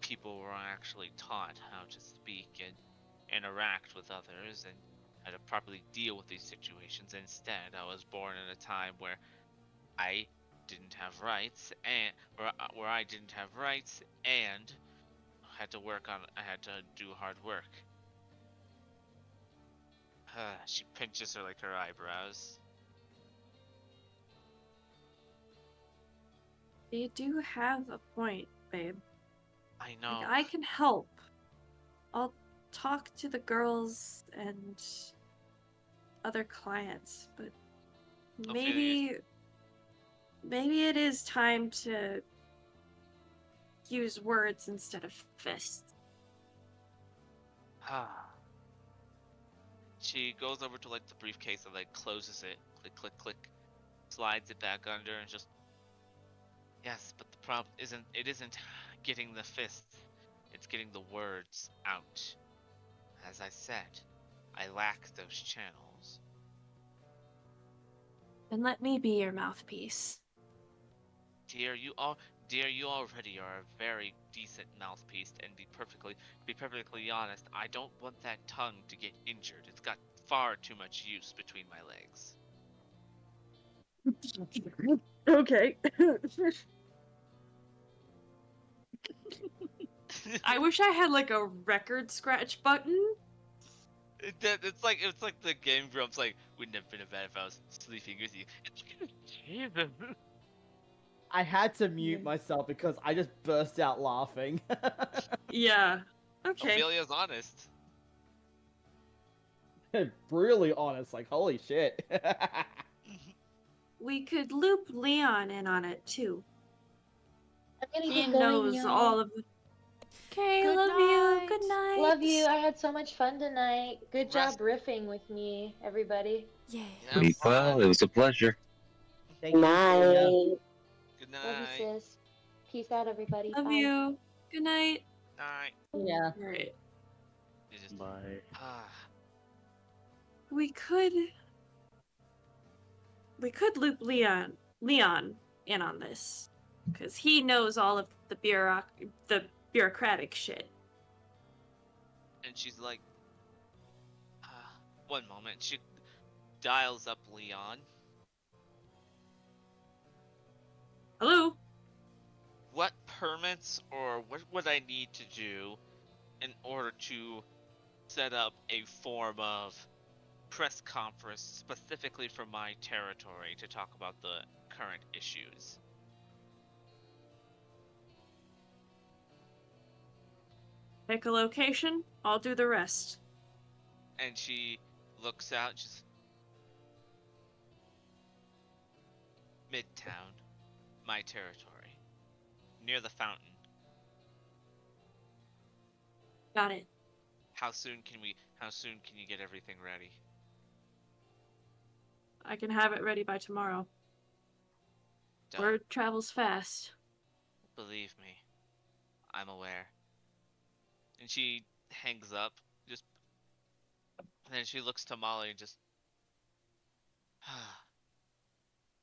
people were actually taught how to speak and interact with others and how to properly deal with these situations. Instead, I was born in a time where I didn't have rights, and where I didn't have rights and I had to do hard work. She pinches her eyebrows. You do have a point, babe. I know. Like, I can help. I'll talk to the girls and other clients, but maybe it is time to use words instead of fists. She goes over to the briefcase and closes it. Click, click, click. Slides it back under and just. Yes, but the problem isn't getting the fists. It's getting the words out. As I said, I lack those channels. Then let me be your mouthpiece. Dear, you already are a very decent mouthpiece, and be perfectly honest, I don't want that tongue to get injured. It's got far too much use between my legs. Okay. I wish I had a record scratch button. It's like the Game Grumps wouldn't have been bad if I was sleeping with you. Jesus. I had to mute myself because I just burst out laughing. Yeah. Okay. Ophelia's honest. Brutally honest, holy shit. We could loop Leon in on it too. I'm gonna He get going, knows y'all. all of the. Okay, Good love night. you. Good night. Love you. I had so much fun tonight. Good job Rest- riffing with me, everybody. Yay. Have Well, fun. it was a pleasure. Thank you, Ophelia. Good Love night. you, sis. Peace out, everybody. Love Bye. you. Good night. Night. Yeah. All right. You just Bye. We could loop Leon in on this, because he knows all of the bureaucratic shit. And she's like, one moment. She dials up Leon. Hello. What permits or what would I need to do in order to set up a form of press conference specifically for my territory to talk about the current issues? Pick a location. I'll do the rest. And she looks out. She's, Midtown, my territory, near the fountain. Got it. How soon can you get everything ready? I can have it ready by tomorrow. Done. Word travels fast. Believe me, I'm aware. And she hangs up, and then she looks to Molly and just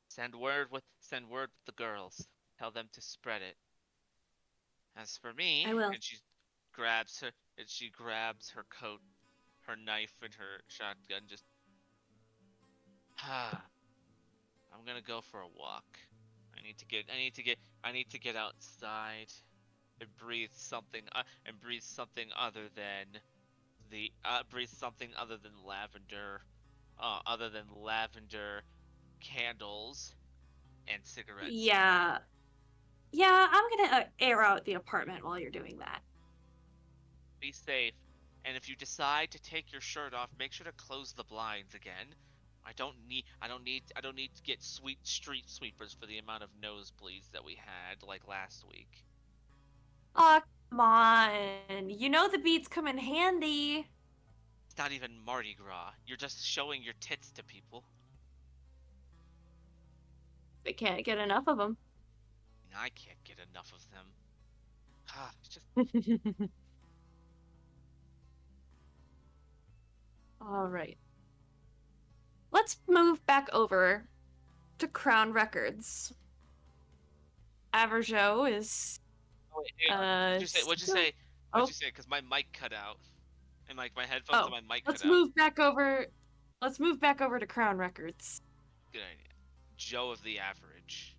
send word with the girls. Tell them to spread it. As for me, I will. and she grabs her coat, her knife, and her shotgun. Just I'm gonna go for a walk. I need to get outside and breathe something breathe something other than lavender, candles, and cigarettes. Yeah. Yeah, I'm gonna air out the apartment while you're doing that. Be safe, and if you decide to take your shirt off, make sure to close the blinds again. I don't need to get street sweepers for the amount of nosebleeds that we had like last week. Aw, come on. You know the beats come in handy. It's not even Mardi Gras. You're just showing your tits to people. They can't get enough of them. I can't get enough of them. It's just All right. Let's move back over to Crown Records. Averjo is Oh, wait, what'd you say? What'd you say? What'd you say? Because my mic cut out, and like my headphones and my mic cut let's out. move back over. Let's move back over to Crown Records. Good idea. Joe of the Average.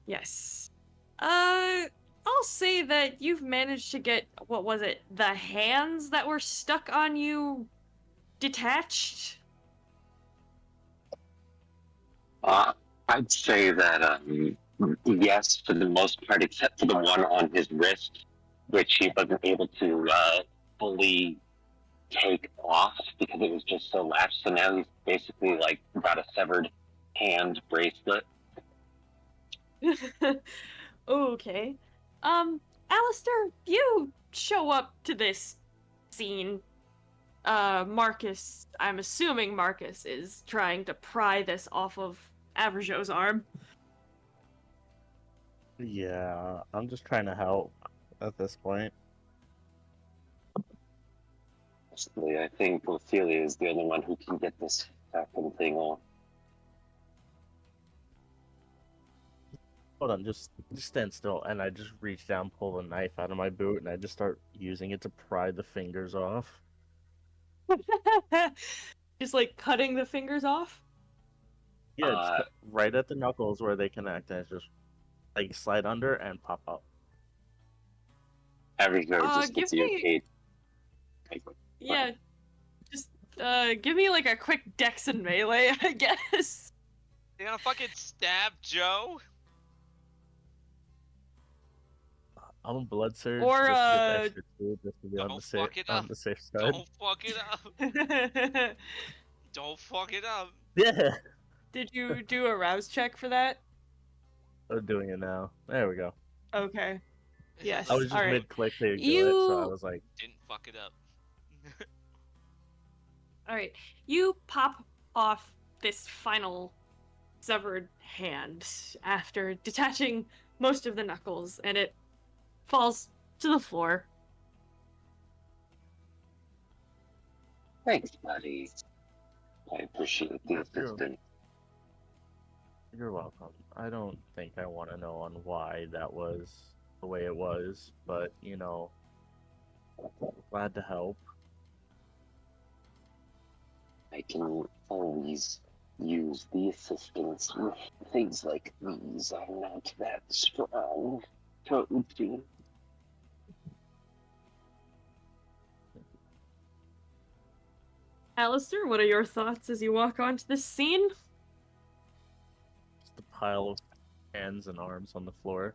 Yes. I'll say that you've managed to get, what was it, the hands that were stuck on you detached? I'd say that yes, for the most part, except for the one on his wrist, which he wasn't able to fully take off because it was just so latched. So now he's basically like got a severed hand bracelet. Okay. Alistair, you show up to this scene. Marcus, I'm assuming Marcus is trying to pry this off of Averjo's arm. Yeah, I'm just trying to help at this point. Honestly, I think Ophelia is the only one who can get this fucking thing off. Hold on, just stand still, and I just reach down, pull the knife out of my boot, and I just start using it to pry the fingers off. Just like cutting the fingers off? Yeah, just right at the knuckles where they connect, and it's just like slide under and pop up. Averjo just gets the okay. Yeah, just give me like a quick dex and melee, I guess. You gonna fucking stab Joe? I'm a blood surge Or, just to get the extra two, just to be Don't on fuck it up. the safe side. Don't fuck it up. Don't fuck it up. Yeah, Did you do a rouse check for that? I'm doing it now. There we go. Okay. Yes. I was just All right. mid-click to do it, so I was like... Didn't fuck it up. Alright. You pop off this final severed hand after detaching most of the knuckles, and it falls to the floor. Thanks, buddy. I appreciate the assistance. You're welcome. I don't think I want to know on why that was the way it was, but, you know, glad to help. I can always use the assistance with things like these. I'm not that strong. Totally. Alistair, what are your thoughts as you walk onto this scene? Just a pile of hands and arms on the floor.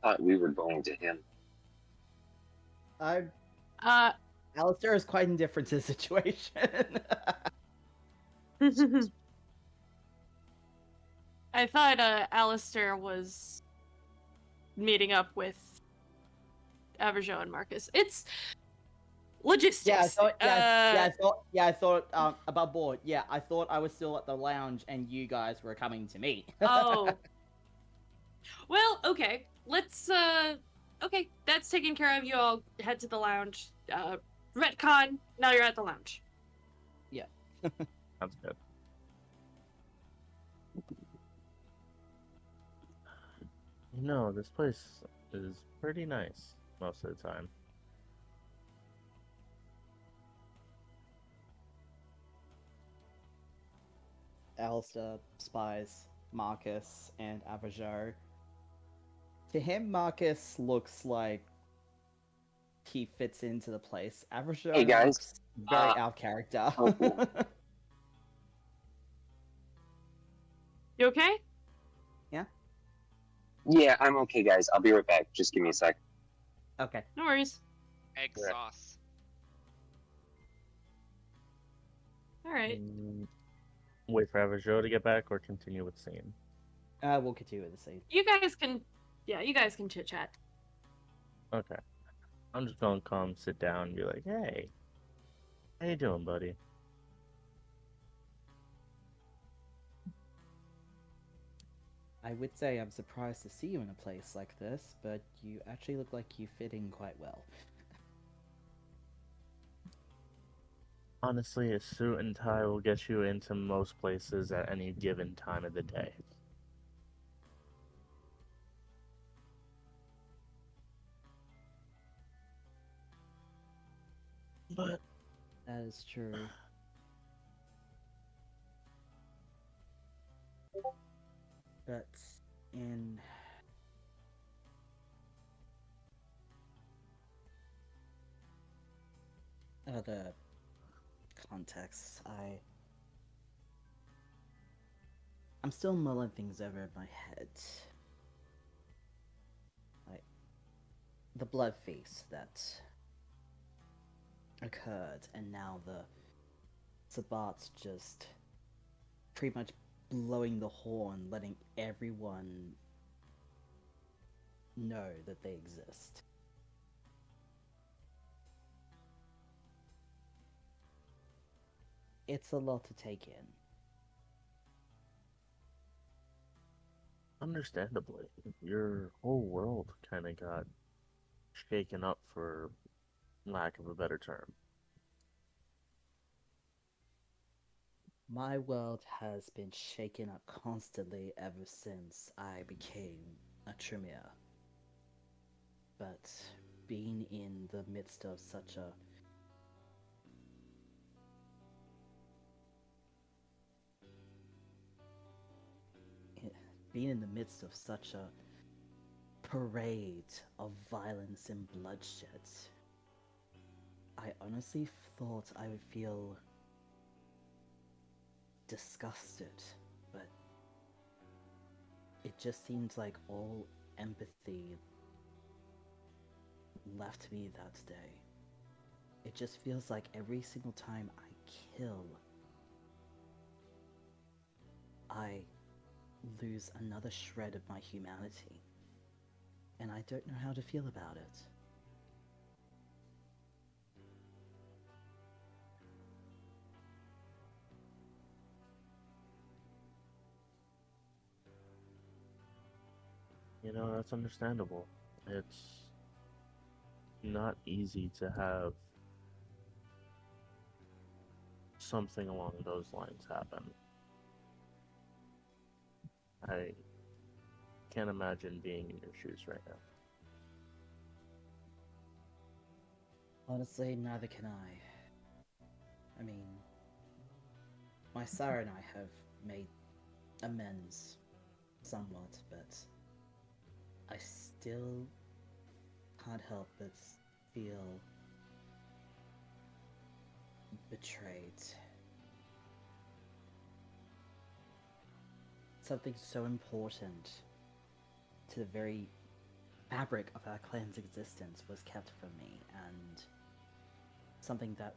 Thought we were going to him. Alistair is quite indifferent to the situation. I thought Alistair was meeting up with Averjo and Marcus. It's logistics. Yeah, I thought. I thought. Above board. Yeah, I thought I was still at the lounge and you guys were coming to me. Oh. Well, okay. Let's okay, that's taken care of. You all head to the lounge. Retcon, now you're at the lounge. Yeah. Sounds good. You know, this place is pretty nice most of the time. Alistair spies Marcus and Avajar. To him, Marcus looks like he fits into the place. Avajar Hey, guys. looks very out of character. Okay. You okay? Yeah, I'm okay, guys. I'll be right back. Just give me a sec. Okay. No worries. Egg Yeah. sauce. Alright. Wait for Avajo to get back or continue with scene? We'll continue with the scene. You guys can chit chat. Okay. I'm just gonna come sit down and be like, hey, how you doing, buddy? I would say I'm surprised to see you in a place like this, but you actually look like you fit in quite well. Honestly, a suit and tie will get you into most places at any given time of the day. But That is true. But in other contexts, I'm still mulling things over in my head. Like the blood feast that occurred, and now the Sabbat's just pretty much blowing the horn, letting everyone know that they exist. It's a lot to take in. understandably, your whole world kind of got shaken up, for lack of a better term. My world has been shaken up constantly ever since I became a Tremere. But being in the midst of such a being in the midst of such a parade of violence and bloodshed, I honestly thought I would feel disgusted, but it just seems like all empathy left me that day. It just feels like every single time I kill, I lose another shred of my humanity. And I don't know how to feel about it. You know, that's understandable. It's not easy to have something along those lines happen. I can't imagine being in your shoes right now. Honestly, neither can I. I mean, my sire and I have made amends somewhat, but I still can't help but feel betrayed. Something so important to the very fabric of our clan's existence was kept from me, and something that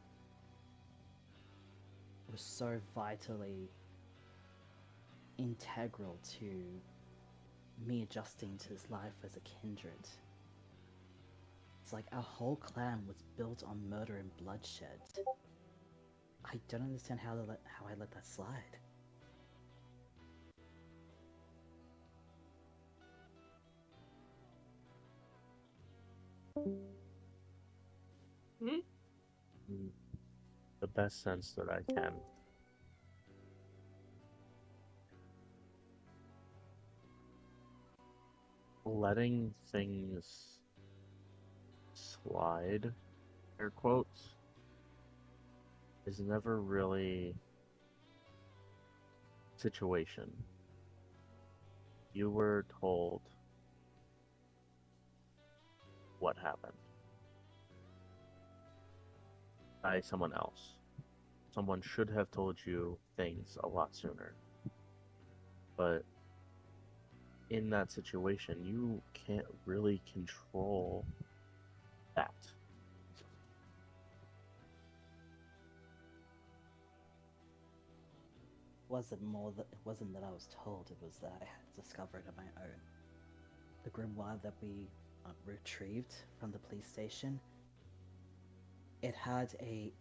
was so vitally integral to me adjusting to this life as a kindred. It's like our whole clan was built on murder and bloodshed. I don't understand how I let that slide. In the best sense that I can. Letting things slide, air quotes, is never really situation. You were told what happened by someone else. Someone should have told you things a lot sooner. But in that situation, you can't really control that. It wasn't that I was told, it was that I had discovered on my own. The grimoire that we retrieved from the police station, it had a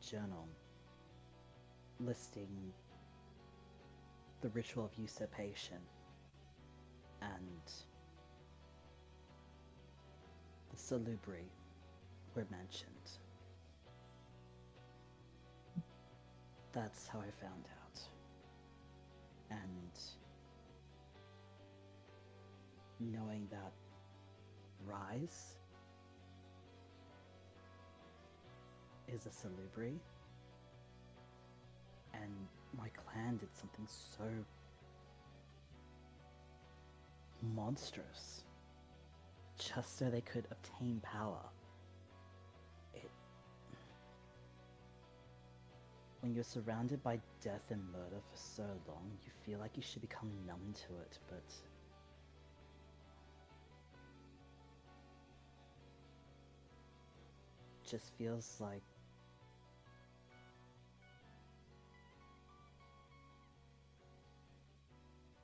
journal listing the ritual of usurpation and the salubri were mentioned. That's how I found out. And knowing that Rise is a salubri, and my clan did something so monstrous just so they could obtain power. When you're surrounded by death and murder for so long, you feel like you should become numb to it, but it just feels like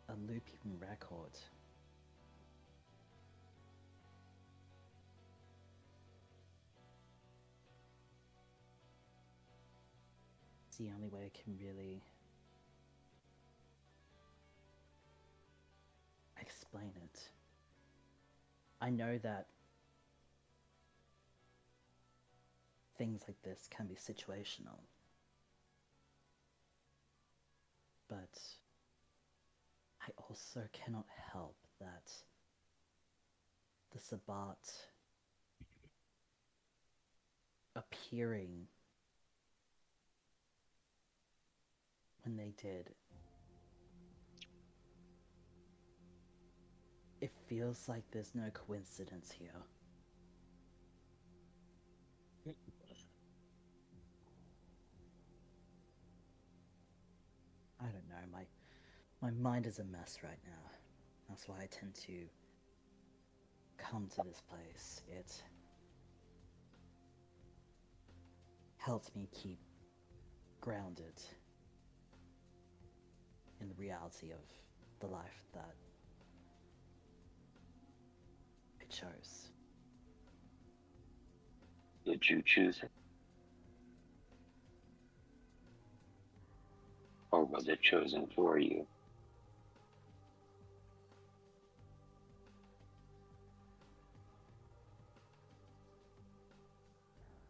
a looping record. It's the only way I can really explain it. I know that things like this can be situational, but I also cannot help that the Sabbat appearing when they did, it feels like there's no coincidence here. I don't know, my mind is a mess right now. That's why I tend to come to this place. It helps me keep grounded in the reality of the life that I chose. Did you choose it? Or was it chosen for you?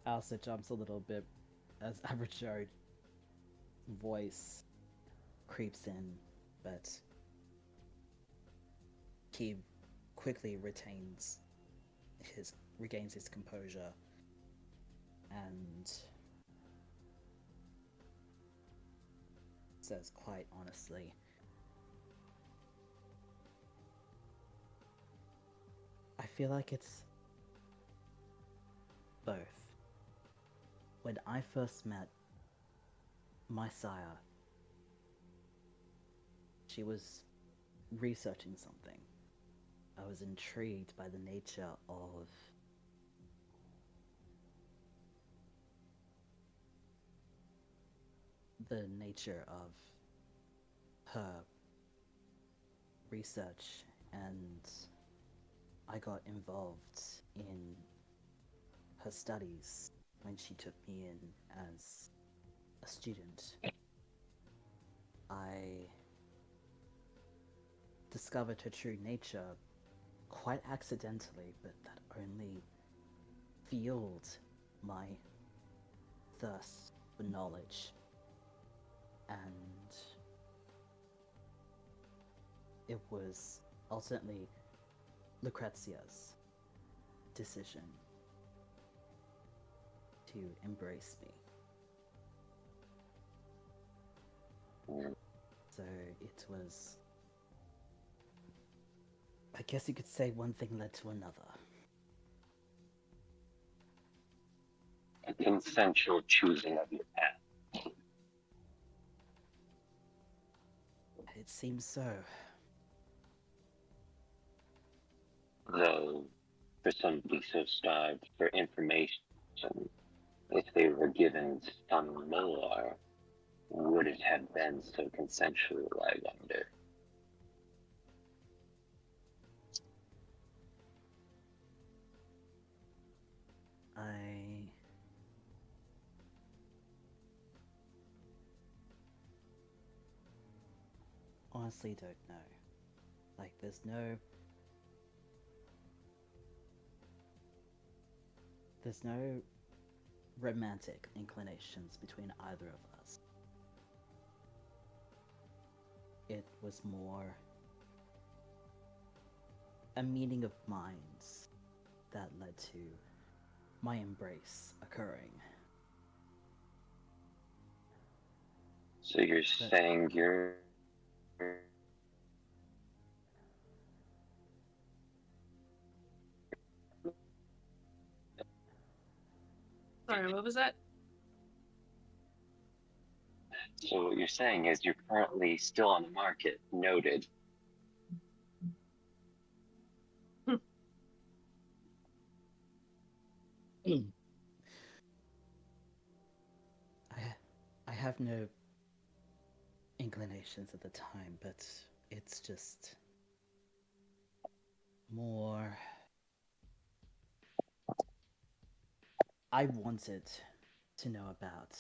Alistair jumps a little bit as Average Joe's voice creeps in, but he quickly regains his composure and says quite honestly, I feel like it's both. When I first met my sire, she was researching something. I was intrigued by the nature of the nature of her research, and I got involved in her studies when she took me in as a student. I discovered her true nature quite accidentally, but that only fueled my thirst for knowledge. And it was ultimately Lucrezia's decision to embrace me. So it was, I guess you could say, one thing led to another. A consensual choosing of your path. It seems so. Though, for somebody so starved for information, if they were given some more, would it have been so consensual, I wonder? I honestly don't know. Like, there's no romantic inclinations between either of us. It was more a meeting of minds that led to my embrace occurring. So you're saying you're... Sorry, what was that? So what you're saying is you're currently still on the market. Noted. I have no inclinations at the time, but it's just more. I wanted to know about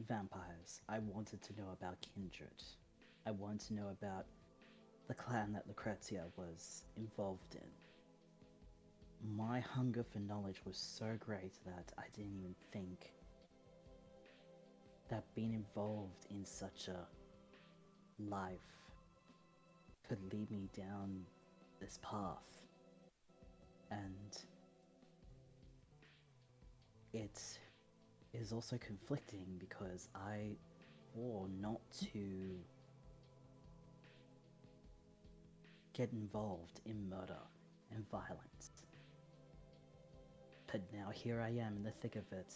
vampires. I wanted to know about Kindred. I wanted to know about the clan that Lucrezia was involved in. My hunger for knowledge was so great that I didn't even think that being involved in such a life could lead me down this path. And it is also conflicting because I swore not to get involved in murder and violence. But now here I am in the thick of it,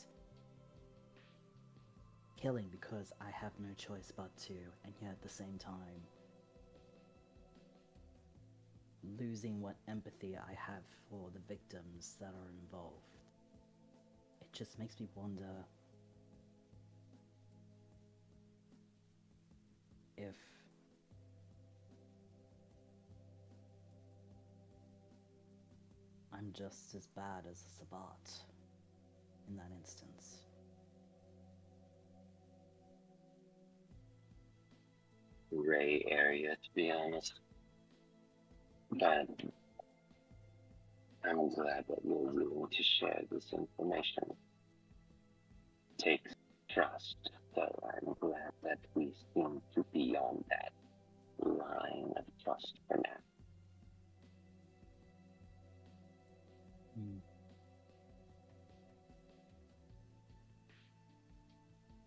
killing because I have no choice but to, and yet at the same time, losing what empathy I have for the victims that are involved. It just makes me wonder if I'm just as bad as a Sabbat in that instance. Gray area, to be honest. But I'm glad that you're willing to share this information. It takes trust, so I'm glad that we seem to be on that line of trust for now.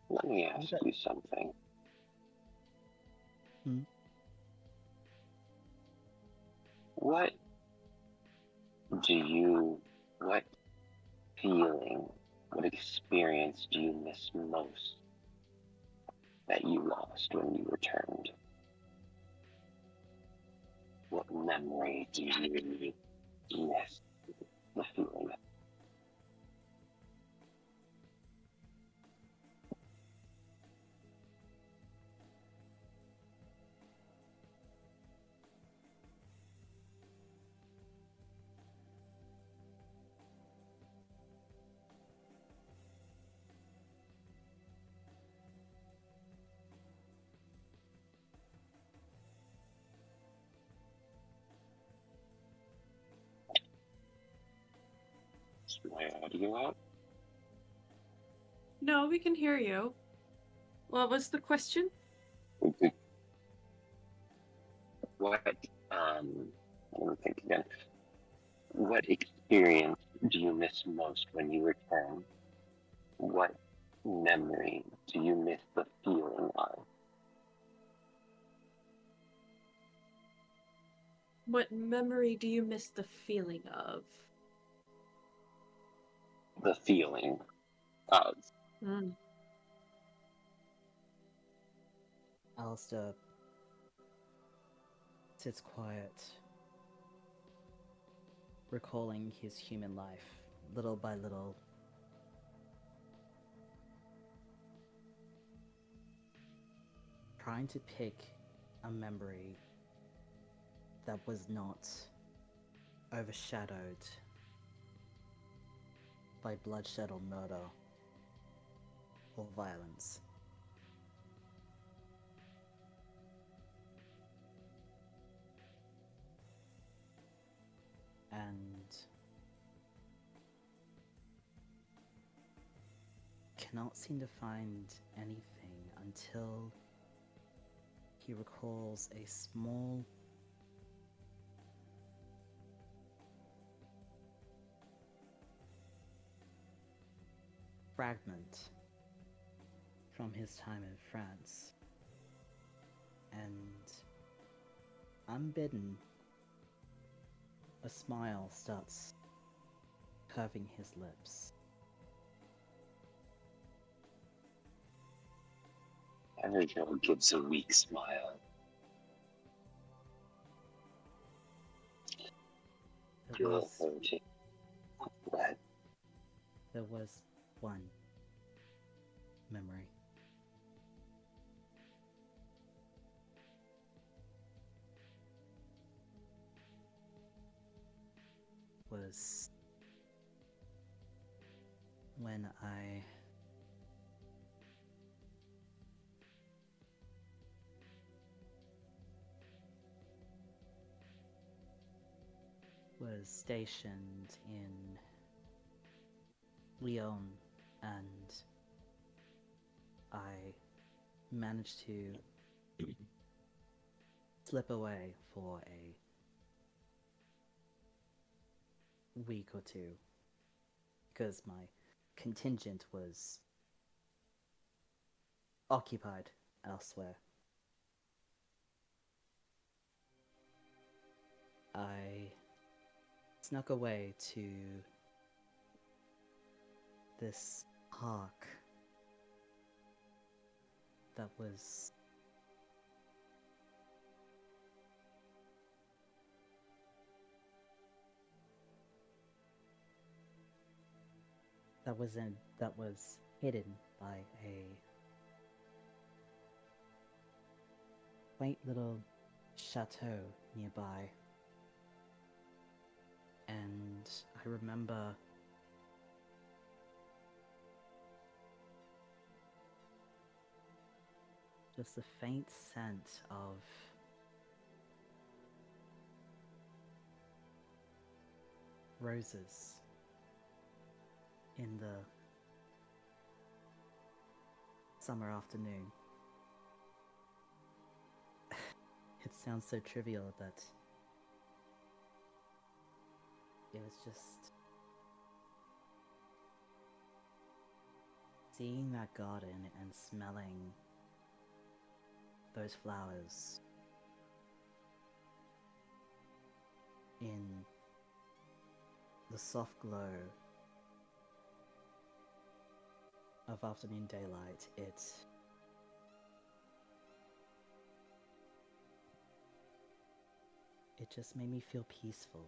Let me ask you something. What feeling, what experience do you miss most that you lost when you returned? What memory do you miss the feeling? Is my audio out? No, we can hear you. What was the question? Okay. What, let me think again. What experience do you miss most when you return? What memory do you miss the feeling of? What memory do you miss the feeling of? The feeling of. Mm. Alistair sits quiet, recalling his human life, little by little. Trying to pick a memory that was not overshadowed by bloodshed or murder or violence. And cannot seem to find anything until he recalls a small fragment from his time in France. And unbidden, a smile starts curving his lips. Energo gives a weak smile. There was one memory. Was when I was stationed in Lyon, and I managed to slip away for a week or two because my contingent was occupied elsewhere. I snuck away to this park that was that was hidden by a quaint little chateau nearby. And I remember just the faint scent of roses in the summer afternoon. It sounds so trivial, but it was just seeing that garden and smelling those flowers in the soft glow of afternoon daylight. It just made me feel peaceful.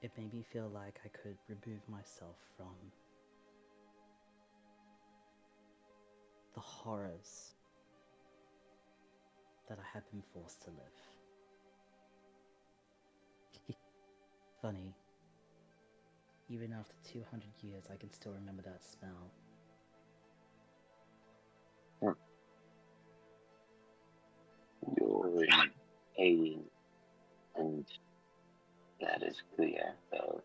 It made me feel like I could remove myself from the horrors that I had been forced to live. Funny, even after 200 years, I can still remember that smell. You're in pain, and that is clear, though.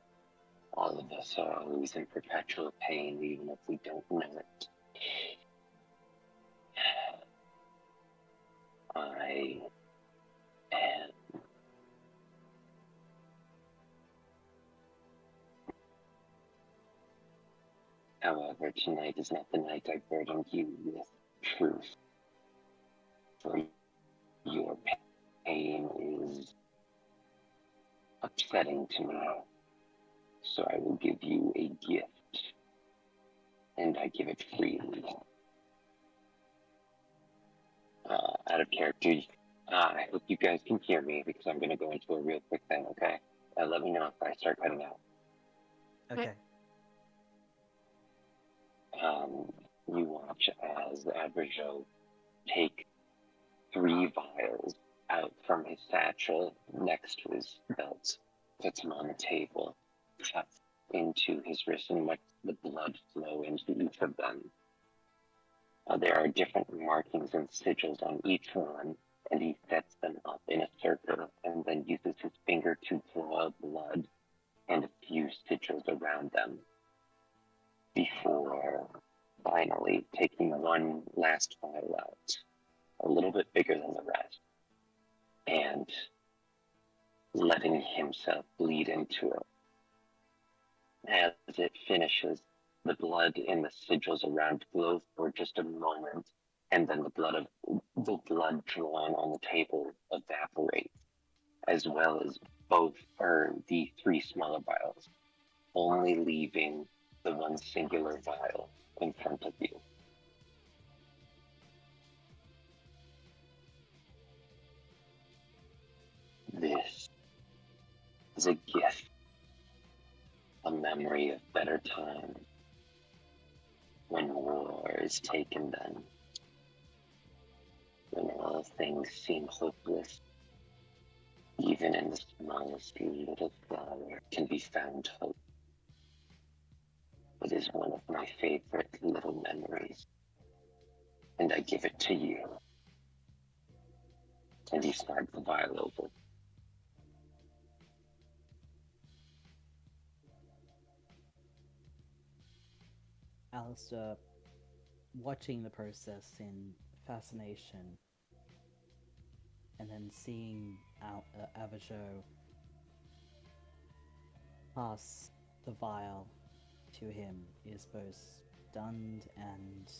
All of us are always in perpetual pain, even if we don't know it. I am. However, tonight is not the night I burdened you with truth. For your pain is upsetting to me. So I will give you a gift, and I give it freely. Out of character, I hope you guys can hear me because I'm going to go into a real quick thing, okay? Let me know if I start cutting out. Okay. You watch as Aberjo take 3 vials out from his satchel next to his belt, puts them on the table, cuts into his wrist, and lets the blood flow into each of them. There are different markings and sigils on each one, and he sets them up in a circle and then uses his finger to draw blood and a few sigils around them before finally taking one last vial out, a little bit bigger than the rest, and letting himself bleed into it. As it finishes, the blood in the sigils around glow for just a moment, and then the blood drawn on the table evaporates, as well as the 3 smaller vials, only leaving the one singular vial in front of you. This is a gift, a memory of better times, when war is taken then, when all things seem hopeless. Even in the smallest little flower can be found hope. It is one of my favorite little memories, and I give it to you. And he slides the vial over. Alistair, watching the process in fascination, and then seeing Avajo pass the vial to him is both stunned and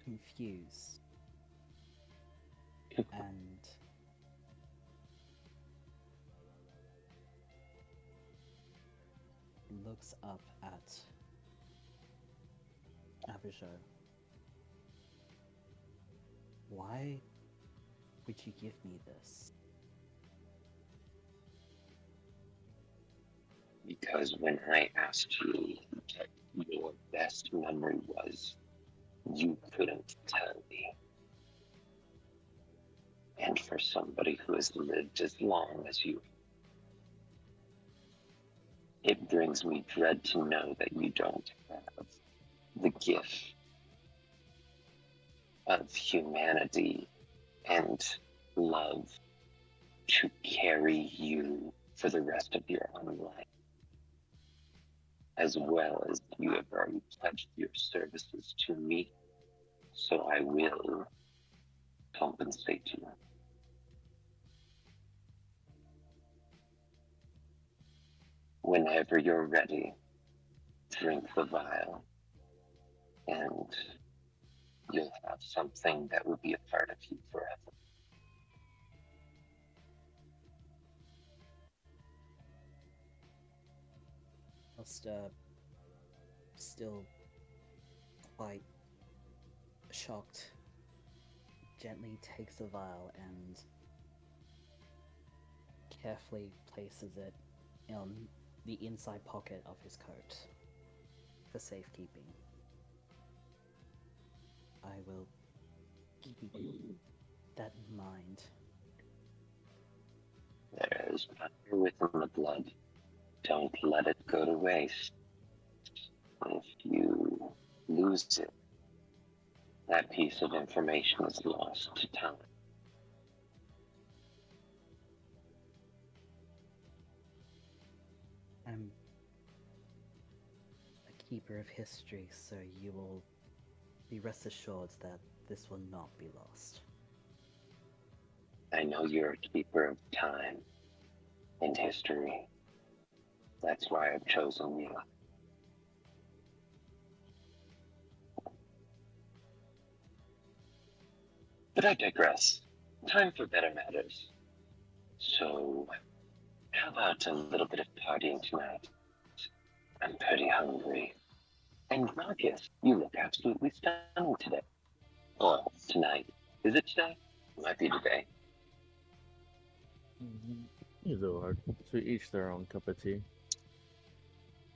confused. And looks up at Avajo. Why would you give me this? Because when I asked you what your best memory was, you couldn't tell me. And for somebody who has lived as long as you, it brings me dread to know that you don't have the gift of humanity and love to carry you for the rest of your own life, as well as you have already pledged your services to me, so I will compensate you. Whenever you're ready, drink the vial, and you'll have something that will be a part of you forever. Alistair, still quite shocked, gently takes the vial and carefully places it on the inside pocket of his coat for safekeeping. I will keep that in mind. There is power within the blood. Don't let it go to waste. If you lose it, that piece of information is lost to time. I'm a keeper of history, so you will be rest assured that this will not be lost. I know you're a keeper of time and history. That's why I've chosen you. But I digress. Time for better matters. So, how about a little bit of partying tonight? I'm pretty hungry. And Marcus, you look absolutely stunning today. Or tonight. Is it today? Might be today. Either or. To each their own cup of tea.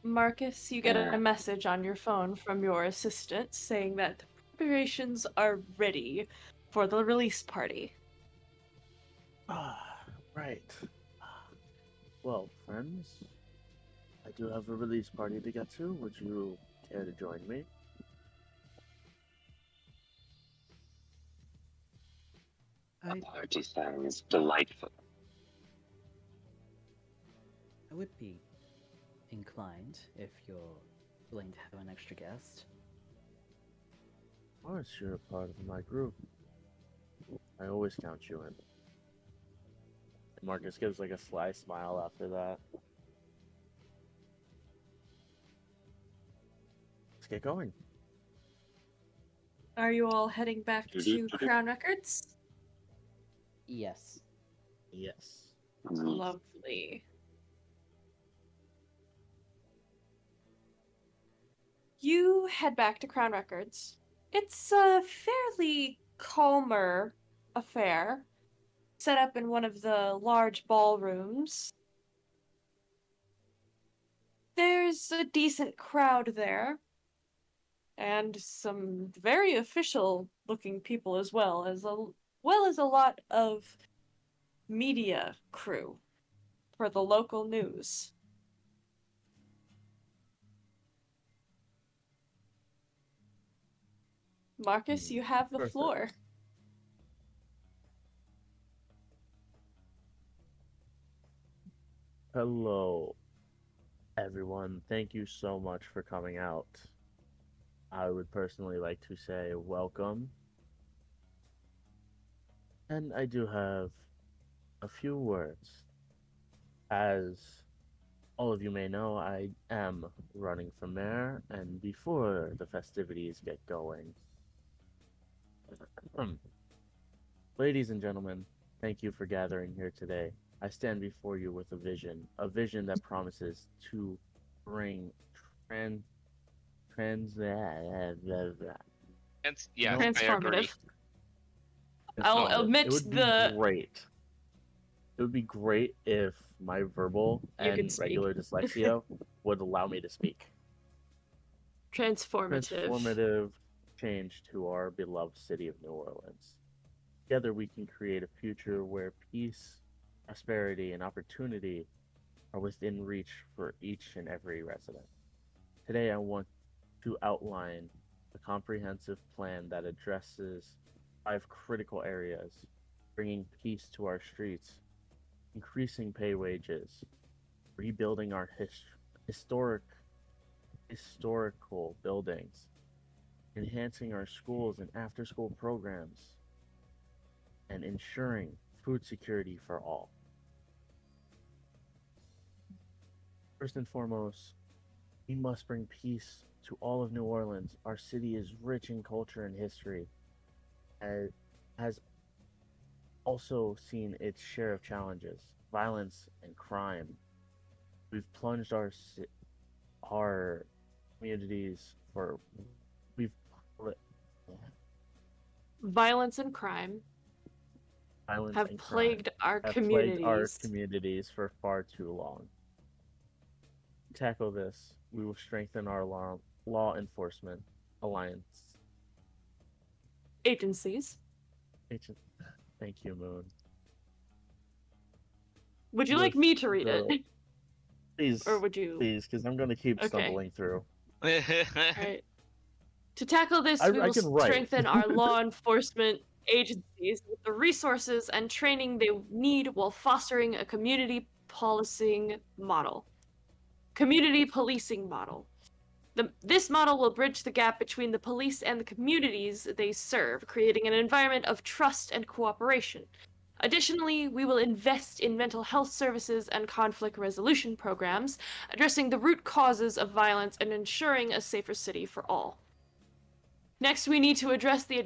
Marcus, you get a message on your phone from your assistant saying that the preparations are ready for the release party. Ah, right. Well, friends, I do have a release party to get to. Would you care to join me? The party sounds delightful. I would be inclined if you're willing to have an extra guest. Of course, you're a part of my group. I always count you in. Marcus gives like a sly smile after that. Let's get going. Are you all heading back to Crown Records? Yes. Yes. Lovely. You head back to Crown Records. It's a fairly calmer affair, set up in one of the large ballrooms. There's a decent crowd there, and some very official-looking people as well as a lot of media crew for the local news. Marcus, you have the Perfect. floor. Hello, everyone. Thank you so much for coming out. I would personally like to say welcome. And I do have a few words. As all of you may know, I am running for mayor, and before the festivities get going, ladies and gentlemen, thank you for gathering here today. I stand before you with a vision that promises to bring trans. And yes, No. I agree. Transformative. I'll It admit would be the great. It would be great if my verbal You can and speak. regular dyslexia would allow me to speak. transformative. Transformative change to our beloved city of New Orleans. Together, we can create a future where peace, prosperity, and opportunity are within reach for each and every resident. Today, I want to outline a comprehensive plan that addresses 5 critical areas, bringing peace to our streets, increasing pay wages, rebuilding our historical buildings, enhancing our schools and after-school programs, and ensuring food security for all. First and foremost, we must bring peace to all of New Orleans. Our city is rich in culture and history, and has also seen its share of challenges, violence and crime. We've plunged our communities for we've Violence and crime violence have and plagued our crime have plagued our communities. communities for far too long. To tackle this, we will strengthen our law enforcement alliance. Agencies. Thank you, Moon. Would you like me to read the- it? Please, Or would you? please, because I'm gonna keep Okay. stumbling through. Alright. To tackle this, I we will can write. strengthen our law enforcement agencies with the resources and training they need while fostering a community policing model. community policing model. This model will bridge the gap between the police and the communities they serve, creating an environment of trust and cooperation. Additionally, we will invest in mental health services and conflict resolution programs, addressing the root causes of violence and ensuring a safer city for all. Next, we need to address the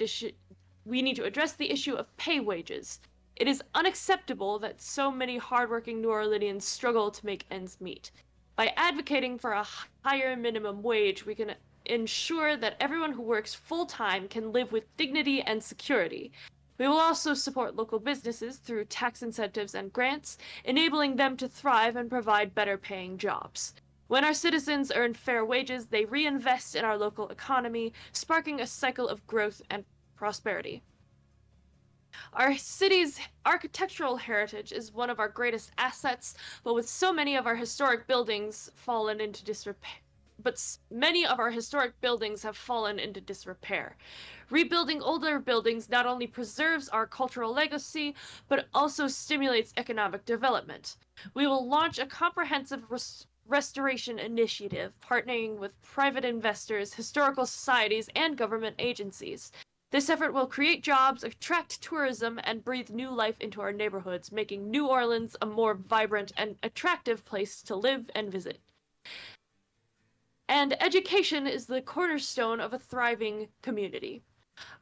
issue of pay wages. It is unacceptable that so many hardworking New Orleanians struggle to make ends meet. By advocating for a higher minimum wage, we can ensure that everyone who works full-time can live with dignity and security. We will also support local businesses through tax incentives and grants, enabling them to thrive and provide better-paying jobs. When our citizens earn fair wages, they reinvest in our local economy, sparking a cycle of growth and prosperity. Our city's architectural heritage is one of our greatest assets, but with so many of our historic buildings fallen into disrepair. Many of our historic buildings have fallen into disrepair. Rebuilding older buildings not only preserves our cultural legacy, but also stimulates economic development. We will launch a comprehensive restoration initiative, partnering with private investors, historical societies, and government agencies. This effort will create jobs, attract tourism, and breathe new life into our neighborhoods, making New Orleans a more vibrant and attractive place to live and visit. And education is the cornerstone of a thriving community.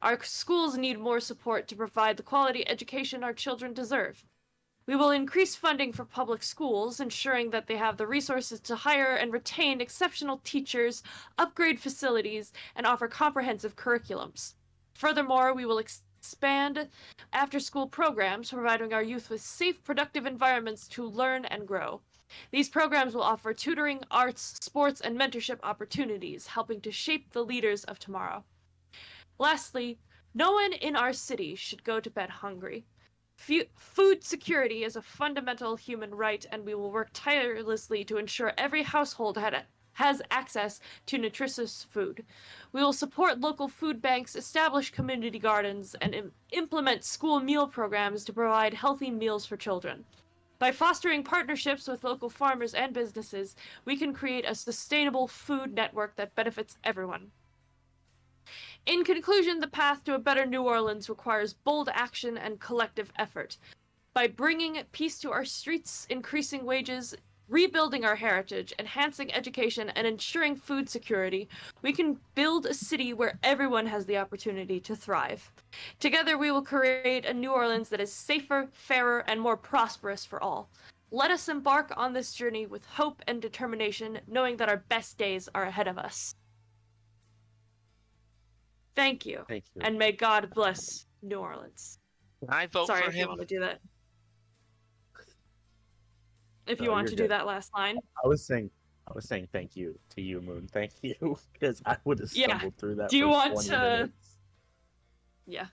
Our schools need more support to provide the quality education our children deserve. We will increase funding for public schools, ensuring that they have the resources to hire and retain exceptional teachers, upgrade facilities, and offer comprehensive curriculums. Furthermore, we will expand after-school programs, providing our youth with safe, productive environments to learn and grow. These programs will offer tutoring, arts, sports, and mentorship opportunities, helping to shape the leaders of tomorrow. Lastly, no one in our city should go to bed hungry. Food security is a fundamental human right, and we will work tirelessly to ensure every household has access to nutritious food. We will support local food banks, establish community gardens, and implement school meal programs to provide healthy meals for children. By fostering partnerships with local farmers and businesses, we can create a sustainable food network that benefits everyone. In conclusion, the path to a better New Orleans requires bold action and collective effort. By bringing peace to our streets, increasing wages, rebuilding our heritage, enhancing education, and ensuring food security, we can build a city where everyone has the opportunity to thrive. Together, we will create a New Orleans that is safer, fairer, and more prosperous for all. Let us embark on this journey with hope and determination, knowing that our best days are ahead of us. Thank you. Thank you. And may God bless New Orleans. Can I vote Sorry for if you him? want to do that. If you No, want you're to do good. that last line. I was saying thank you to you, Moon. Thank you, because I would have Yeah. stumbled through that. Do you for want 20 to- minutes. Yeah.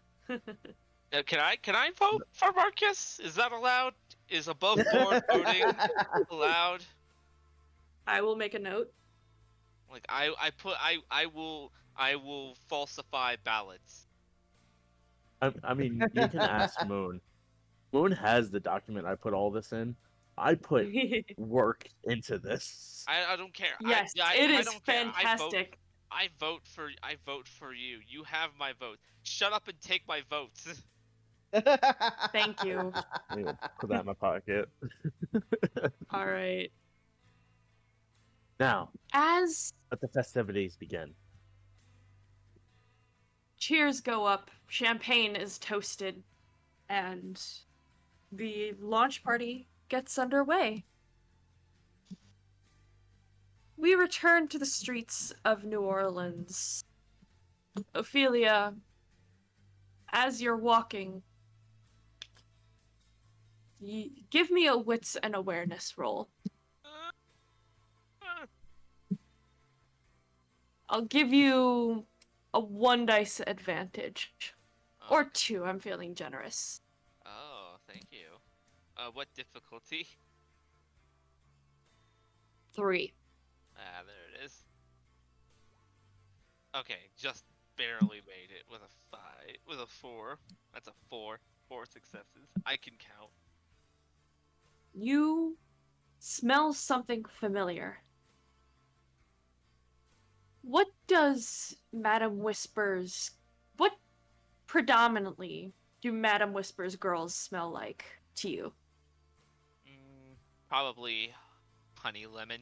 Can I vote for Marcus? Is that allowed? Is above board voting allowed? I will make a note. Like I will falsify ballots. I mean, you can ask Moon. Moon has the document I put all this in. I put work into this. I don't care. Yes, I it is don't care. fantastic. I vote for you. You have my vote. Shut up and take my votes. Thank you. I'm gonna put that in my pocket. All right. Now, As let the festivities begin. cheers go up, champagne is toasted, and the launch party gets underway. We return to the streets of New Orleans. Ophelia, as you're walking, give me a wits and awareness roll. I'll give you a 1 dice advantage. Or 2, I'm feeling generous. Oh, thank you. What difficulty? 3. Ah, there it is. Okay, just barely made it with a 4. That's a 4. 4 successes. I can count. You smell something familiar. What does Madam Whispers... What predominantly do Madam Whispers girls smell like to you? Probably honey lemon.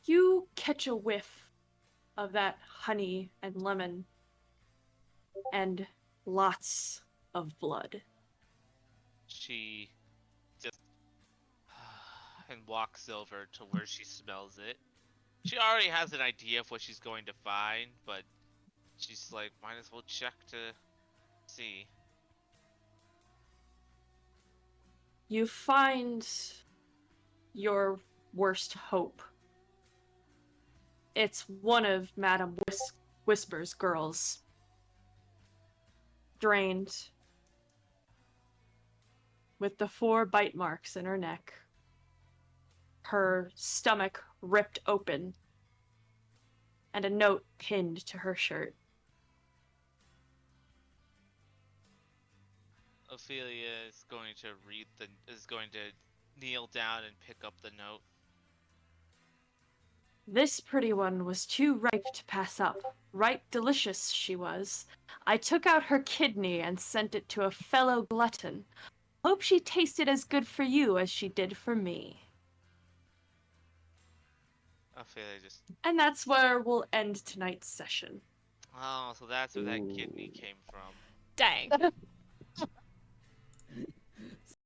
You catch a whiff of that honey and lemon and lots of blood. She just and walks over to where she smells it. She already has an idea of what she's going to find, but she's like, might as well check to see. You find your worst hope. It's one of Madam Whisper's girls. Drained, with the 4 bite marks in her neck. Her stomach ripped open, and a note pinned to her shirt. Ophelia is going to kneel down and pick up the note. This pretty one was too ripe to pass up. Right delicious she was. I took out her kidney and sent it to a fellow glutton. Hope she tasted as good for you as she did for me. Ophelia just... And that's where we'll end tonight's session. Oh, so that's where that kidney came from. Dang.